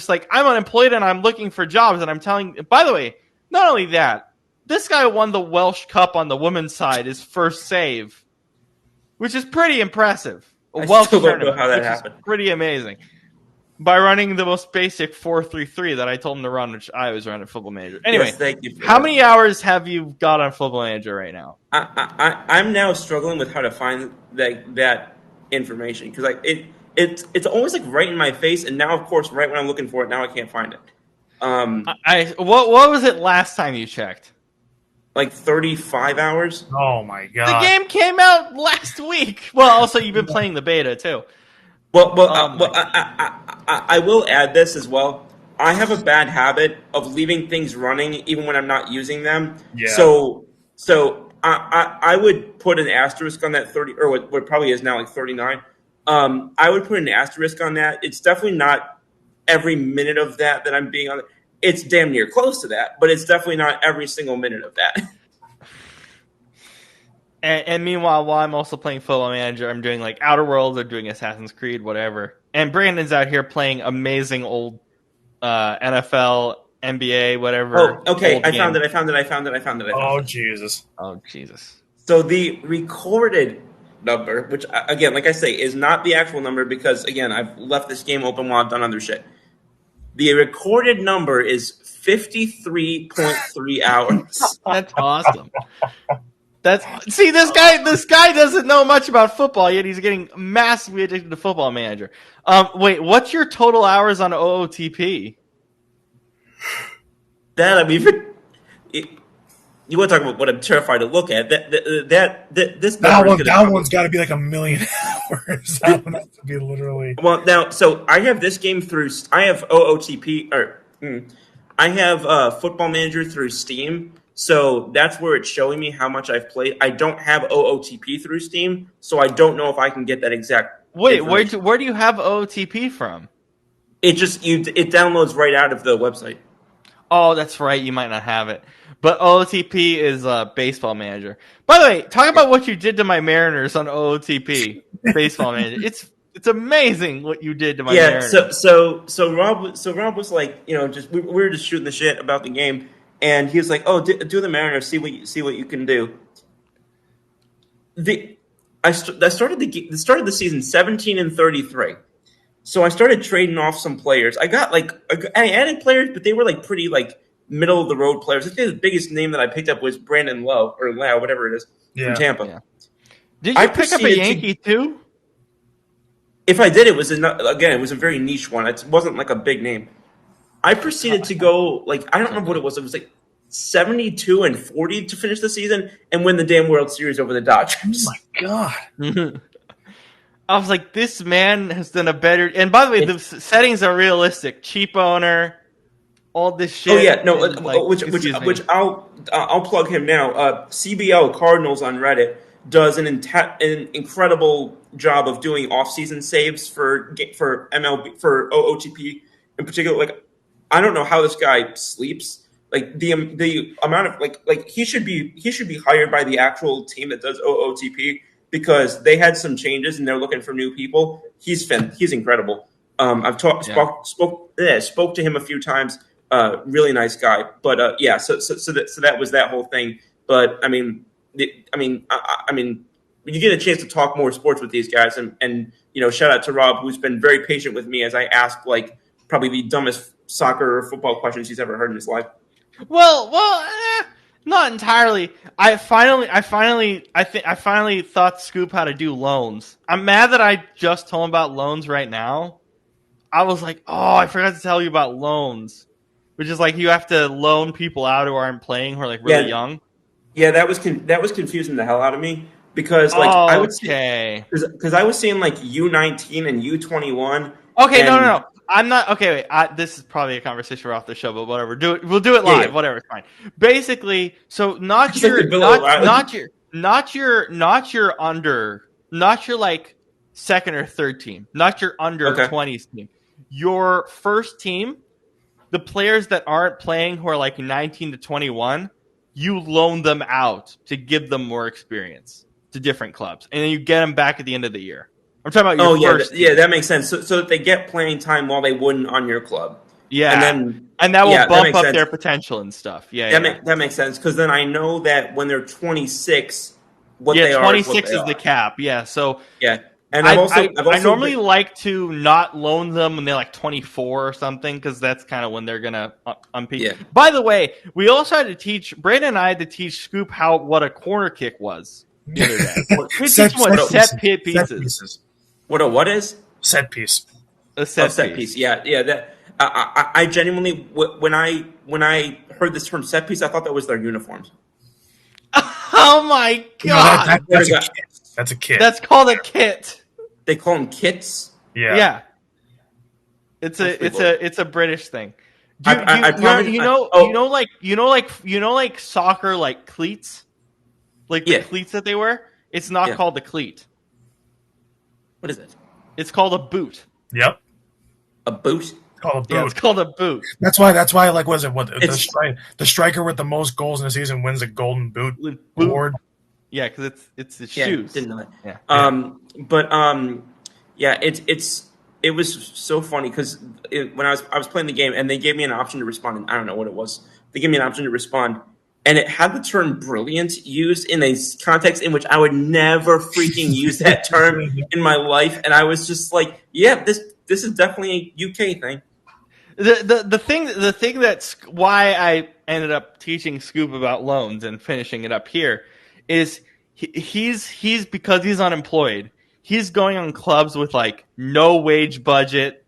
like, I'm unemployed and I'm looking for jobs. And I'm telling, by the way, not only that, this guy won the Welsh Cup on the women's side, his first save, which is pretty impressive. I still don't know how that happened. Pretty amazing. By running the most basic 4-3-3 that I told him to run, which I always run at Football Manager. Anyway, yes, thank you how many hours have you got on Football Manager right now? I'm now struggling with how to find that information because it's almost like right in my face, and now of course right when I'm looking for it, now I can't find it. What was it last time you checked? Like 35 hours. oh my The god! game came out last week. Well, also you've been playing the beta too. I will add this as well. I have a bad habit of leaving things running even when I'm not using them. Yeah. So I would put an asterisk on that 30, or what probably is now like 39. I would put an asterisk on that. It's definitely not every minute of that I'm being on. It's damn near close to that, but it's definitely not every single minute of that. And meanwhile, while I'm also playing Football Manager, I'm doing like Outer Worlds or doing Assassin's Creed, whatever. And Brandon's out here playing amazing old NFL, NBA, whatever. Oh, okay. I game. found it. Oh Jesus! Oh, Jesus. So the recorded number, which again, like I say, is not the actual number because again, I've left this game open while I've done other shit. The recorded number is 53.3 hours. That's awesome. This guy doesn't know much about football yet. He's getting massively addicted to Football Manager. Wait, what's your total hours on OOTP? You want to talk about what I'm terrified to look at? This one's got to be like 1 million hours. That one has to be literally. Well, now, so I have this game through. I have OOTP I have Football Manager through Steam. So that's where it's showing me how much I've played. I don't have OOTP through Steam, so I don't know if I can get that exact. Wait, where do you have OOTP from? It downloads right out of the website. Oh, that's right. You might not have it. But OOTP is Baseball Manager. By the way, talk about what you did to my Mariners on OOTP. Baseball Manager. It's amazing what you did to my Mariners. So Rob was like, just we were just shooting the shit about the game. And he was like, "Oh, do the Mariners, see what you can do." I started the season 17-33, so I started trading off some players. I added players, but they were like pretty like middle of the road players. I think the biggest name that I picked up was Brandon Lowe or Lau, whatever it is, from Tampa. Yeah. Did you pick up a Yankee too? If I did, it was a very niche one. It wasn't like a big name. I proceeded to go like I don't remember what it was. It was like 72-40 to finish the season and win the damn World Series over the Dodgers. Oh my god! I was like, this man has done a better. And by the way, the settings are realistic. Cheap owner, all this shit. Oh yeah, no, like, which I'll plug him now. CBL Cardinals on Reddit does an incredible job of doing off-season saves for MLB for OOTP in particular. Like, I don't know how this guy sleeps. Like the amount of like he should be hired by the actual team that does OOTP because they had some changes and they're looking for new people. He's incredible. I've spoke to him a few times. Really nice guy, but so that was that whole thing. But I mean, when you get a chance to talk more sports with these guys, and shout out to Rob, who's been very patient with me as I ask like probably the dumbest soccer or football questions he's ever heard in his life. Well, not entirely. I finally thought Scoop how to do loans. I'm mad that I just told him about loans right now. I was like, oh, I forgot to tell you about loans, which is like you have to loan people out who aren't playing who are like really young. Yeah, that was confusing the hell out of me because like I would say because I was seeing like U19 and U21. Okay, no. I'm not okay. Wait, this is probably a conversation for off the show, but whatever. We'll do it live. Yeah. Whatever, it's fine. Basically, so not your like second or third team, not your under 20s team. Your first team, the players that aren't playing who are like 19 to 21, you loan them out to give them more experience to different clubs, and then you get them back at the end of the year. I'm talking about your first team. That makes sense. So that they get playing time while they wouldn't on your club. Yeah, and that will bump up their potential and stuff. That makes sense because then I know that when they're 26, they are. 26 is the cap. Yeah, so and I normally like to not loan them when they're like 24 or something because that's kind of when they're gonna unpeak. Yeah. By the way, we also had to teach Brandon and I had to teach Scoop what a corner kick was. The other day. Set pieces. What is set piece? A set piece. Yeah. That I genuinely when I heard this term set piece, I thought that was their uniforms. Oh my god! That's a kit. That's called a kit. They call them kits. Yeah. It's a British thing. You know like soccer like cleats, like the cleats that they wear. It's not called a cleat. What is it? It's called a boot. Yep. A boot? It's called a boot. Yeah, it's called a boot. That's why like what is it? The striker with the most goals in the season wins a golden boot award. Yeah, because it's the shoes. Didn't know that. Yeah. It was so funny because when I was playing the game and they gave me an option to respond, and I don't know what it was. They gave me an option to respond. And it had the term brilliant used in a context in which I would never freaking use that term in my life. And I was just like, yeah, this is definitely a UK thing. The thing that's why I ended up teaching Scoop about loans and finishing it up here is he's because he's unemployed. He's going on clubs with like no wage budget,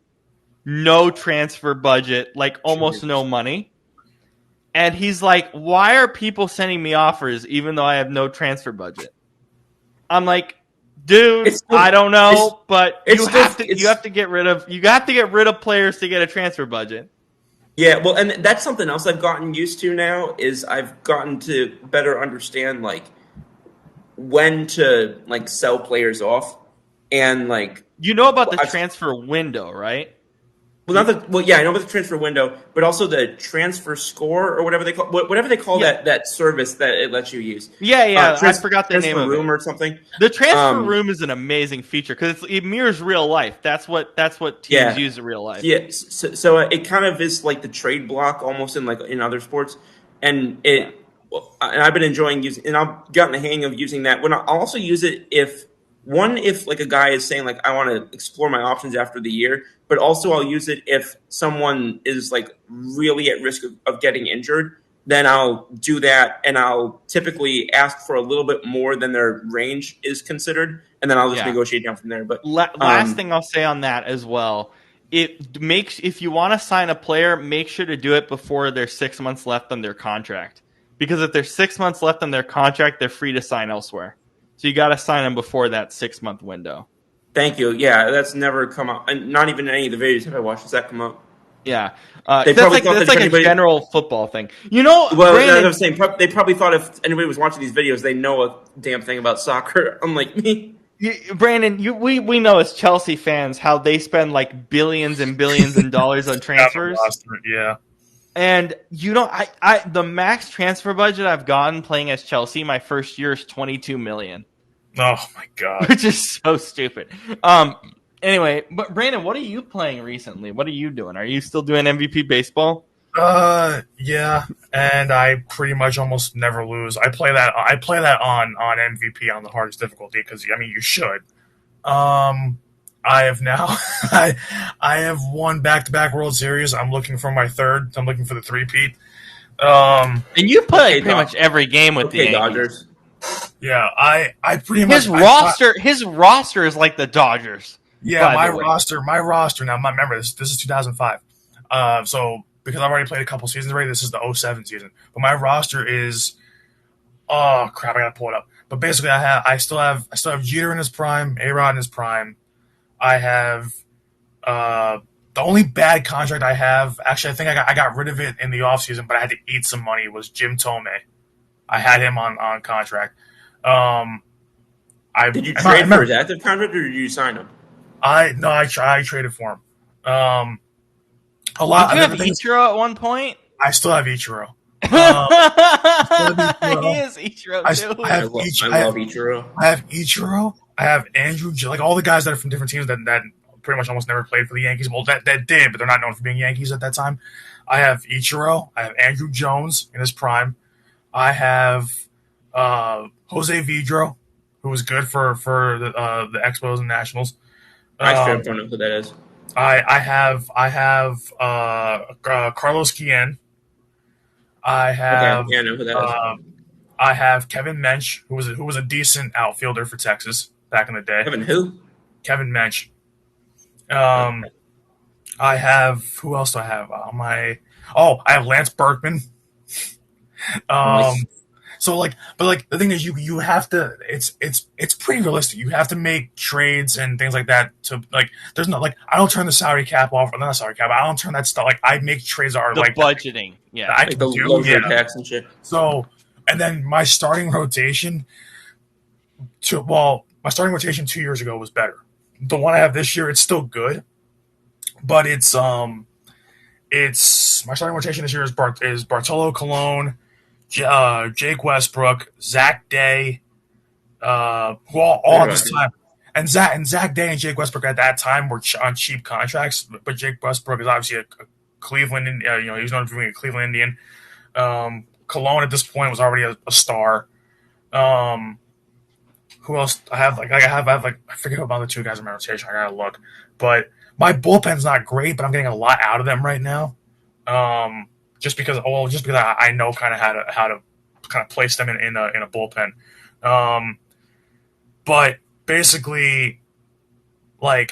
no transfer budget, like almost no money. And he's like, why are people sending me offers even though I have no transfer budget? I'm like, dude, I don't know, but you have to get rid of players to get a transfer budget. Yeah, well, and that's something else I've gotten used to now is I've gotten to better understand like when to like sell players off and like about the transfer window, right? I know about the transfer window, but also the transfer score or whatever they call that service that it lets you use. I forgot the name of it. Transfer room or something. The transfer room is an amazing feature because it mirrors real life. That's what teams use in real life. Yeah, so it kind of is like the trade block almost in other sports, and I've been enjoying using, and I've gotten the hang of using that. I'll also use it if like a guy is saying like I want to explore my options after the year. But also I'll use it if someone is like really at risk of getting injured, then I'll do that and I'll typically ask for a little bit more than their range is considered, and then I'll just negotiate down from there. But last thing I'll say on that as well if you want to sign a player, make sure to do it before there's 6 months left on their contract. Because if there's 6 months left on their contract, they're free to sign elsewhere. So you got to sign them before that 6 month window. Thank you. Yeah, that's never come up. And not even in any of the videos have I watched. Does that come up? Yeah, They that's probably like thought that's that like anybody- a general football thing. You know, Well, Brandon, I'm saying they probably thought if anybody was watching these videos, they know a damn thing about soccer. Unlike me. Brandon, we know as Chelsea fans how they spend like billions and billions and dollars on transfers. Yeah. And you know, I the max transfer budget I've gotten playing as Chelsea my first year is $22 million, Oh my god. which is so stupid. Anyway, but Brandon, what are you playing recently? What are you doing? Are you still doing MVP baseball? Yeah, and I pretty much almost never lose. I play that on MVP on the hardest difficulty because I mean you should. I have now I have won back-to-back World Series. I'm looking for my third. I'm looking for the three-peat. And you play Okay, pretty much every game with the Okay, Yankees. Dodgers. Yeah, I pretty much His roster is like the Dodgers. Yeah, by my the way. roster now. Remember this is 2005. So because I've already played a couple seasons already, this is the 07 season. But my roster is, oh crap, I gotta pull it up. But basically, I still have Jeter in his prime, A-Rod in his prime. I have the only bad contract I have. Actually, I think I got rid of it in the offseason, but I had to eat some money. Was Jim Tomei. I had him on contract. Did you trade for his active contract or did you sign him? I traded for him. A Did lot. you have Ichiro at one point? I still have Ichiro. He is Ichiro too. I I love Ichiro. I have Ichiro. I have Andrew, like all the guys that are from different teams that pretty much almost never played for the Yankees. Well, that did, but they're not known for being Yankees at that time. I have Ichiro. I have Andrew Jones in his prime. I have Jose Vidro, who was good for the Expos and Nationals. I straight don't know who that is. I have Carlos Guillen. I have Okay, yeah, I know who that is. I have Kevin Mensch, who was a decent outfielder for Texas back in the day. Kevin who? Kevin Mensch. I have who else do I have? I have Lance Berkman. Nice. So but the thing is, you have to. It's pretty realistic. You have to make trades and things like that to There's not I don't turn the salary cap off. Or not salary cap. I don't turn that stuff. I make trades that are The budgeting, yeah. I Like can the do. luxury Yeah. tax and shit. So, and then my starting rotation. My starting rotation 2 years ago was better. The one I have this year, it's still good, but it's my starting rotation this year is Bartolo Colon, Jake Westbrook, Zach Day, who all at this time, and Zach Day and Jake Westbrook at that time were on cheap contracts, but Jake Westbrook is obviously a Cleveland, he was known for being a Cleveland Indian. Colon at this point was already a star. Who else? I have I forget about the two guys in my rotation. I gotta look, but my bullpen's not great, but I'm getting a lot out of them right now. Just because I know kind of how to kind of place them in a bullpen. But basically, I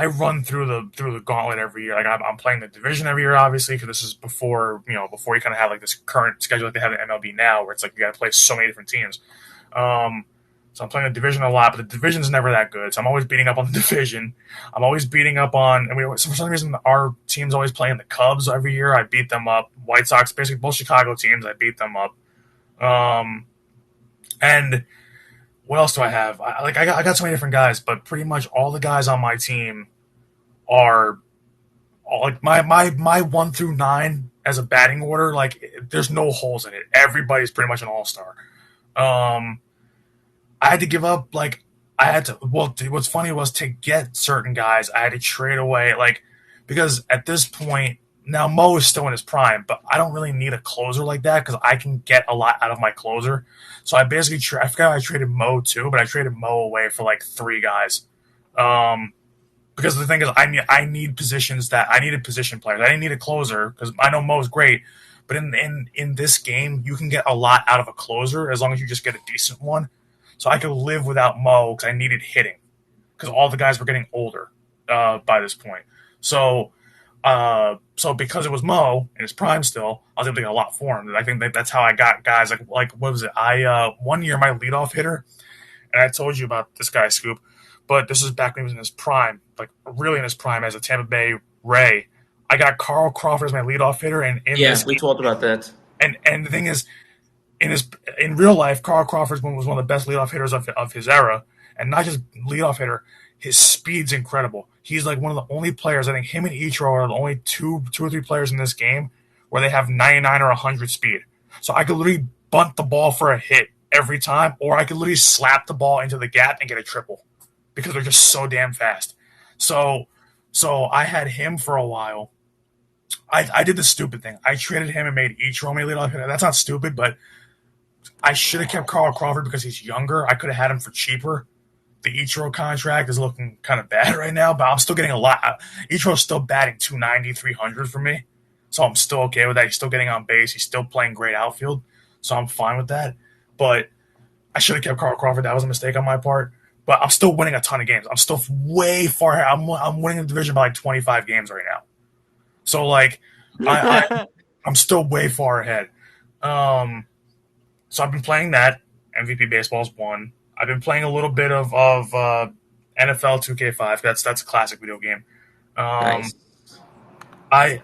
run through the gauntlet every year. I'm playing the division every year, obviously, because this is before you kind of have this current schedule that they have in MLB now, where it's you got to play so many different teams. So I'm playing the division a lot, but the division's never that good. So I'm always beating up on the division. I'm always beating up on, for some reason, our team's always playing the Cubs every year. I beat them up. White Sox, basically both Chicago teams, I beat them up. And what else do I have? I got so many different guys, but pretty much all the guys on my team are my 1 through 9 as a batting order. There's no holes in it. Everybody's pretty much an all-star. I had to give up, what's funny was to get certain guys, I had to trade away, because at this point, now Mo is still in his prime, but I don't really need a closer like that because I can get a lot out of my closer. So I basically, I forgot I traded Mo too, but I traded Mo away for 3 guys. Because the thing is, I needed position players. I didn't need a closer because I know Mo's great, but in this game, you can get a lot out of a closer as long as you just get a decent one. So I could live without Mo because I needed hitting because all the guys were getting older. by this point. So, so because it was Mo in his prime still, I was able to get a lot for him. I think that's how I got guys like what was it? I 1 year my leadoff hitter, and I told you about this guy Scoop, but this is back when he was in his prime, like really in his prime as a Tampa Bay Ray. I got Carl Crawford as my leadoff hitter, and in Yeah, this we talked about that. and the thing is, in real life, Carl Crawford was one of the best leadoff hitters of his era, and not just leadoff hitter. His speed's incredible. He's like one of the only players. I think him and Ichiro are the only two or three players in this game where they have 99 or 100 speed. So I could literally bunt the ball for a hit every time, or I could literally slap the ball into the gap and get a triple because they're just so damn fast. So I had him for a while. I did the stupid thing. I traded him and made Ichiro my leadoff hitter. That's not stupid, but I should have kept Carl Crawford because he's younger. I could have had him for cheaper. The Ichiro contract is looking kind of bad right now, but I'm still getting a lot. Ichiro's still batting 290, 300 for me. So I'm still okay with that. He's still getting on base. He's still playing great outfield. So I'm fine with that. But I should have kept Carl Crawford. That was a mistake on my part. But I'm still winning a ton of games. I'm still way far ahead. I'm winning the division by like 25 games right now. So like I'm still way far ahead. So I've been playing that. MVP Baseball's one. I've been playing a little bit of NFL 2K5. That's a classic video game. Nice. I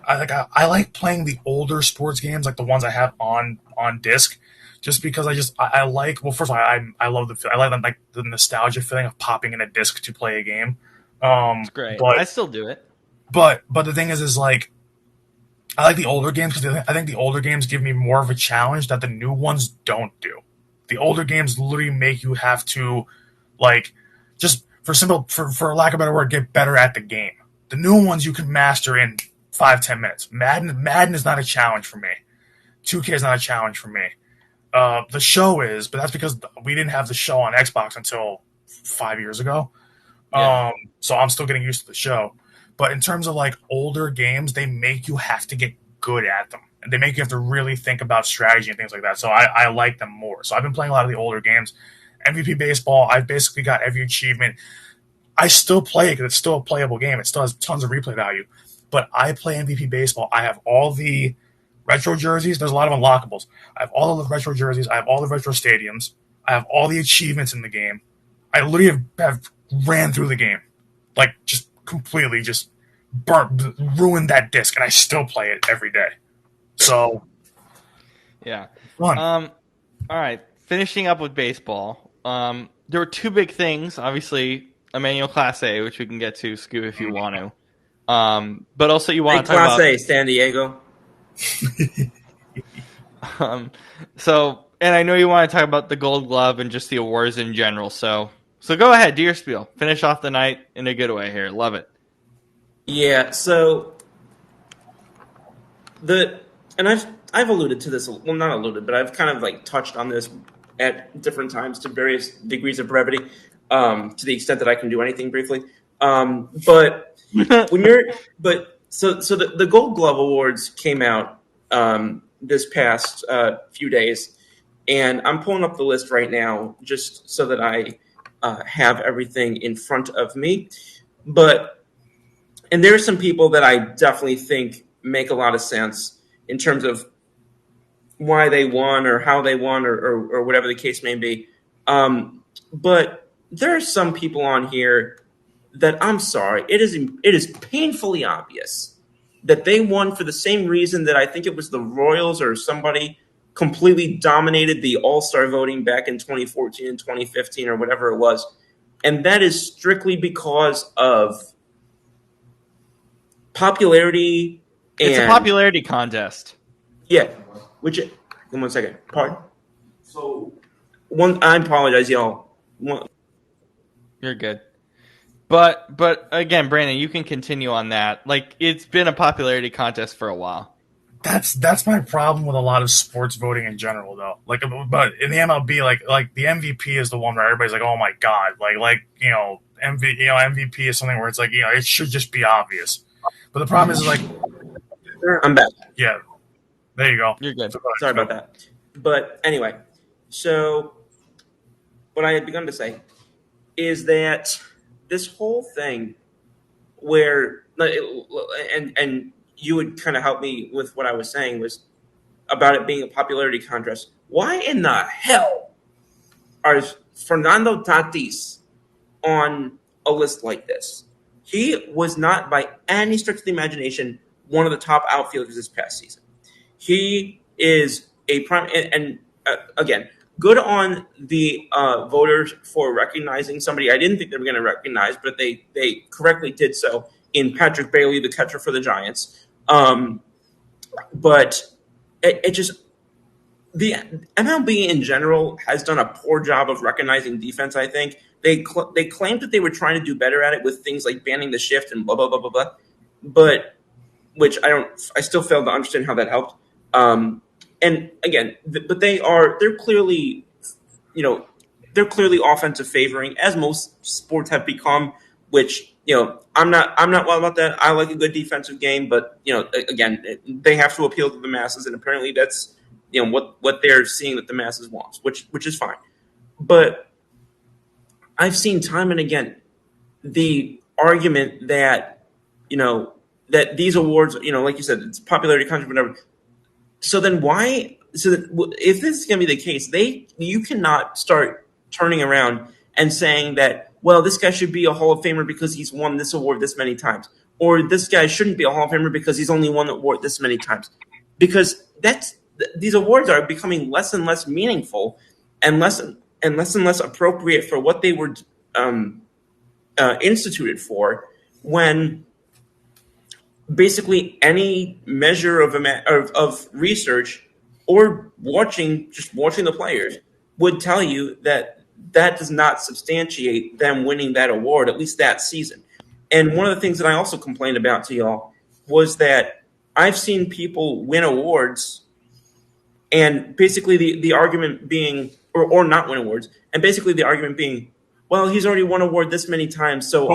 like playing the older sports games, like the ones I have on disc, just because I like. Well, first of all, I love the nostalgia feeling of popping in a disc to play a game. It's great. But I still do it. But the thing is like I like the older games because I think the older games give me more of a challenge that the new ones don't do. The older games literally make you have to, like, just for lack of a better word, get better at the game. The new ones you can master in 5-10 minutes. Madden is not a challenge for me. 2K is not a challenge for me. The show is, but that's because we didn't have the show on Xbox until 5 years ago. Yeah. So I'm still getting used to the show. But in terms of like older games, they make you have to get good at them. And they make you have to really think about strategy and things like that. So I like them more. So I've been playing a lot of the older games. MVP Baseball, I've basically got every achievement. I still play it because it's still a playable game. It still has tons of replay value. But I play MVP Baseball. I have all the retro jerseys. There's a lot of unlockables. I have all of the retro jerseys. I have all the retro stadiums. I have all the achievements in the game. I literally have ran through the game. Like, just completely just ruined that disc, and I still play it every day. So, yeah. Fun. All right. Finishing up with baseball. There were two big things. Obviously, Emmanuel Class A, which we can get to, Scoop, if you want to. But also you want to talk Class about A, San Diego. And I know you want to talk about the Gold Glove and just the awards in general. So go ahead, do your spiel. Finish off the night in a good way here. Love it. Yeah. So I've alluded to this. Well, not alluded, but I've kind of like touched on this at different times to various degrees of brevity, to the extent that I can do anything briefly. But when you're, so the Gold Glove Awards came out this past few days, and I'm pulling up the list right now just so that I have everything in front of me. And there are some people that I definitely think make a lot of sense in terms of why they won or how they won or whatever the case may be. But there are some people on here that, I'm sorry, it is painfully obvious that they won for the same reason that I think it was the Royals or somebody completely dominated the All-Star voting back in 2014 and 2015 or whatever it was. And that is strictly because of popularity. It's a popularity contest. Yeah. One second. Pardon? So, I apologize, y'all. You're good. But again, Brandon, you can continue on that. Like, it's been a popularity contest for a while. That's my problem with a lot of sports voting in general, though. Like, but in the MLB, like the MVP is the one where everybody's like, "Oh my god!" MVP is something where it's like, it should just be obvious. But the problem is like, I'm back. Yeah, there you go. You're good. Sorry about that. But anyway, so what I had begun to say is that this whole thing where and you would kind of help me with what I was saying was about it being a popularity contest. Why in the hell are Fernando Tatis on a list like this? He was not, by any stretch of the imagination, one of the top outfielders this past season. He is a prime, and again, good on the voters for recognizing somebody I didn't think they were going to recognize, but they correctly did so in Patrick Bailey, the catcher for the Giants. But it just, the MLB in general has done a poor job of recognizing defense. I think they claimed that they were trying to do better at it with things like banning the shift and blah blah blah blah blah, but which I still fail to understand how that helped. And again, but they're clearly, they're clearly offensive favoring, as most sports have become. Which I'm not well about that. I like a good defensive game, but again, they have to appeal to the masses, and apparently that's what they're seeing that the masses want, which is fine. But I've seen time and again the argument that that these awards, like you said, it's popularity contest, whatever. So then why? So that if this is going to be the case, you cannot start turning around and saying that, well, this guy should be a Hall of Famer because he's won this award this many times, or this guy shouldn't be a Hall of Famer because he's only won the award this many times, because these awards are becoming less and less meaningful and less and less appropriate for what they were instituted for, when basically any measure of research or watching the players would tell you that does not substantiate them winning that award, at least that season. And one of the things that I also complained about to y'all was that I've seen people win awards and basically the argument being, or not win awards, and basically the argument being, well, he's already won an award this many times, so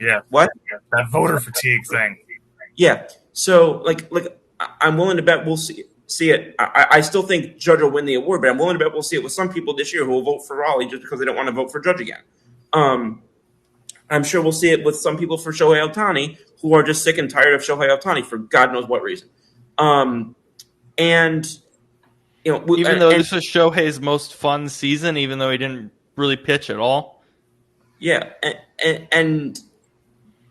yeah, what? That voter fatigue thing. Yeah. So like I'm willing to bet we'll see it. I still think Judge will win the award, but I'm willing to bet we'll see it with some people this year who will vote for Raleigh just because they don't want to vote for Judge again. I'm sure we'll see it with some people for Shohei Ohtani who are just sick and tired of Shohei Ohtani for God knows what reason. And even though this was Shohei's most fun season, even though he didn't really pitch at all. Yeah, and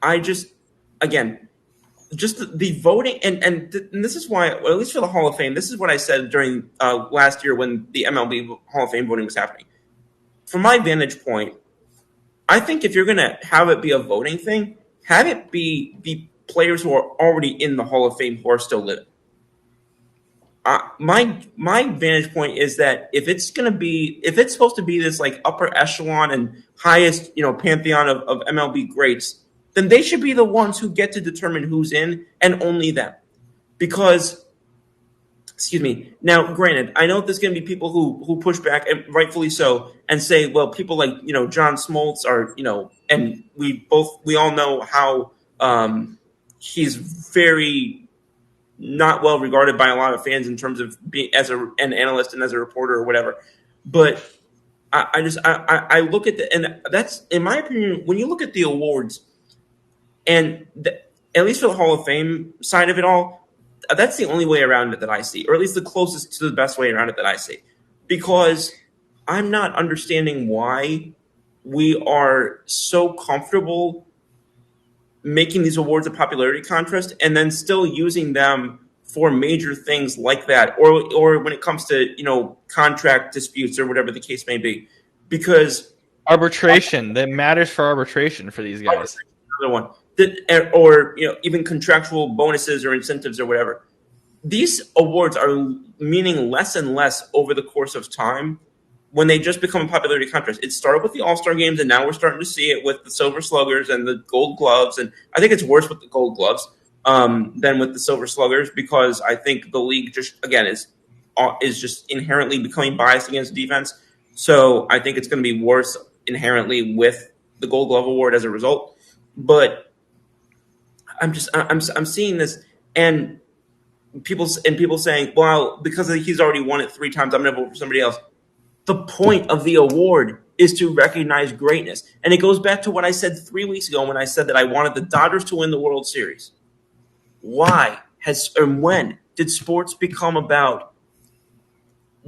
I just, again, just the voting, and this is why, well, at least for the Hall of Fame, this is what I said during last year when the MLB Hall of Fame voting was happening. From my vantage point, I think if you're going to have it be a voting thing, have it be the players who are already in the Hall of Fame who are still living. My vantage point is that if it's supposed to be this like upper echelon and highest pantheon of MLB greats, then they should be the ones who get to determine who's in, and only them. Because, excuse me. Now, granted, I know there's going to be people who push back, and rightfully so, and say, well, people like John Smoltz are and we all know how he's very not well regarded by a lot of fans in terms of being as an analyst and as a reporter or whatever. But I look at and that's, in my opinion, when you look at the awards and at least for the Hall of Fame side of it all, that's the only way around it that I see, or at least the closest to the best way around it that I see, because I'm not understanding why we are so comfortable making these awards a popularity contest and then still using them for major things like that, or when it comes to contract disputes or whatever the case may be, because arbitration that matters for arbitration for these guys. Another one or even contractual bonuses or incentives or whatever. These awards are meaning less and less over the course of time when they just become a popularity contest. It started with the All-Star games, and now we're starting to see it with the Silver Sluggers and the Gold Gloves. And I think it's worse with the Gold Gloves than with the Silver Sluggers, because I think the league just, again, is just inherently becoming biased against defense. So I think it's going to be worse inherently with the Gold Glove Award as a result. But I'm seeing this, and people saying, well, because he's already won it 3 times, I'm going to vote for somebody else. The point of the award is to recognize greatness. And it goes back to what I said 3 weeks ago when I said that I wanted the Dodgers to win the World Series. Why and when did sports become about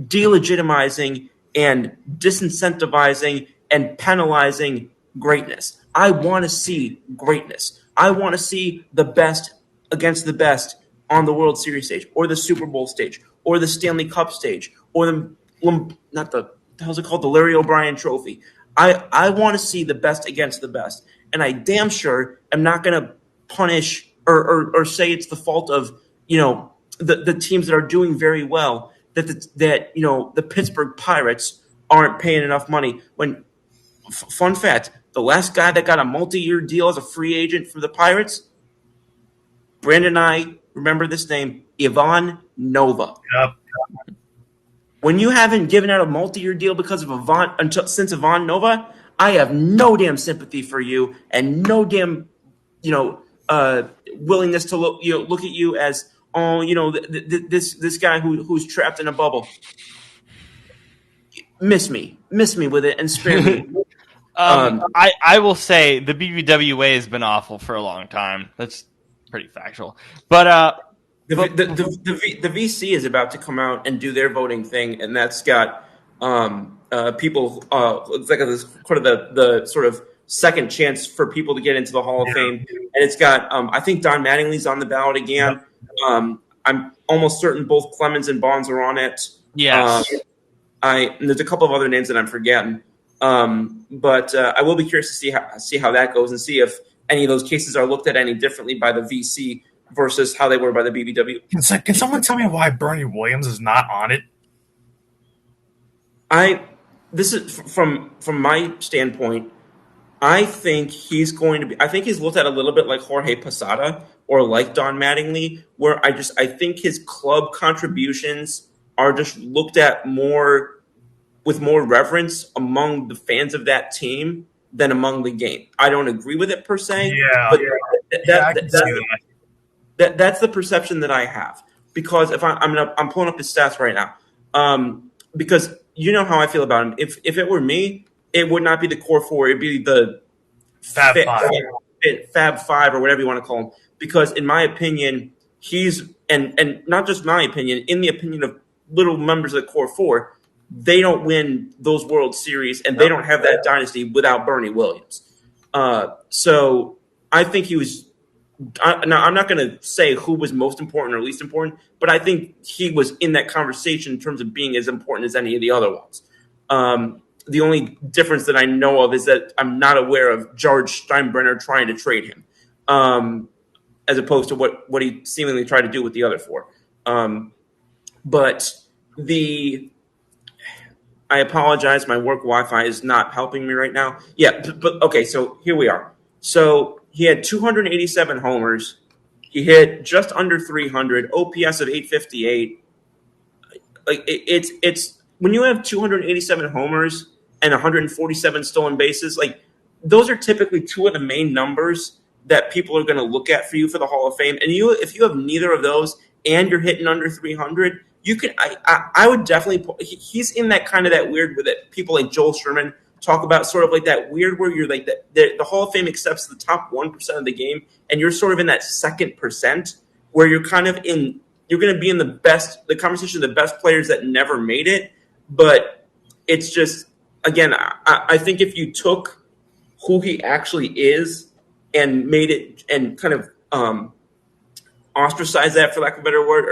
delegitimizing and disincentivizing and penalizing greatness? I want to see greatness. I want to see the best against the best on the World Series stage, or the Super Bowl stage, or the Stanley Cup stage, or the how's it called, the Larry O'Brien Trophy. I want to see the best against the best, and I damn sure am not going to punish or say it's the fault of the teams that are doing very well, that the Pittsburgh Pirates aren't paying enough money. When fun fact, the last guy that got a multi-year deal as a free agent for the Pirates, Brandon and I remember this name, Ivan Nova. Yep. When you haven't given out a multi-year deal because of since Ivan Nova, I have no damn sympathy for you and no damn willingness to look at you as this guy who's trapped in a bubble. Miss me with it and spare me. I will say the BBWA has been awful for a long time. That's pretty factual. But the VC is about to come out and do their voting thing, and that's got people. It's like the sort of second chance for people to get into the Hall of Fame, and it's got. I think Don Mattingly's on the ballot again. I'm almost certain both Clemens and Bonds are on it. Yes. There's a couple of other names that I'm forgetting. But I will be curious to see how that goes and see if any of those cases are looked at any differently by the VC versus how they were by the BBW. Can someone tell me why Bernie Williams is not on it? This is from my standpoint. I think he's going to be. I think he's looked at a little bit like Jorge Posada or like Don Mattingly, where I think his club contributions are just looked at with more reverence among the fans of that team than among the game. I don't agree with it per se. But that's the perception that I have. Because if I'm pulling up his stats right now. Because you know how I feel about him. If it were me, it would not be the core four. It'd be the Fab Five or whatever you want to call him. Because in my opinion, he's and not just my opinion, in the opinion of little members of the core four, they don't win those World Series and they don't have that dynasty without Bernie Williams. So I think he was. Now I'm not going to say who was most important or least important, but I think he was in that conversation in terms of being as important as any of the other ones. The only difference that I know of is that I'm not aware of George Steinbrenner trying to trade him, as opposed to what he seemingly tried to do with the other four. But I apologize. My work Wi-Fi is not helping me right now. Yeah, but okay. So here we are. So he had 287 homers. He hit just under 300, OPS of 858. Like it's when you have 287 homers and 147 stolen bases, like those are typically two of the main numbers that people are going to look at for you for the Hall of Fame. And if you have neither of those and you're hitting under 300, you can. I would definitely. He's in that kind of that weird with it. People like Joel Sherman talk about sort of like that weird where you're like the Hall of Fame accepts the top 1% of the game, and you're sort of in that second percent where you're kind of in. You're going to be in the conversation of the best players that never made it. But it's just, again, I think if you took who he actually is and made it and kind of ostracized that, for lack of a better word,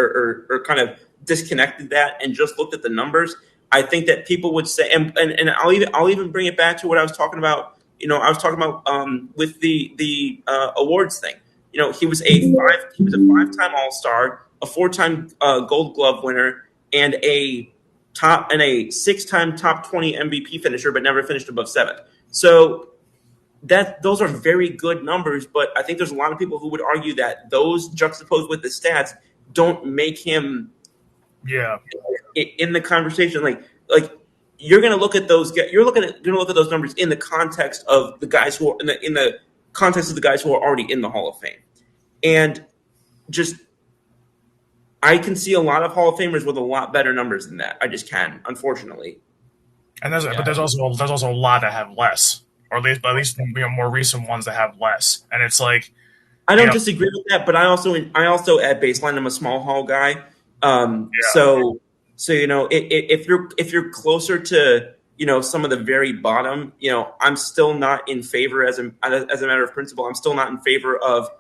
or kind of disconnected that and just looked at the numbers, I think that people would say, and I'll even bring it back to what I was talking about. I was talking about with the awards thing. He was a 5-time All-Star, a 4-time Gold Glove winner, and a 6-time top 20 MVP finisher, but never finished above 7th. So those are very good numbers, but I think there's a lot of people who would argue that those juxtaposed with the stats don't make him in the conversation. Like you're going to look at those. You're going to look at those numbers in the context of the guys who are in the context of the guys who are already in the Hall of Fame, and just I can see a lot of Hall of Famers with a lot better numbers than that. I just can, unfortunately. And there's also a lot that have less, or at least more recent ones that have less. And it's like I don't disagree with that, but I also at baseline I'm a small hall guy. Yeah. So if you're closer to some of the very bottom, I'm still not in favor as a matter of principle. I'm still not in favor of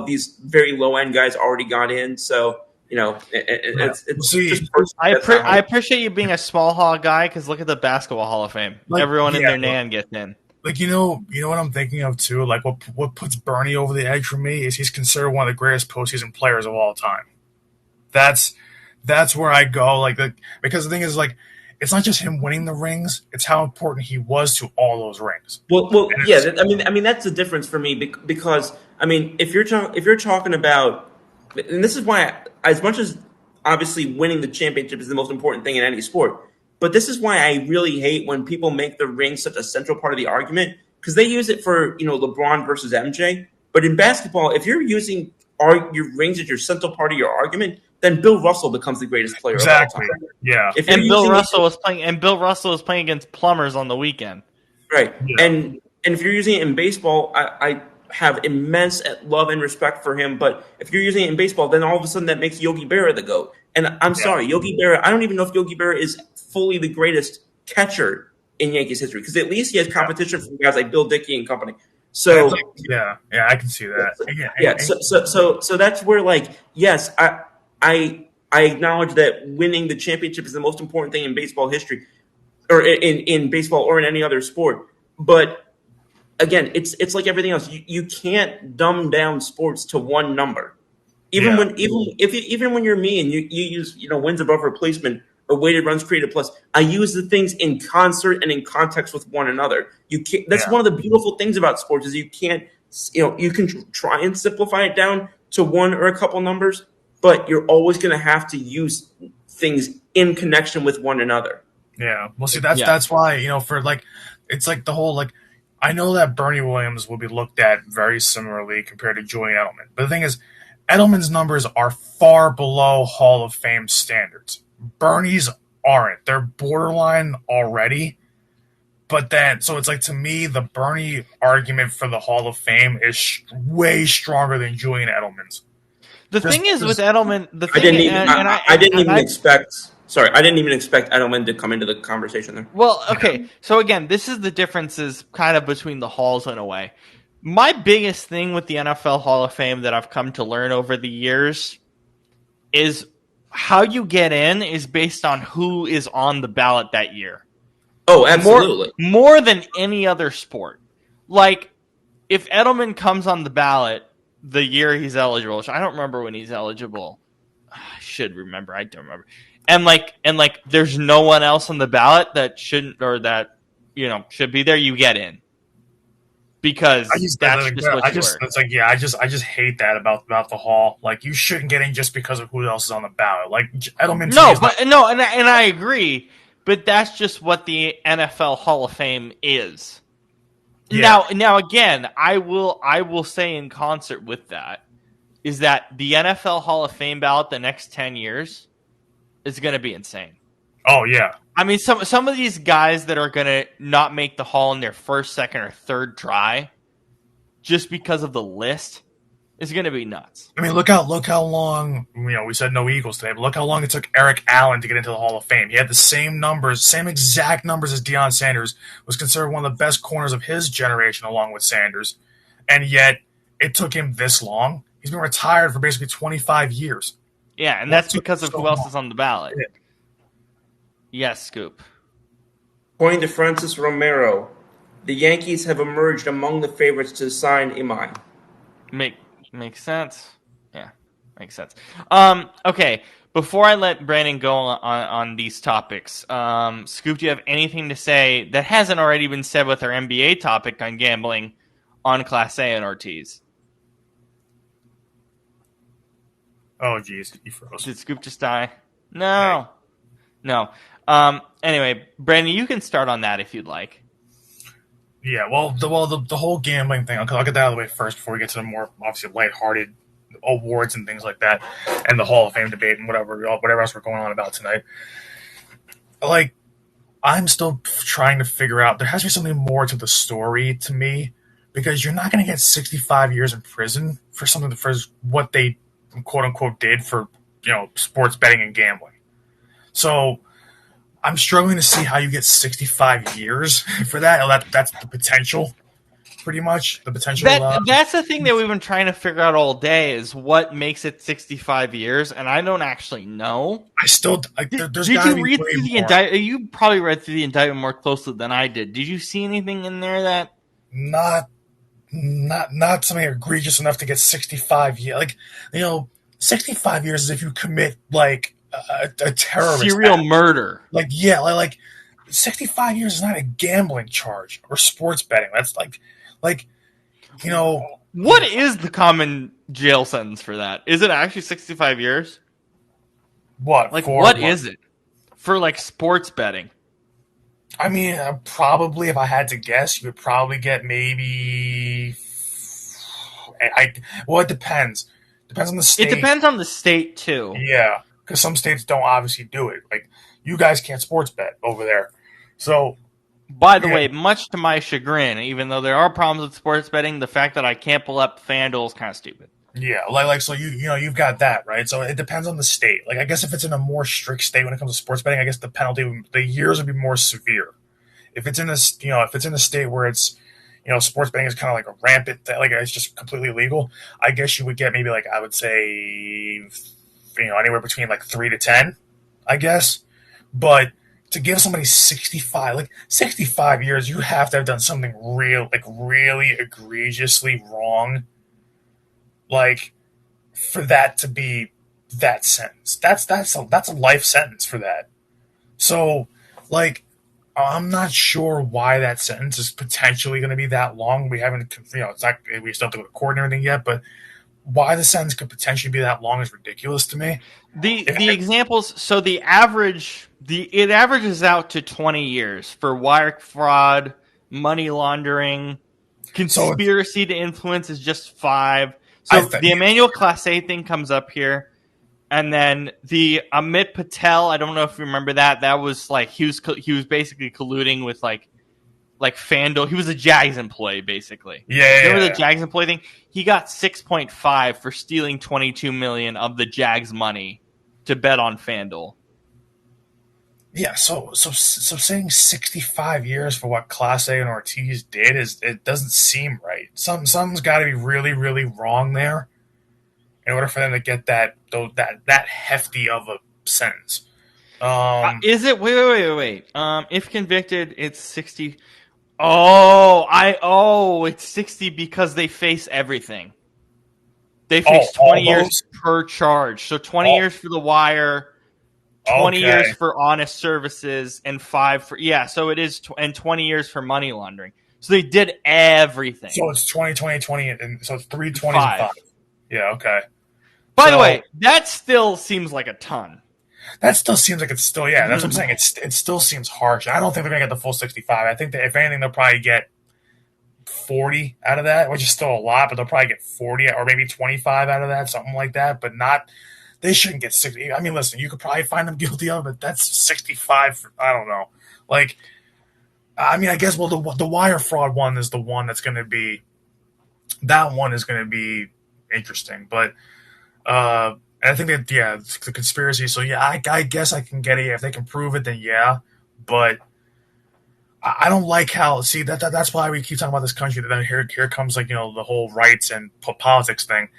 these very low end guys already got in, so it's just I appreciate you being a small hall guy because look at the Basketball Hall of Fame. Everyone in their nan gets in. Like you know what I'm thinking of too. Like what puts Bernie over the edge for me is he's considered one of the greatest postseason players of all time. That's where I go. Because the thing is it's not just him winning the rings; it's how important he was to all those rings. Well, yeah. I mean that's the difference for me because if you're talking about, and this is why as much as obviously winning the championship is the most important thing in any sport. But this is why I really hate when people make the ring such a central part of the argument because they use it for LeBron versus MJ. But in basketball, if you're using your rings as your central part of your argument, then Bill Russell becomes the greatest player of all time. Yeah. Bill Russell was playing against plumbers on the weekend. Right. Yeah. And if you're using it in baseball, I have immense love and respect for him. But if you're using it in baseball, then all of a sudden that makes Yogi Berra the GOAT. And I'm sorry, Yogi Berra, I don't even know if Yogi Berra is fully the greatest catcher in Yankees history because at least he has competition from guys like Bill Dickey and company. So yeah, I can see that. So that's where yes, I acknowledge that winning the championship is the most important thing in baseball history, or in baseball or in any other sport. But again, it's like everything else. You can't dumb down sports to one number. Even when you're me and you use wins above replacement or weighted runs created plus, I use the things in concert and in context with one another. You can't. That's one of the beautiful things about sports is you can't. You can try and simplify it down to one or a couple numbers, but you're always going to have to use things in connection with one another. Yeah. Well, see, that's why for it's like the whole I know that Bernie Williams will be looked at very similarly compared to Julian Edelman, but the thing is, Edelman's numbers are far below Hall of Fame standards. Bernie's aren't. They're borderline already. But then, so it's to me, the Bernie argument for the Hall of Fame is way stronger than Julian Edelman's. The thing is with Edelman, I didn't even expect Edelman to come into the conversation there. Well, okay. So again, this is the differences kind of between the halls in a way. My biggest thing with the NFL Hall of Fame that I've come to learn over the years is how you get in is based on who is on the ballot that year. Oh, absolutely. More than any other sport. If Edelman comes on the ballot the year he's eligible, which I don't remember when he's eligible. I should remember. I don't remember. And there's no one else on the ballot that shouldn't or that should be there. You get in. Because I just hate that about the Hall. You shouldn't get in just because of who else is on the ballot. Edelman. And I agree, but that's just what the NFL Hall of Fame is. Yeah. Now again, I will say in concert with that is that the NFL Hall of Fame ballot the next 10 years is going to be insane. Oh yeah. I mean, some of these guys that are going to not make the Hall in their first, second, or third try, just because of the list, is going to be nuts. I mean, look how long we said no Eagles today, but look how long it took Eric Allen to get into the Hall of Fame. He had the same exact numbers as Deion Sanders. Was considered one of the best corners of his generation, along with Sanders, and yet it took him this long. He's been retired for basically 25 years. Yeah, and that's because of who else is on the ballot. Yeah. Yes, Scoop. According to Francis Romero, the Yankees have emerged among the favorites to sign Imai. Makes sense. Yeah, makes sense. Okay, before I let Brandon go on these topics, Scoop, do you have anything to say that hasn't already been said with our NBA topic on gambling on Class A and Ortiz? Oh, geez, he froze. Did Scoop just die? No. Hey. No. Anyway, Brandon, you can start on that if you'd like. Yeah, the whole gambling thing, I'll get that out of the way first before we get to the more, obviously, lighthearted awards and things like that, and the Hall of Fame debate and whatever else we're going on about tonight. I'm still trying to figure out. There has to be something more to the story to me, because you're not going to get 65 years in prison for something for what they quote unquote did for sports betting and gambling. So I'm struggling to see how you get 65 years for that. That's the potential, pretty much the potential. That's the thing that we've been trying to figure out all day is what makes it 65 years, and I don't actually know. I still did you read through the indictment? You probably read through the indictment more closely than I did. Did you see anything in there that not something egregious enough to get 65 years? Like 65 years is if you commit like a terrorist serial murder. Like 65 years is not a gambling charge or sports betting. That's like what is the common jail sentence for that? Is it actually 65 years? What? Like, what is it for, like, sports betting? I mean, probably, if I had to guess, you would probably get maybe. Well, it depends. Depends on the state. It depends on the state too. Yeah, because some states don't obviously do it. Like, you guys can't sports bet over there. So, by the way, much to my chagrin, even though there are problems with sports betting, the fact that I can't pull up FanDuel is kind of stupid. Yeah, like so you've got that, right? So it depends on the state. Like, I guess if it's in a more strict state when it comes to sports betting, I guess the years would be more severe. If it's in a state where it's sports betting is kind of like a rampant thing, like it's just completely legal, I guess you would get maybe, like, I would say anywhere between like 3 to 10, I guess. But to give somebody 65 years, you have to have done something really egregiously wrong, like, for that to be that sentence. That's a life sentence for that. So, like, I'm not sure why that sentence is potentially going to be that long. We haven't, it's not, we still have to go to court and everything yet, but why the sentence could potentially be that long is ridiculous to me. The examples, so it averages out to 20 years for wire fraud, money laundering, conspiracy to influence is just 5. So the Emmanuel Clase thing comes up here. And then the Amit Patel, I don't know if you remember that. That was like he was basically colluding with like FanDuel. He was a Jags employee, basically. Remember the Jags employee thing? He got 6.5 for stealing $22 million of the Jags money to bet on FanDuel. Yeah, so saying 65 years for what Clase and Ortiz did it doesn't seem right. Something's got to be really, really wrong there in order for them to get that hefty of a sentence. Is it? Wait. If convicted, it's 60. It's 60 because they face everything. They face 20 years per charge. So 20 years for the wire, 20 years for honest services, and 5 for So it is, and 20 years for money laundering. So they did everything. So it's 20, and so it's 325. Yeah, okay. By the way, that still seems like a ton. That still seems like it's still, yeah, that's what I'm saying. It still seems harsh. I don't think they're going to get the full 65. I think that if anything, they'll probably get 40 out of that, which is still a lot, but they'll probably get 40 or maybe 25 out of that, something like that, but not, they shouldn't get 60. I mean, listen, you could probably find them guilty of it, but that's 65. I don't know. Like, I mean, I guess, well, the wire fraud one is the one that's going to be, that one is going to be interesting, but, I think that, the conspiracy. So, I guess I can get it. If they can prove it, then yeah. But I don't like how, see, that's why we keep talking about this country. That then here comes, like, the whole rights and politics thing.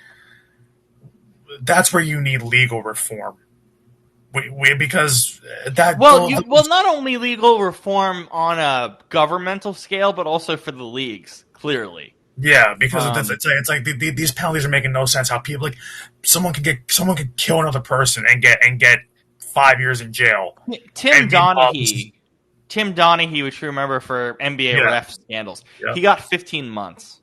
That's where you need legal reform. Because that. Well, not only legal reform on a governmental scale, but also for the leagues, clearly. Yeah, because it's like these penalties are making no sense. How people, like, someone could kill another person and get 5 years in jail. Tim Donaghy, which you remember for NBA ref scandals, he got 15 months.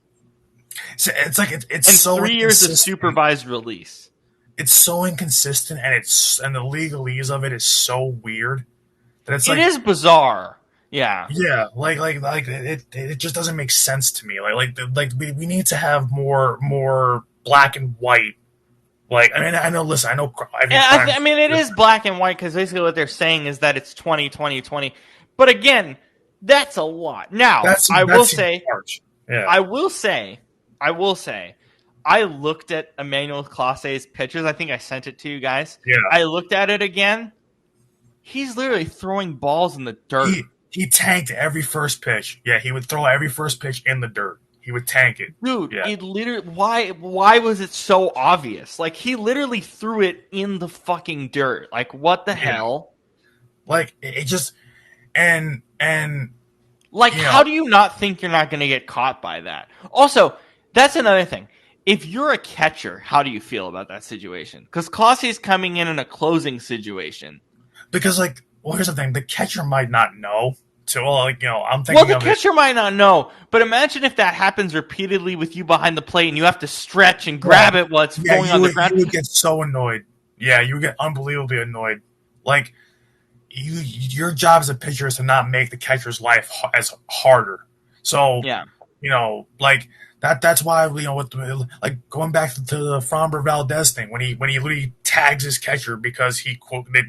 So it's like it's and so 3 years of supervised release. It's so inconsistent, and the legalese of it is so weird that it is bizarre. Yeah, like it just doesn't make sense to me. Like we need to have more black and white. Like, I mean, I know. Listen, I know. I mean, it is black and white because basically what they're saying is that it's 2020. But again, that's a lot. Now, I will say, I looked at Emmanuel Classe's pictures. I think I sent it to you guys. Yeah. I looked at it again. He's literally throwing balls in the dirt. He tanked every first pitch. Yeah, he would throw every first pitch in the dirt. He would tank it. Dude, yeah. It literally why was it so obvious? Like, he literally threw it in the fucking dirt. Like, what the hell? Like, it just and like, how do you not think you're not going to get caught by that? Also, that's another thing. If you're a catcher, how do you feel about that situation? Because Classy's coming in a closing situation. Because, like, well, here's the thing: the catcher might not know. So, like, I'm thinking. Well, the catcher might not know, but imagine if that happens repeatedly with you behind the plate, and you have to stretch and grab it while it's going on the ground. You would get so annoyed. Yeah, you would get unbelievably annoyed. Like, your job as a pitcher is to not make the catcher's life as harder. So, yeah, like that's why like going back to the Framber Valdez thing when he literally tags his catcher because they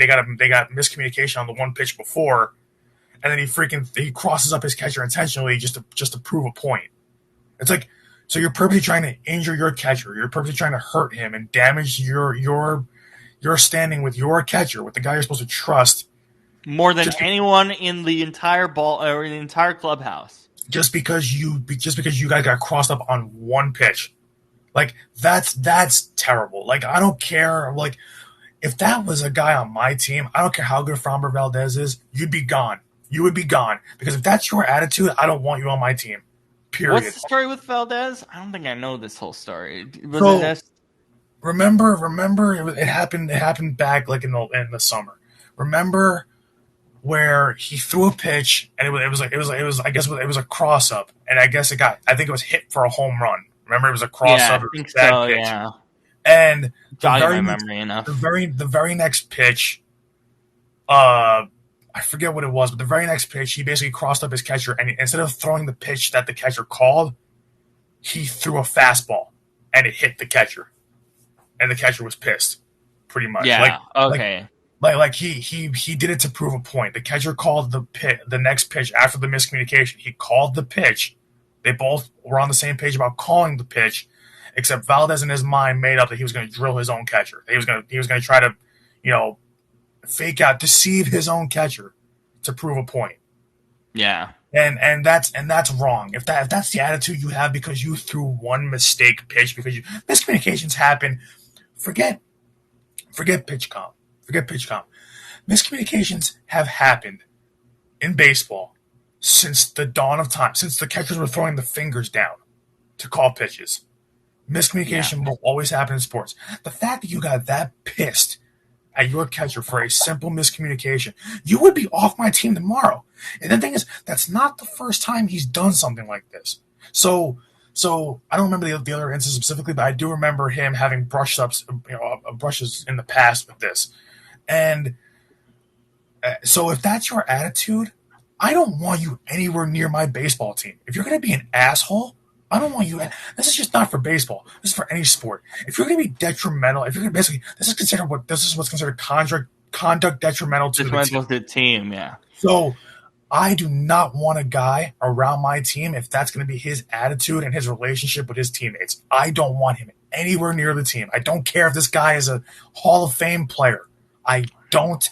got miscommunication on the one pitch before, and then he crosses up his catcher intentionally just to prove a point. It's like, so you're purposely trying to injure your catcher. You're purposely trying to hurt him and damage your standing with your catcher, with the guy you're supposed to trust. More than anyone in the entire in the entire clubhouse. Just because you guys got crossed up on one pitch, like that's terrible. Like, I don't care. Like, if that was a guy on my team, I don't care how good Framber Valdez is, you'd be gone. You would be gone, because if that's your attitude, I don't want you on my team. Period. What's the story with Valdez? I don't think I know this whole story. Remember, it happened back like in the summer. Remember where he threw a pitch and it was a cross up, and I think it was hit for a home run. Remember, it was a cross up. I think so, pitch. Yeah. And the very next pitch, I forget what it was, but the very next pitch, he basically crossed up his catcher, and instead of throwing the pitch that the catcher called, he threw a fastball, and it hit the catcher, and the catcher was pissed, pretty much. Yeah. Okay. Like he did it to prove a point. The catcher called the next pitch after the miscommunication. He called the pitch. They both were on the same page about calling the pitch, except Valdez in his mind made up that he was going to drill his own catcher. He was going to try to, fake out, deceive his own catcher to prove a point. Yeah. And that's wrong. If that's the attitude you have because you threw one mistake pitch, because miscommunications happen, forget pitch comp. Forget pitch comp. Miscommunications have happened in baseball since the dawn of time, since the catchers were throwing the fingers down to call pitches. Miscommunication will always happen in sports. The fact that you got that pissed at your catcher for a simple miscommunication, you would be off my team tomorrow. And the thing is, that's not the first time he's done something like this. So I don't remember the other instance specifically, but I do remember him having brushes in the past with this. And so if that's your attitude, I don't want you anywhere near my baseball team. If you're going to be an asshole, I don't want you. This is just not for baseball. This is for any sport. If you're going to be detrimental, if you're going to basically, this is what's considered conduct detrimental to the team. Yeah. So I do not want a guy around my team if that's going to be his attitude and his relationship with his teammates. I don't want him anywhere near the team. I don't care if this guy is a Hall of Fame player. I don't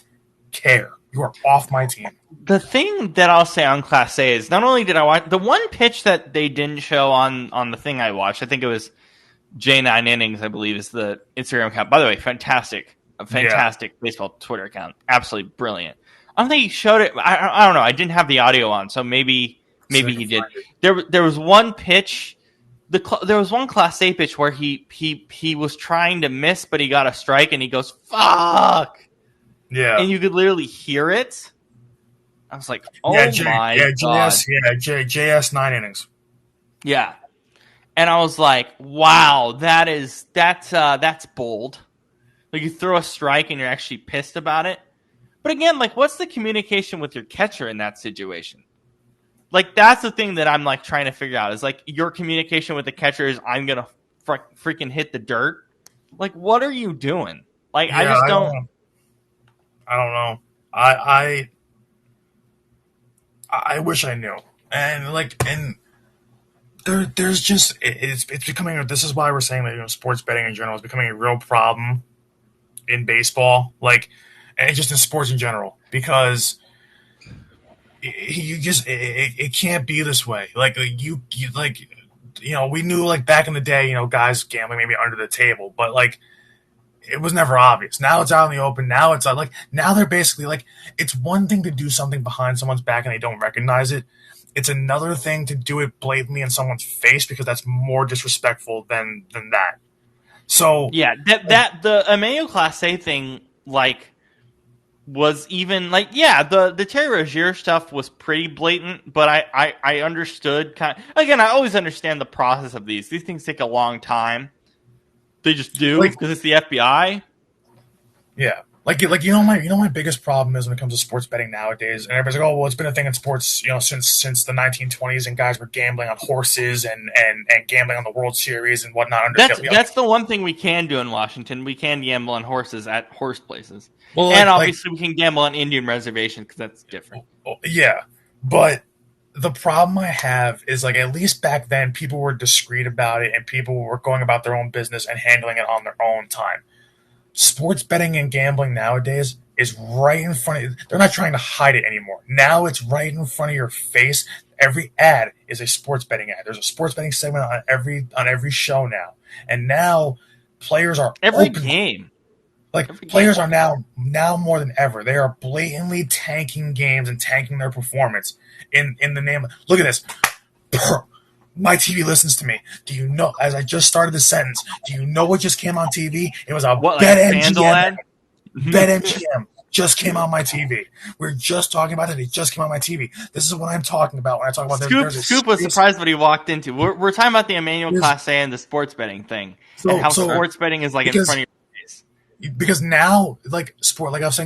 care. You are off my team. The thing that I'll say on Class A is, not only did I watch the one pitch that they didn't show on the thing I watched, I think it was J9 Innings, I believe is the Instagram account. By the way, fantastic baseball Twitter account. Absolutely brilliant. I don't think he showed it. I don't know. I didn't have the audio on, so maybe he did. There was one pitch. There was one Class A pitch where he was trying to miss, but he got a strike, and he goes, "Fuck!" Yeah, and you could literally hear it. I was like, "Oh my god!" JS 9 Innings. Yeah, and I was like, "Wow, that's bold." Like, you throw a strike and you're actually pissed about it. But again, like, what's the communication with your catcher in that situation? Like, that's the thing that I'm like trying to figure out. Is like, your communication with the catcher is, I'm gonna freaking hit the dirt. Like, what are you doing? Like, I just don't. I don't know. I wish I knew. And there's just it's becoming. This is why we're saying that sports betting in general is becoming a real problem in baseball, and just in sports in general, because it can't be this way. We knew back in the day, guys gambling maybe under the table, but it was never obvious. Now it's out in the open. Now it's now they're basically it's one thing to do something behind someone's back and they don't recognize it. It's another thing to do it blatantly in someone's face, because that's more disrespectful than that. So yeah, that the Emmanuel Class A thing was even the Terry Rozier stuff was pretty blatant, but I understood again. I always understand the process of these. These things take a long time. They just do because it's the FBI. Yeah, my biggest problem is when it comes to sports betting nowadays, and everybody's like, oh well, it's been a thing in sports, since the 1920s, and guys were gambling on horses and gambling on the World Series and whatnot. That's the one thing we can do in Washington. We can gamble on horses at horse places, well, and obviously we can gamble on Indian reservations because that's different. Yeah, but the problem I have is at least back then people were discreet about it and people were going about their own business and handling it on their own time. Sports betting and gambling nowadays is right in front of you. They're not trying to hide it anymore. Now it's right in front of your face. Every ad is a sports betting ad. There's a sports betting segment on every show now. And now players are every game. Players are now more than ever. They are blatantly tanking games and tanking their performance in the name of, look at this. My TV listens to me. Do you know, as I just started the sentence, do you know what just came on TV? It was a BetMGM. BetMGM just came on my TV. We're just talking about it. It just came on my TV. This is what I'm talking about when I talk about Scoop was surprised what he walked into. We're talking about the Emmanuel Class A and the sports betting thing. And how sports betting is in front of your face. Because now, sport, I was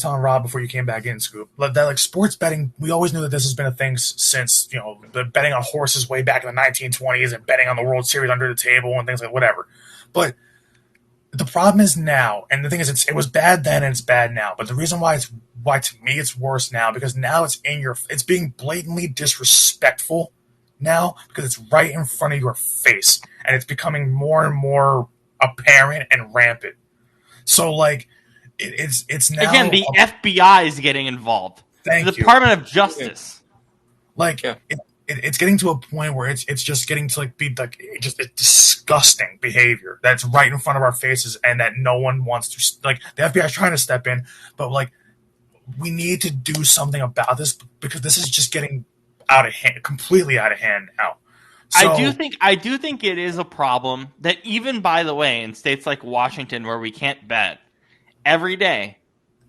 telling Rob before you came back in, Scoop, that sports betting, we always knew that this has been a thing since, the betting on horses way back in the 1920s and betting on the World Series under the table and things whatever. But the problem is now, and the thing is, it was bad then and it's bad now. But the reason why to me it's worse now, because now it's being blatantly disrespectful now, because it's right in front of your face, and it's becoming more and more apparent and rampant. So it's now again, the FBI is getting involved. The Department of Justice. It's getting to a point where it's just getting to be just a disgusting behavior that's right in front of our faces, and that no one wants to the FBI is trying to step in, but we need to do something about this, because this is just getting out of hand, completely out of hand now. So, I do think it is a problem that, even, by the way, in states like Washington where we can't bet, every day,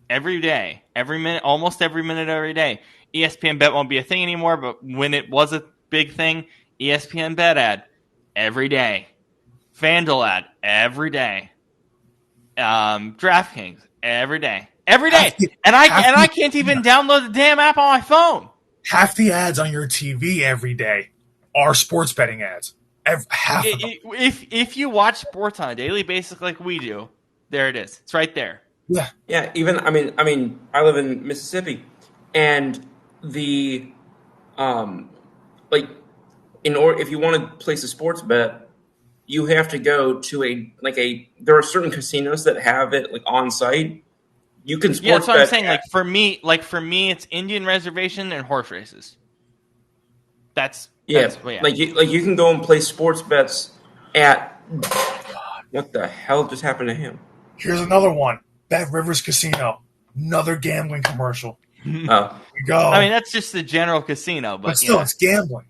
every minute, almost every minute, every day, ESPN Bet won't be a thing anymore, but when it was a big thing, ESPN Bet ad every day, FanDuel ad every day, DraftKings every day, and I can't even download the damn app on my phone. Half the ads on your TV every day are sports betting ads. Half of them. If you watch sports on a daily basis like we do, there it is. It's right there. Yeah. Yeah. Even I mean, I live in Mississippi, and the if you want to place a sports bet, you have to go to there are certain casinos that have it on site. You can sports that's what bet. I'm saying. For me, it's Indian reservation and horse races. That's you can go and play sports bets at. What the hell just happened to him? Here's another one. Bet Rivers Casino. Another gambling commercial. Oh. Here we go. I mean, that's just the general casino, but still, it's gambling.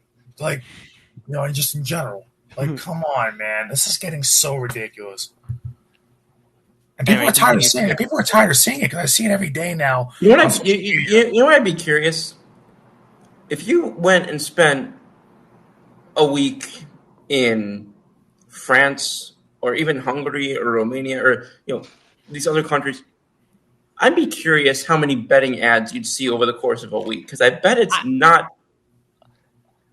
Just in general. Come on, man. This is getting so ridiculous. And people are tired of seeing it. People are tired of seeing it, because I see it every day now. You know what I'd be curious? If you went and spent a week in France or even Hungary or Romania or these other countries, I'd be curious how many betting ads you'd see over the course of a week, because I bet it's not.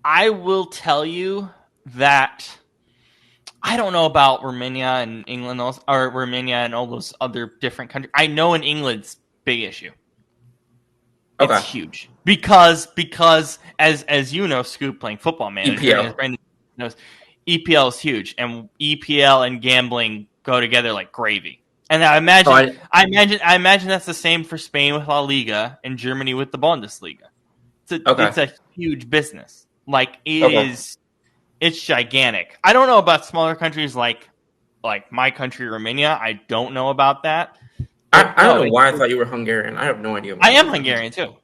I will tell you that I don't know about Romania and England, or Romania and all those other different countries. I know in England's big issue. Okay. It's huge because as you know, Scoop playing football manager, EPL. and as Brandon knows, EPL is huge, and EPL and gambling go together like gravy. And I imagine that's the same for Spain with La Liga and Germany with the Bundesliga. It's a huge business. Like it's gigantic. I don't know about smaller countries like my country, Romania. I don't know about that. I don't know why I thought you were Hungarian. I have no idea. I am Hungarian too.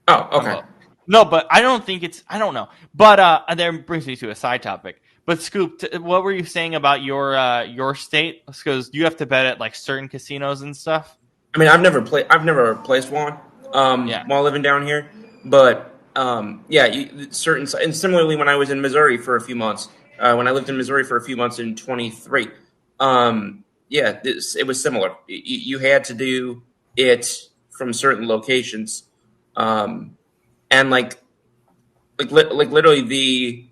Oh, okay. No, but I don't think it's. I don't know. But that brings me to a side topic. But Scoop, what were you saying about your state? Because you have to bet at like certain casinos and stuff. I mean, I've never placed one while living down here, but certain. And similarly, when I was in Missouri for a few months, when I lived in Missouri for a few months in 23, it was similar. You had to do it from certain locations, and literally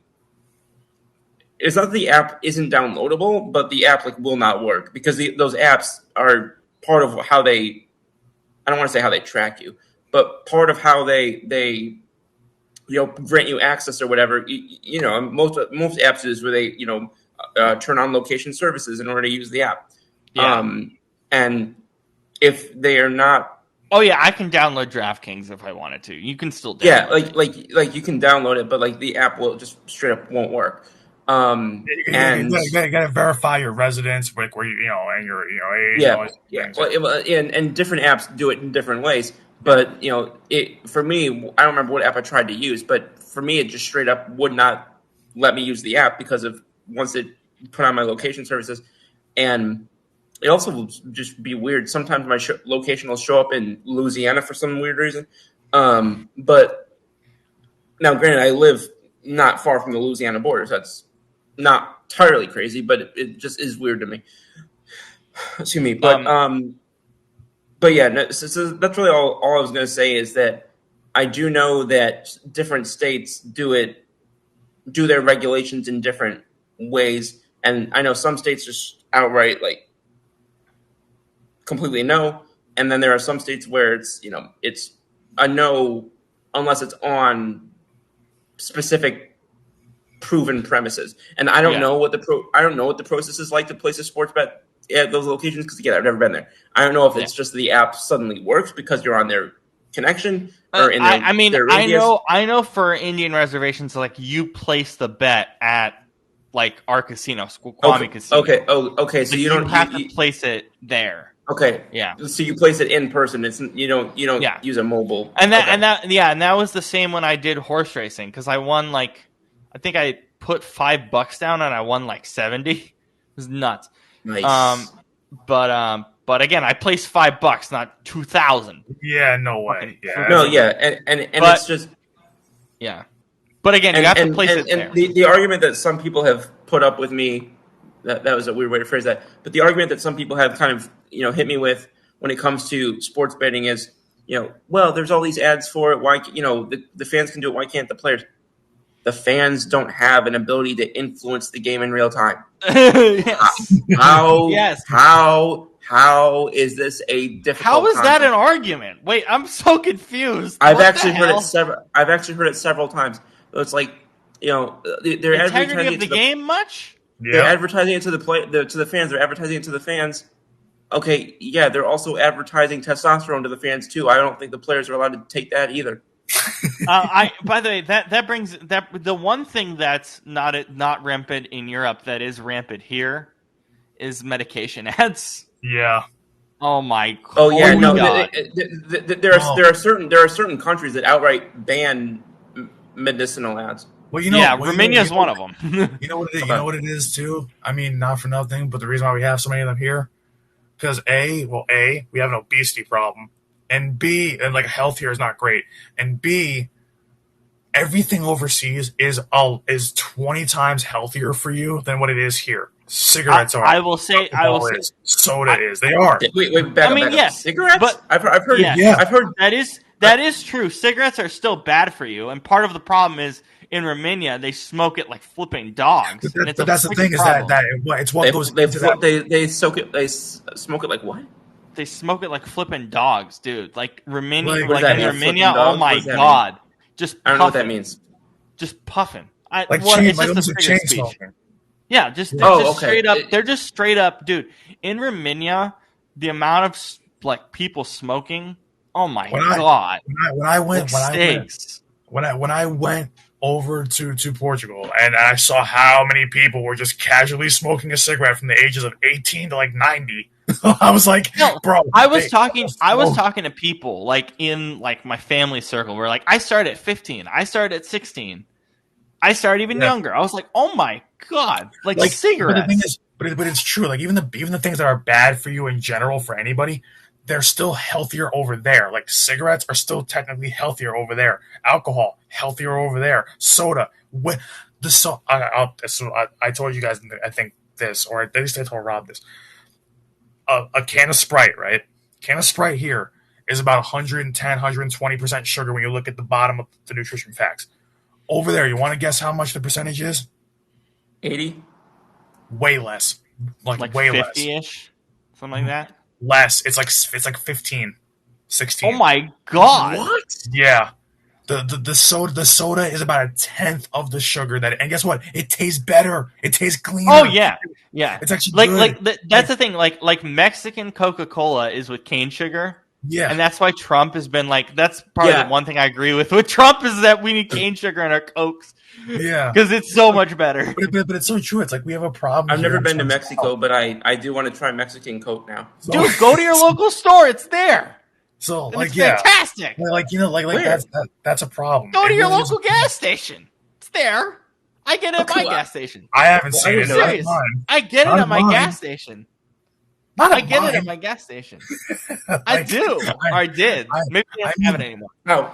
it's not that the app isn't downloadable, but the app will not work because those apps are part of how they. I don't want to say how they track you, but part of how they grant you access or whatever. Most apps is where they turn on location services in order to use the app. Yeah. And if they are not. Oh yeah, I can download DraftKings if I wanted to. You can still download like you can download it, but the app will just straight up won't work. You gotta verify your residence, like where and your age. And different apps do it in different ways. But for me, I don't remember what app I tried to use, but for me, it just straight up would not let me use the app because of once it put on my location services, and it also will just be weird. Sometimes my location will show up in Louisiana for some weird reason. But now, granted, I live not far from the Louisiana border, so that's not entirely crazy, but it just is weird to me. Excuse me, but so that's really all I was going to say is that I do know that different states do their regulations in different ways, and I know some states just outright completely no, and then there are some states where it's a no unless it's on specific proven premises. And I don't know what the process is like to place a sports bet at those locations because again, I've never been there. I don't know if it's just the app suddenly works because you're on their connection or in their, their radius. I know for Indian reservations, you place the bet at our casino, Kwame Casino. Okay. Okay. So you don't have to place it there. Okay. Yeah. So you place it in person. It's you don't use a mobile. And that was the same when I did horse racing because I won I think I put $5 down and I won 70. It was nuts. Nice. But again, I placed $5, not 2,000. Yeah, no way. Yeah. No, yeah, and it's just But again, you have to place it there. And the argument that some people have put up with me, that was a weird way to phrase that, but the argument that some people have kind of hit me with when it comes to sports betting is, well, there's all these ads for it. Why, the fans can do it. Why can't the players? The fans don't have an ability to influence the game in real time. Yes. How? Yes. How is this a difficult? How is concept? that an argument? Wait, I'm so confused. I've actually heard it several times. It's they're integrity advertising of the game much. They're advertising it to the fans. They're advertising it to the fans. Okay, yeah, they're also advertising testosterone to the fans too. I don't think the players are allowed to take that either. By the way, that brings the one thing that's not rampant in Europe that is rampant here is medication ads. Yeah. Oh my. Oh yeah. No. God. There are certain countries that outright ban medicinal ads. Well, Romania is one of them. You know what it is too. I mean, not for nothing, but the reason why we have so many of them here, because we have an obesity problem, and B, and health here is not great, and B, everything overseas is 20 times healthier for you than what it is here. Cigarettes are. I will say. Soda is. They are. Wait. Back up. Yes. Cigarettes. But I've heard. Yes. Yeah. I've heard that is true. Cigarettes are still bad for you, and part of the problem is in Romania they smoke it like flipping dogs. But that's the thing problem. Is that it's what goes into that. They soak it. They smoke it like what? they smoke it like flipping dogs, dude. Like Raminia, Like, like, what does that in mean, flipping Raminia. Oh dogs? What my does that god, just I don't know what that puffing. means. Just puffing. like Well, chain, it's like just a almost like figure of chain speech. smoking. Yeah, just they're Oh, just okay. straight up. They're just straight up, dude. In Raminia, the amount of like people smoking. Oh my god, When I went stakes. when I went over to Portugal and I saw how many people were just casually smoking a cigarette from the ages of 18 to like 90. I was like, No, bro, I was they- talking to people like in like my family circle where like I started at 15, I started at 16, I started even younger. I was like, oh my god, like cigarettes. But the thing is, but it's true. Like even the things that are bad for you in general for anybody, they're still healthier over there. Like cigarettes are still technically healthier over there. Alcohol healthier over there. Soda. I told you guys. I think this, or at least I told Rob this. A can of Sprite, right? Can of Sprite here is about 110, 120% sugar when you look at the bottom of the nutrition facts. Over there, you want to guess how much the percentage is? 80. Way less. Like way less. 50-ish, something like that. Less. It's like 15, 16. Oh my god! What? Yeah. The soda is about 1/10 of the sugar and guess what? It tastes better. It tastes cleaner. Oh yeah, yeah. It's actually good. That's the thing. Like Mexican Coca-Cola is with cane sugar. Yeah. And that's why Trump has been like, that's probably Yeah. the one thing I agree with Trump is that we need cane sugar in our Cokes Yeah. because it's so much better. But it's so true. It's like we have a problem. I've here never in been to terms of Mexico, health. but I do want to try Mexican Coke now. So- Dude, go to your local store. It's there. So And like it's yeah. fantastic. Where? That's a problem. Go to It your really is- local gas station. It's there. I get it at Okay, my well, gas station. I haven't Well, seen I'm it. serious. Not mine. I get it Not at my mine. gas station. Not I get it at mine. my gas station. I Like, do. Or I did. Maybe I don't have it mean- anymore. Oh,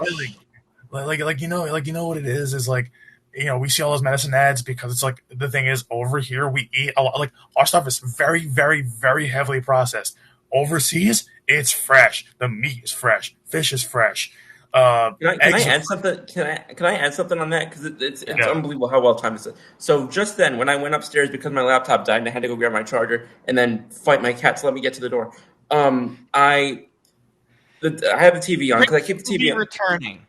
like you know what it is like we see all those medicine ads because it's like the thing is over here we eat a lot, like our stuff is very very very heavily processed. Overseas it's fresh, the meat is fresh, fish is fresh. can I eggs are add something? Can I add something on that? Because it's Yeah. unbelievable how well timed this is. So just then, when I went upstairs because my laptop died and I had to go grab my charger and then fight my cat to let me get to the door, I have the TV on because I keep the TV on. returning.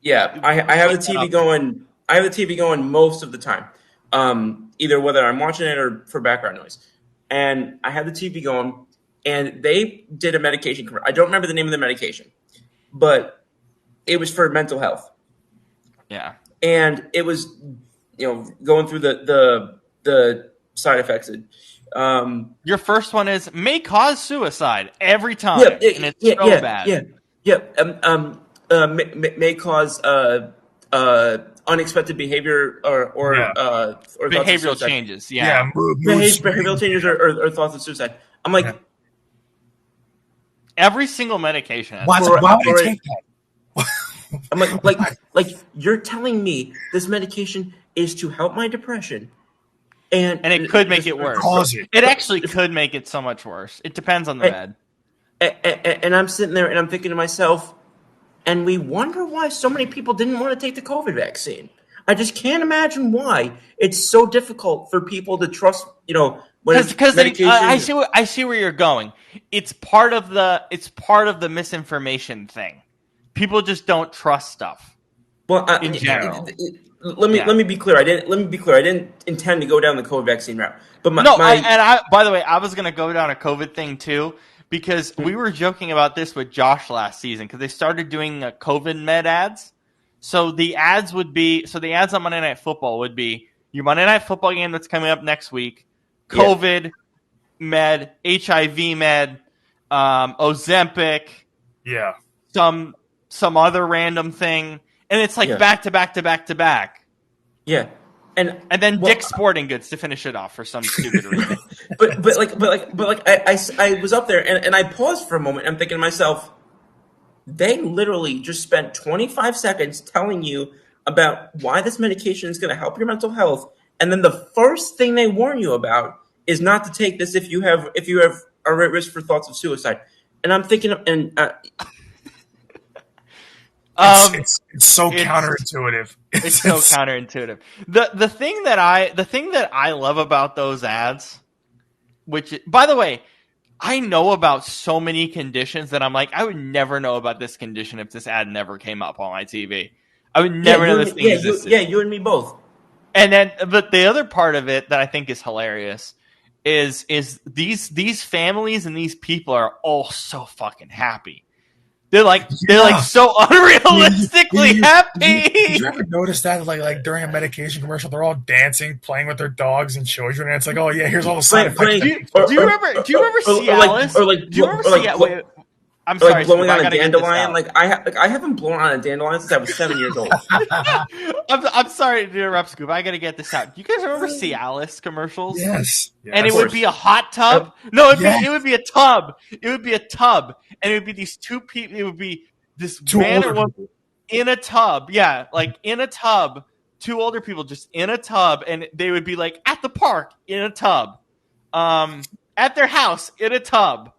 Yeah, I have the TV going. I have the TV going most of the time, either whether I'm watching it or for background noise. And I have the TV going, and they did a medication. I don't remember the name of the medication, but it was for mental health, Yeah. and it was going through the side effects. Your first one is may cause suicide every time, and it's so bad. May cause unexpected behavior or thoughts of Behavioral suicide. changes. Yeah. Behavioral changes or thoughts of suicide. I'm like, Yeah. Every single medication. Has why For- would for- I take that? I'm like you're telling me this medication is to help my depression, and it could make it worse. Cause it. It actually could make it so much worse. It depends on the med. And I'm sitting there and I'm thinking to myself, and we wonder why so many people didn't want to take the COVID vaccine. I just can't imagine why it's so difficult for people to trust. Because medication. I see where you're going. It's part of the misinformation thing. People just don't trust stuff. Well, in general. Let me be clear. I didn't intend to go down the COVID vaccine route. But by the way, I was gonna go down a COVID thing too because we were joking about this with Josh last season because they started doing COVID med ads. So the ads on Monday Night Football would be your Monday Night Football game that's coming up next week, COVID med, HIV med, Ozempic, Yeah. some other random thing, and it's like back to back to back to back. Yeah, and then Dick's Sporting Goods to finish it off for some stupid reason. but I was up there and I paused for a moment. I'm thinking to myself, they literally just spent 25 seconds telling you about why this medication is going to help your mental health, and then the first thing they warn you about is not to take this if you are at risk for thoughts of suicide. And I'm thinking, It's so counterintuitive. It's so counterintuitive. The thing that I love about those ads, which by the way, I know about so many conditions that I'm like, I would never know about this condition if this ad never came up on my TV. I would never know this thing existed. You and me both. And then, but the other part of it that I think is hilarious is these families and these people are all so fucking happy. They're like so unrealistically happy. Did you ever notice that like during a medication commercial, they're all dancing, playing with their dogs and children, and it's like, oh yeah, here's all the side effects. Do you remember Cialis? I'm sorry, blowing on a dandelion. Like I haven't blown on a dandelion since I was 7 years old. I'm sorry to interrupt, Scoop. I got to get this out. Do you guys remember Cialis commercials? Yes. And it would be a hot tub. No, it would be a tub. It would be a tub, and it would be these two people. It would be this man and woman in a tub. Yeah, like in a tub. Two older people just in a tub, and they would be like at the park in a tub, at their house in a tub,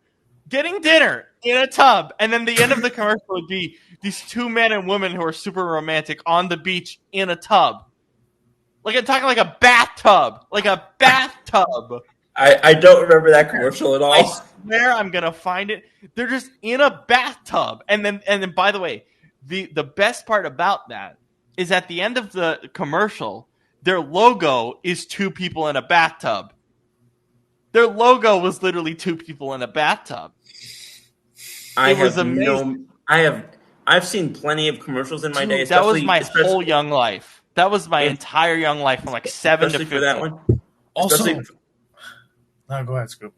getting dinner in a tub, and then the end of the commercial would be these two men and women who are super romantic on the beach in a tub. Like I'm talking like a bathtub. I don't remember that commercial at all. I swear I'm gonna find it. They're just in a bathtub. And then by the way, the best part about that is at the end of the commercial, their logo is two people in a bathtub. Their logo was literally two people in a bathtub. I've seen plenty of commercials in my day. That was my whole young life. That was my entire young life from like 7 to 15. For that one. Also, no, go ahead, Scoop.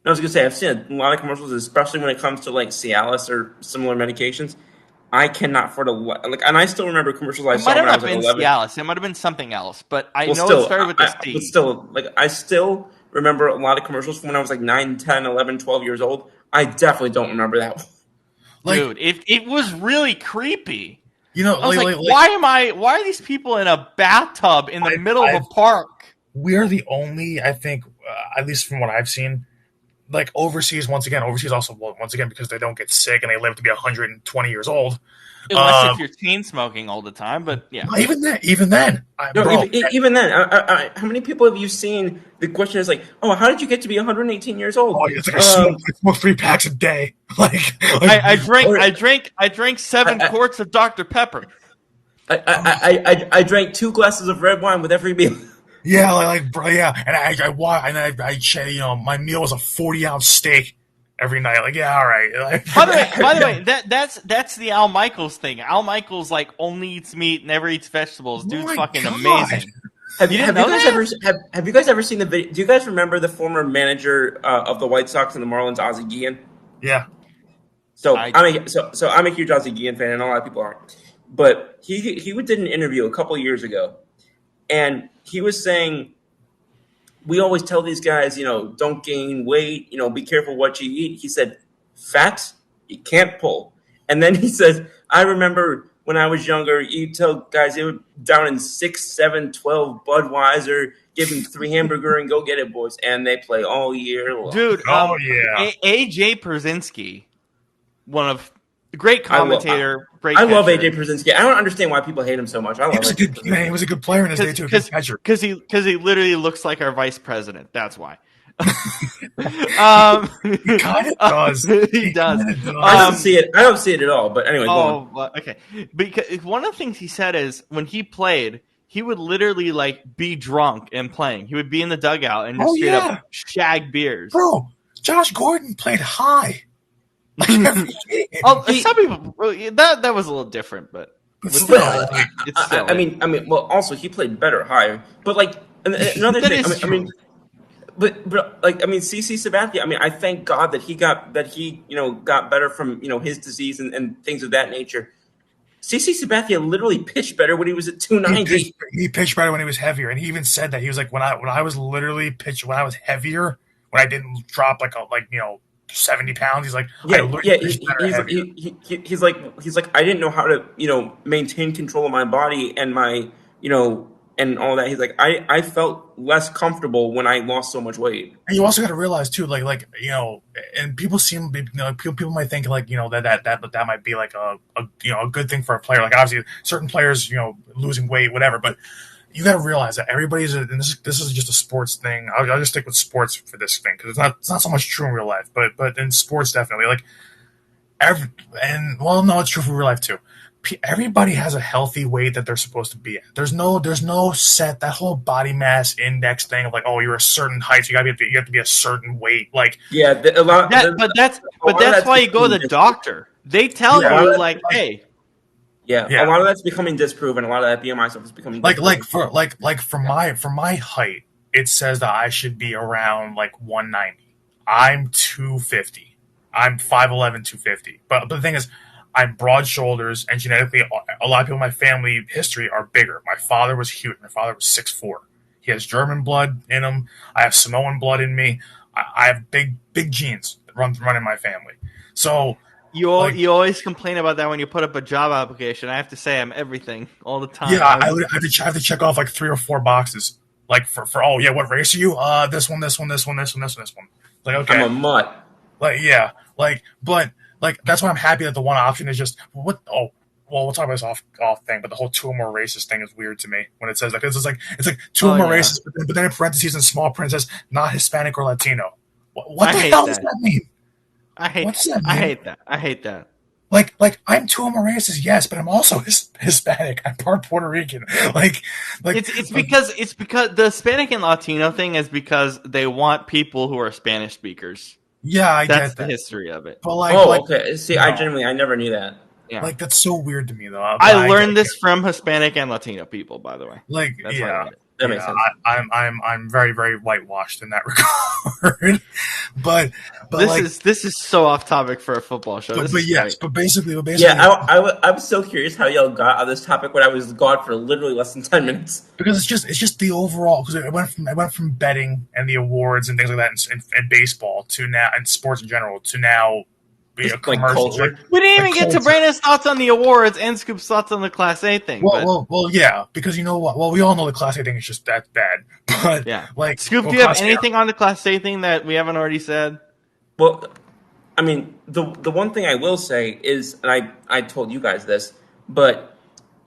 I was gonna say I've seen a lot of commercials, especially when it comes to like Cialis or similar medications. I cannot afford and I still remember commercials I saw when I was like 11. Cialis. It might have been something else, but I know it started with the C. But still, I still remember a lot of commercials from when I was like 9, 10, 11, 12 years old. I definitely don't remember that one. Dude, it was really creepy. You know, I was why are these people in a bathtub in the middle of a park? We are the only, I think, at least from what I've seen, like overseas also, once again, because they don't get sick and they live to be 120 years old. Unless if you're chain smoking all the time, but yeah. Even then. Even then, how many people have you seen? The question is like, oh, how did you get to be 118 years old? Oh, it's like I smoke 3 packs a day. I drank 7 quarts of Dr. Pepper. I drank 2 glasses of red wine with every meal. Yeah, and I my meal was a 40-ounce steak every night. Like, yeah, all right. By the way, that's the Al Michaels thing. Al Michaels like only eats meat, never eats vegetables. Dude's fucking amazing. Have you guys ever seen the video? Do you guys remember the former manager of the White Sox and the Marlins, Ozzie Guillen? Yeah. I'm a huge Ozzie Guillen fan, and a lot of people aren't. But he did an interview a couple of years ago, and he was saying, we always tell these guys, don't gain weight, be careful what you eat. He said, fat, you can't pull. And then he says, I remember when I was younger, you tell guys they were down in 6, 7, 12 Budweiser, give them 3 hamburger and go get it, boys. And they play all year long. Dude, AJ Pierzynski, one of the great commentator. I love AJ Pierzynski. I don't understand why people hate him so much. He was a good player in his day too. Because he literally looks like our vice president. That's why. He kind of does. He does. I don't see it at all. But anyway, okay. Because one of the things he said is when he played, he would literally be drunk and playing. He would be in the dugout and just straight up shag beers. Bro, Josh Gordon played high. Some people that was a little different, but it's still. I mean, well, also he played better high, but another thing. But CC Sabathia. I thank God that he got better from his disease and things of that nature. CC Sabathia literally pitched better when he was at 290. He pitched better when he was heavier, and he even said that he was like when I was literally pitched when I was heavier, when I didn't drop 70 pounds. He's like, he's like, I didn't know how to, maintain control of my body and my, and all that. He's like, I felt less comfortable when I lost so much weight. And you also got to realize too, and people people might think that might be a good thing for a player. Like obviously certain players, losing weight, whatever, but you got to realize that everybody's, and this is just a sports thing. I'll just stick with sports for this thing because it's not so much true in real life, but in sports definitely like no, it's true for real life too. Everybody has a healthy weight that they're supposed to be at. There's no set that whole body mass index thing of like, oh, you're a certain height, so you have to be a certain weight. Like, yeah, but that's why you go to the doctor. They tell you like, hey. Yeah, a lot of that's becoming disproven. A lot of that BMI stuff is becoming disproven. For my height, it says that I should be around like 190. I'm 250. I'm 5'11", 250. But the thing is, I'm broad shoulders, and genetically, a lot of people in my family history are bigger. My father was huge. My father was 6'4". He has German blood in him. I have Samoan blood in me. I have big genes that run in my family. So you always complain about that when you put up a job application. I have to say I'm everything all the time. Yeah, I have to check off like 3 or 4 boxes. Like for what race are you? This one. Like, okay, I'm a mutt. Like, yeah, but that's why I'm happy that the one option is just what. Oh, well, we'll talk about this off thing, but the whole 2 or more races thing is weird to me when it says like it's like 2 or more races, but then in parentheses in small print it says not Hispanic or Latino. What the hell does that mean? I hate that. I hate that. Like I'm 2 or more races, yes, but I'm also Hispanic. I'm part Puerto Rican. Like it's because the Hispanic and Latino thing is because they want people who are Spanish speakers. Yeah, I that's get that. The history of it. But okay. See, no. I never knew that. Yeah. Like that's so weird to me though. I learned this from Hispanic and Latino people, by the way. Like, that's that makes sense. I'm very, very whitewashed in that regard. but this is so off topic for a football show. But basically, yeah. I was so curious how y'all got on this topic when I was gone for literally less than 10 minutes. Because it's just the overall. Because I went from betting and the awards and things like that and baseball to now and sports in general to now. Be a commercial. We didn't even get to Brandon's thoughts on the awards and Scoop's thoughts on the Class A thing. Well, yeah, because you know what? Well, we all know the Class A thing is just that bad. But yeah, like, Scoop, do you have anything on the Class A thing that we haven't already said? Well, I mean, the one thing I will say is, and I told you guys this, but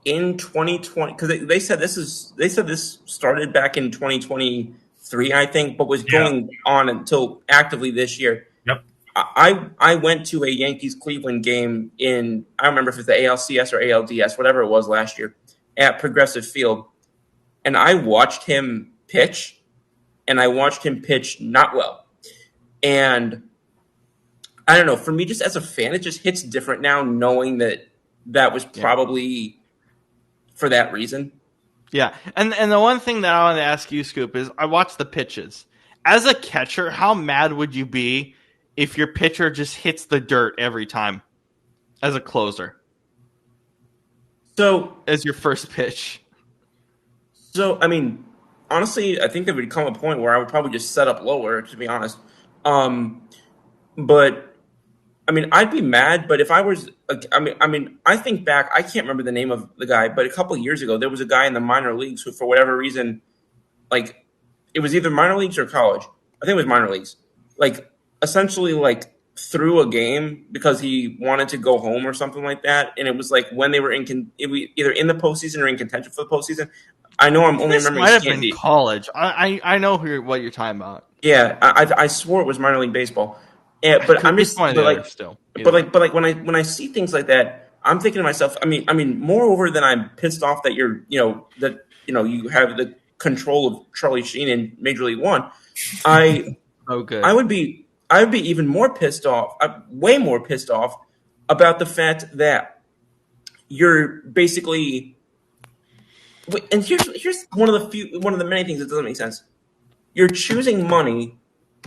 in 2020, because they said this started back in 2023, I think, but was going on until actively this year. Yep. I went to a Yankees-Cleveland game in, I don't remember if it's the ALCS or ALDS, whatever it was last year, at Progressive Field. And I watched him pitch, and I watched him pitch not well. And I don't know, for me, just as a fan, it just hits different now knowing that was probably for that reason. Yeah, and the one thing that I want to ask you, Scoop, is I watched the pitches. As a catcher, how mad would you be if your pitcher just hits the dirt every time as a closer? So, as your first pitch. So, I mean, honestly, I think there would come a point where I would probably just set up lower, to be honest. But, I mean, I'd be mad, but if I was, I think back, I can't remember the name of the guy, but a couple of years ago, there was a guy in the minor leagues who, for whatever reason, like, it was either minor leagues or college. I think it was minor leagues. Like, essentially like threw a game because he wanted to go home or something like that, and it was like when they were either in the postseason or in contention for the postseason. I know I'm only remembering. Might have been college. I know what you're talking about. Yeah, I swore it was minor league baseball. Yeah, but I'm just but like when I see things like that, I'm thinking to myself. I mean, moreover than I'm pissed off that you have the control of Charlie Sheen in Major League One. I would be even more pissed off, way more pissed off about the fact that you're basically, and here's one of the many things that doesn't make sense. You're choosing money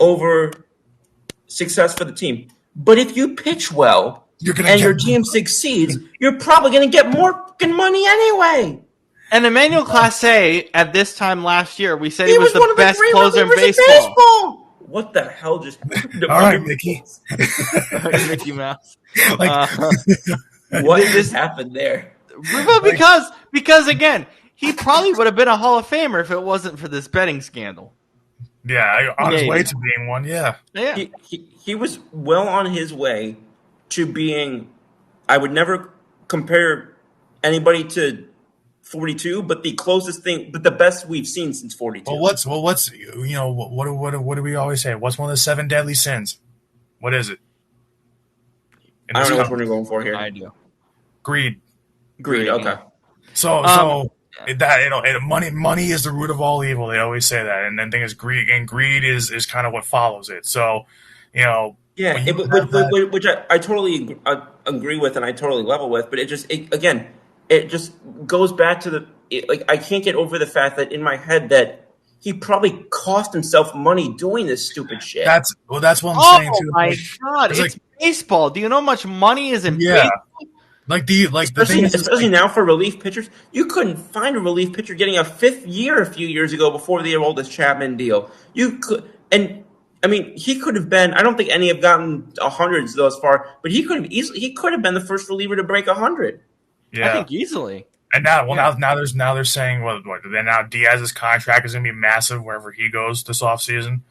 over success for the team. But if you pitch well and your team succeeds, you're probably going to get more fucking money anyway. And Emmanuel Clase, at this time last year, we said he was the best closer in baseball. What the hell just happened? All right, Mickey. Mickey Mouse. What just happened there? Because again, he probably would have been a Hall of Famer if it wasn't for this betting scandal. Yeah, on his way to being one, yeah. He was well on his way to being, I would never compare anybody to 42, but the best we've seen since 42. What do we always say? What's one of the 7 deadly sins? What is it? I don't know which one you're going for here. I do. Greed. Okay. So money is the root of all evil. They always say that, and then thing is greed, and greed is kind of what follows it. So, yeah, which I totally agree with, and I totally level with. But it just goes back to I can't get over the fact that in my head that he probably cost himself money doing this stupid shit. That's what I'm saying too. Oh my god, it's baseball. Do you know how much money is in baseball? Especially now for relief pitchers, you couldn't find a relief pitcher getting a 5th year a few years ago before the oldest Chapman deal. You could, and I mean, he could have been. I don't think any have gotten hundreds thus far, but he could have been the first reliever to break 100. Yeah, I think easily. And now they're saying then now Diaz's contract is going to be massive wherever he goes this offseason.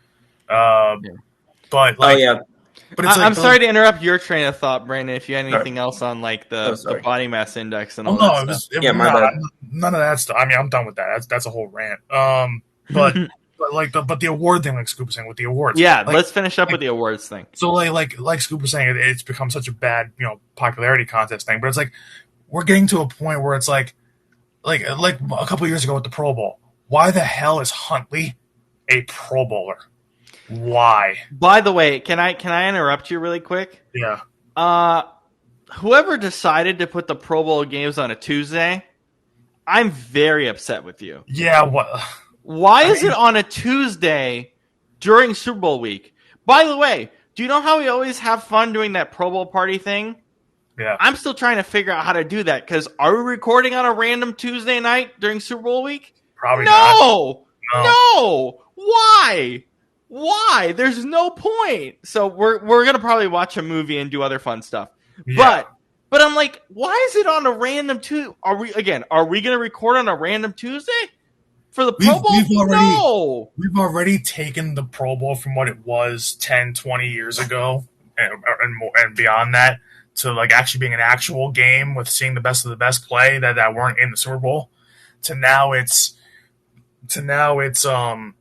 But But I'm sorry to interrupt your train of thought, Brandon. If you had anything else on the body mass index and all that stuff. None of that stuff. I mean, I'm done with that. That's a whole rant. But the award thing, like Scoop was saying with the awards. Yeah, let's finish up with the awards thing. So like Scoop was saying, it's become such a bad popularity contest thing. But it's like we're getting to a point where it's like a couple of years ago with the Pro Bowl. Why the hell is Huntley a Pro Bowler? Why? By the way, can I interrupt you really quick? Yeah. Whoever decided to put the Pro Bowl games on a Tuesday, I'm very upset with you. Yeah. What? Why is it on a Tuesday during Super Bowl week? By the way, do you know how we always have fun doing that Pro Bowl party thing? Yeah. I'm still trying to figure out how to do that because are we recording on a random Tuesday night during Super Bowl week? Probably not. No. Why? Why? There's no point. So we're gonna probably watch a movie and do other fun stuff. Yeah. But I'm like, why is it on a random Tuesday? Are we gonna record on a random Tuesday for the Pro Bowl? We've already taken the Pro Bowl from what it was 10, 20 years ago and beyond that to like actually being an actual game with seeing the best of the best play that weren't in the Super Bowl to now it's become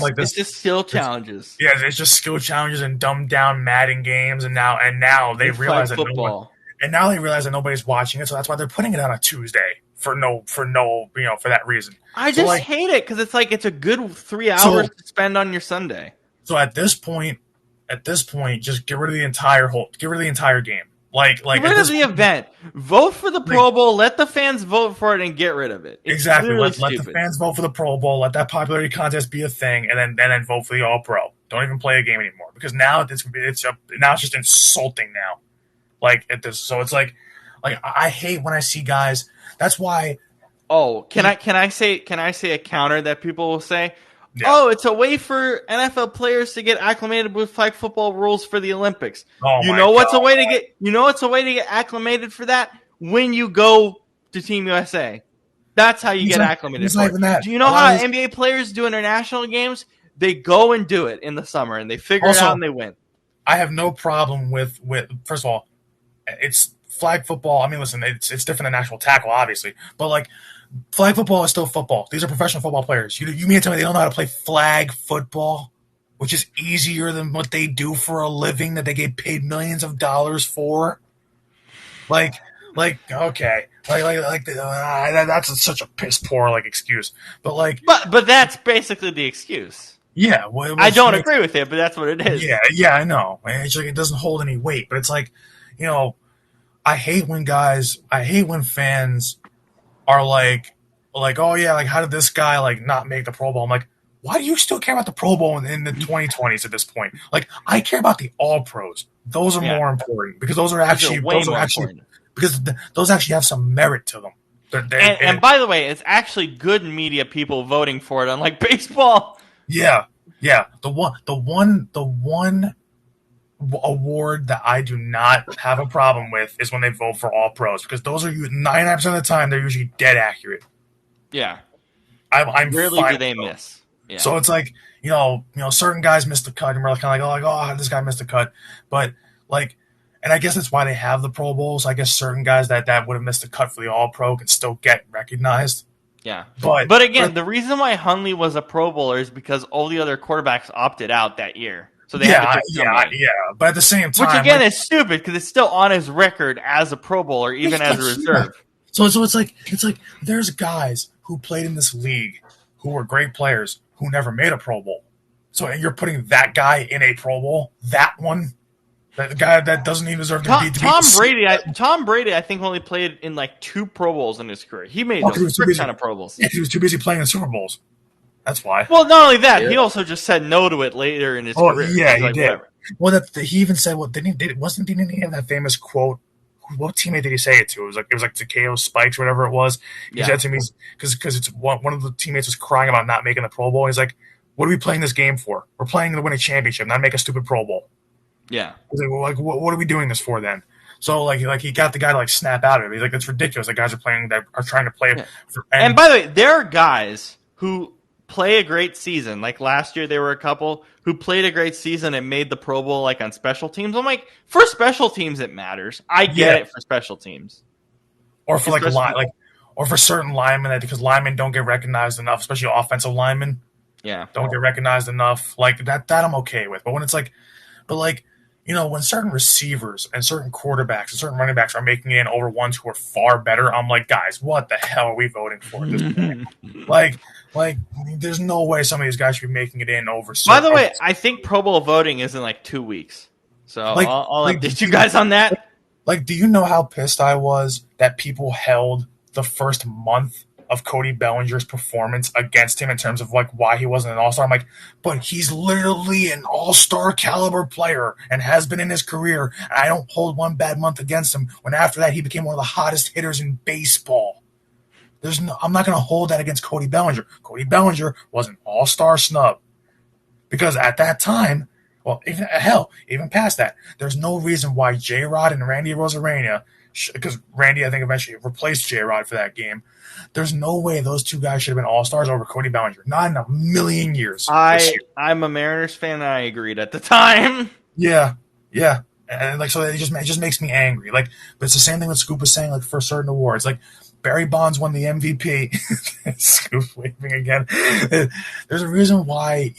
like this. It's just skill challenges. Yeah, it's just skill challenges and dumbed down Madden games, and now they realize that nobody's watching it, so that's why they're putting it on a Tuesday for that reason. I just hate it because it's a good 3 hours to spend on your Sunday. So at this point, just get rid of the entire game. Get rid of the event. Vote for the Pro Bowl. Let the fans vote for it and get rid of it. Exactly. Let the fans vote for the Pro Bowl. Let that popularity contest be a thing, and then vote for the All Pro. Don't even play a game anymore because now it's just insulting now. So it's like I hate when I see guys. That's why. Oh, can I say a counter that people will say? Yeah. Oh, it's a way for NFL players to get acclimated with flag football rules for the Olympics. Oh, what's a way to get acclimated for that? When you go to Team USA. That's how you get acclimated for it. Do you know how NBA players do international games? They go and do it in the summer and they figure it out and they win. I have no problem with first of all, it's flag football. I mean, listen, it's different than national tackle, obviously, but flag football is still football. These are professional football players. You mean to tell me they don't know how to play flag football, which is easier than what they do for a living that they get paid millions of dollars for? Okay, that's such a piss poor excuse. But that's basically the excuse. Yeah, I don't agree with it, but that's what it is. Yeah, I know. It doesn't hold any weight, but it's I hate when fans are oh yeah, how did this guy not make the Pro Bowl? I'm like, why do you still care about the Pro Bowl in the 2020s at this point? I care about the All Pros. Those are more important because those actually have some merit to them. And by the way, it's actually good media people voting for it, unlike baseball. Yeah. The one award that I do not have a problem with is when they vote for All Pros because those are 99% of the time they're usually dead accurate. Yeah, I'm rarely do they miss. Yeah. So it's certain guys missed the cut and we're oh this guy missed the cut, but And I guess that's why they have the Pro Bowls. I guess certain guys that would have missed the cut for the All Pro can still get recognized. Yeah. But again, the reason why Hundley was a Pro Bowler is because all the other quarterbacks opted out that year. So they had to pick somebody. But at the same time, which again is stupid because it's still on his record as a Pro Bowler, even as a reserve. So it's like there's guys who played in this league who were great players who never made a Pro Bowl. So you're putting that guy in a Pro Bowl, that guy that doesn't even deserve to be. Tom Brady, I think only played in like 2 Pro Bowls in his career. He made a frick ton of Pro Bowls. Yeah, he was too busy playing in Super Bowls. That's why. Well, not only that, he also just said no to it later in his career. Yeah, he did. Whatever. Well, he even said, "Well, didn't he have that famous quote? What teammate did he say it to? It was like Takeo Spikes, or whatever it was. He said to me because it's one of the teammates was crying about not making the Pro Bowl. He's like, "What are we playing this game for? We're playing to win a championship, not make a stupid Pro Bowl." Yeah. He's like, "Well, what are we doing this for then?" So like he got the guy to snap out of it. He's like, "It's ridiculous. The guys are trying to play." Yeah. And by the way, there are guys who play a great season. Like last year, there were a couple who played a great season and made the Pro Bowl on special teams. I'm like, for special teams, it matters. I get it for special teams, or for or for certain linemen because linemen don't get recognized enough, especially offensive linemen. Yeah, don't get recognized enough. Like that I'm okay with. But when it's when certain receivers and certain quarterbacks and certain running backs are making it in over ones who are far better, I'm like, guys, what the hell are we voting for at this point? There's no way some of these guys should be making it in over. By the way, I think Pro Bowl voting is in 2 weeks, so I'll update you guys on that. Do you know how pissed I was that people held the first month of Cody Bellinger's performance against him in terms of why he wasn't an all-star? I'm like, but he's literally an all-star caliber player and has been in his career. And I don't hold one bad month against him when after that he became one of the hottest hitters in baseball. I'm not going to hold that against Cody Bellinger. Cody Bellinger was an all-star snub because at that time, well, even past that, there's no reason why J-Rod and Randy Rosarena, because Randy I think eventually replaced J-Rod for that game. There's no way those two guys should have been all-stars over Cody Bellinger. Not in a million years. I'm a Mariners fan, and I agreed at the time. Yeah. And so it just makes me angry. But it's the same thing that Scoop was saying, for certain awards. Barry Bonds won the MVP. Scoop waving again. There's a reason why,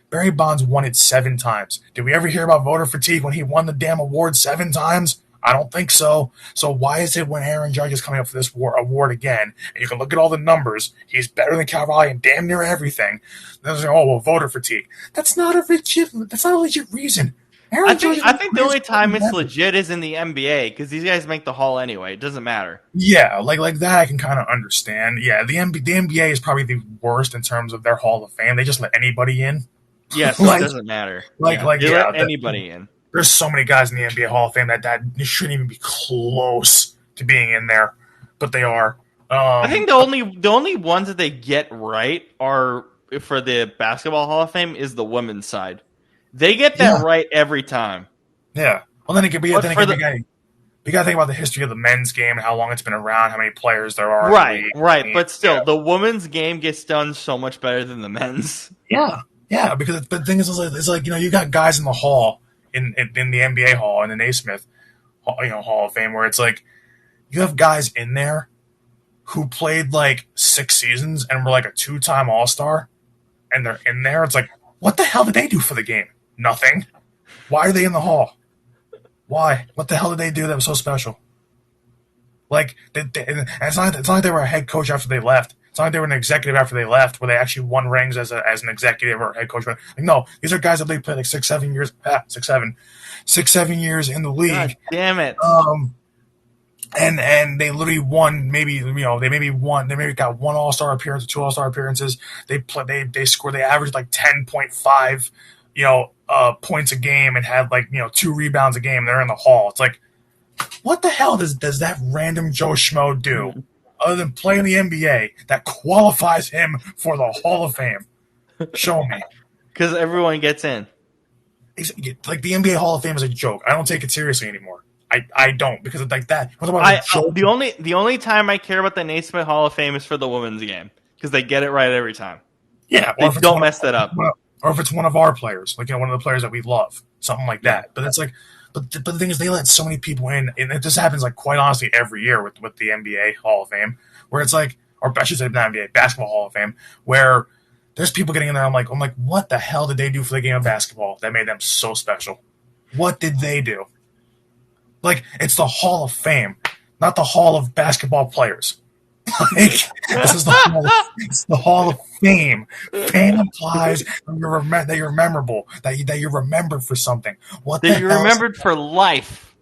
Barry Bonds won it 7 times. Did we ever hear about voter fatigue when he won the damn award 7 times? I don't think so. So why is it when Aaron Judge is coming up for this award again, and you can look at all the numbers, he's better than Cal Raleigh in damn near everything. Then they're saying, voter fatigue. That's not a legit reason. I think the only time it's legit is in the NBA because these guys make the Hall anyway. It doesn't matter. Yeah, like that I can kind of understand. Yeah, the NBA is probably the worst in terms of their Hall of Fame. They just let anybody in. Yeah, so it doesn't matter. Let anybody in. There's so many guys in the NBA Hall of Fame that shouldn't even be close to being in there, but they are. I think the only ones that they get right are for the Basketball Hall of Fame is the women's side. They get that right every time. Yeah. Well, then it could be. You got to think about the history of the men's game and how long it's been around, how many players there are. Right. But still, the women's game gets done so much better than the men's. Yeah. Because the thing is, it's you got guys in the hall. In the NBA Hall, in the Naismith, Hall of Fame, where it's you have guys in there who played 6 seasons and were a 2-time All-Star, and they're in there. It's what the hell did they do for the game? Nothing. Why are they in the Hall? Why? What the hell did they do that was so special? It's not like they were a head coach after they left. It's not like they were an executive after they left, where they actually won rings as an executive or head coach. No, these are guys that they played 6-7 years, 6-7 years in the league. God damn it! And they literally won. Maybe they got 1 All-Star appearance or 2 All-Star appearances. They averaged 10.5, points a game and had 2 rebounds a game. They're in the Hall. It's what the hell does that random Joe Schmo do? Other than play in the NBA, that qualifies him for the Hall of Fame? Show me. Because everyone gets in. The NBA Hall of Fame is a joke. I don't take it seriously anymore. I don't, because it's like that. The only time I care about the Naismith Hall of Fame is for the women's game because they get it right every time. Yeah, they don't mess that up. Or if it's one of our players, one of the players that we love, something like that. But it's But the thing is, they let so many people in, and it just happens like quite honestly every year with the NBA Hall of Fame, where it's like, or I should say not NBA, Basketball Hall of Fame, where there's people getting in there. I'm like, what the hell did they do for the game of basketball that made them so special? What did they do? Like, it's the Hall of Fame, not the Hall of Basketball Players. Like, this is it's the Hall of Fame. Fame implies that you're memorable, that you're remembered for something. What That you're remembered for life,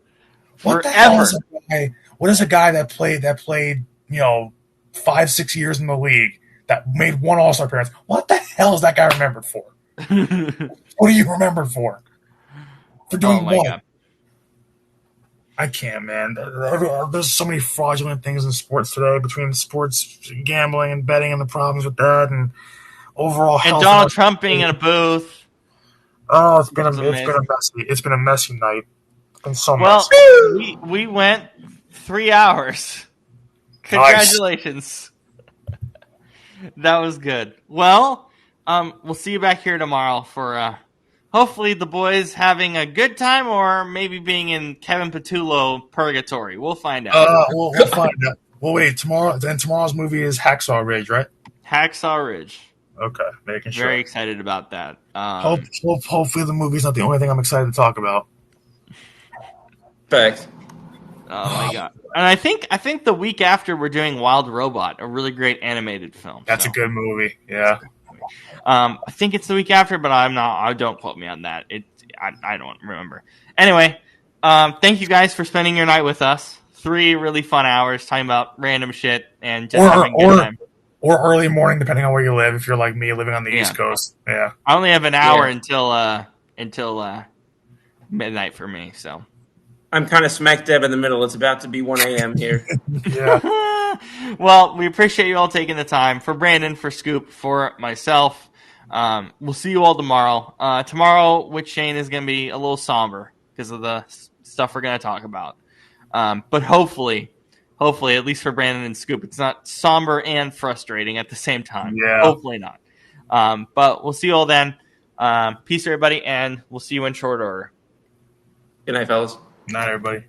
what forever. the hell is a guy? What is a guy that played 5-6 years in the league that made one All-Star appearance? What the hell is that guy remembered for? What are you remembered for? For doing what? God. I can't, man. There's so many fraudulent things in sports today, between sports gambling and betting and the problems with that, and overall health. And Donald Trump being in a booth. Oh, it's been a messy night. It's been so messy. Well, we went 3 hours. Congratulations. Nice. That was good. Well, we'll see you back here tomorrow for hopefully the boys having a good time, or maybe being in Kevin Patullo purgatory. We'll find out. We'll find out. Well, wait, tomorrow's movie is Hacksaw Ridge, right? Hacksaw Ridge. Okay, making sure. Very excited about that. Hopefully the movie's not the only thing I'm excited to talk about. Thanks. Oh my god! And I think the week after we're doing Wild Robot, a really great animated film. That's a good movie. Yeah. I think it's the week after, but I'm not. Don't quote me on that. I don't remember. Anyway, thank you guys for spending your night with us. 3 really fun hours talking about random shit and just having a good time. Or early morning, depending on where you live. If you're like me, living on the East Coast, yeah. I only have an hour until midnight for me. So I'm kind of smack dab in the middle. It's about to be 1 a.m. here. Yeah. Well, we appreciate you all taking the time. For Brandon, for Scoop, for myself, we'll see you all tomorrow. Tomorrow with Shane is going to be a little somber because of the stuff we're going to talk about. But hopefully, at least for Brandon and Scoop, it's not somber and frustrating at the same time. Yeah. Hopefully not. But we'll see you all then. Peace, everybody, and we'll see you in short order. Good night, fellas. Night, everybody.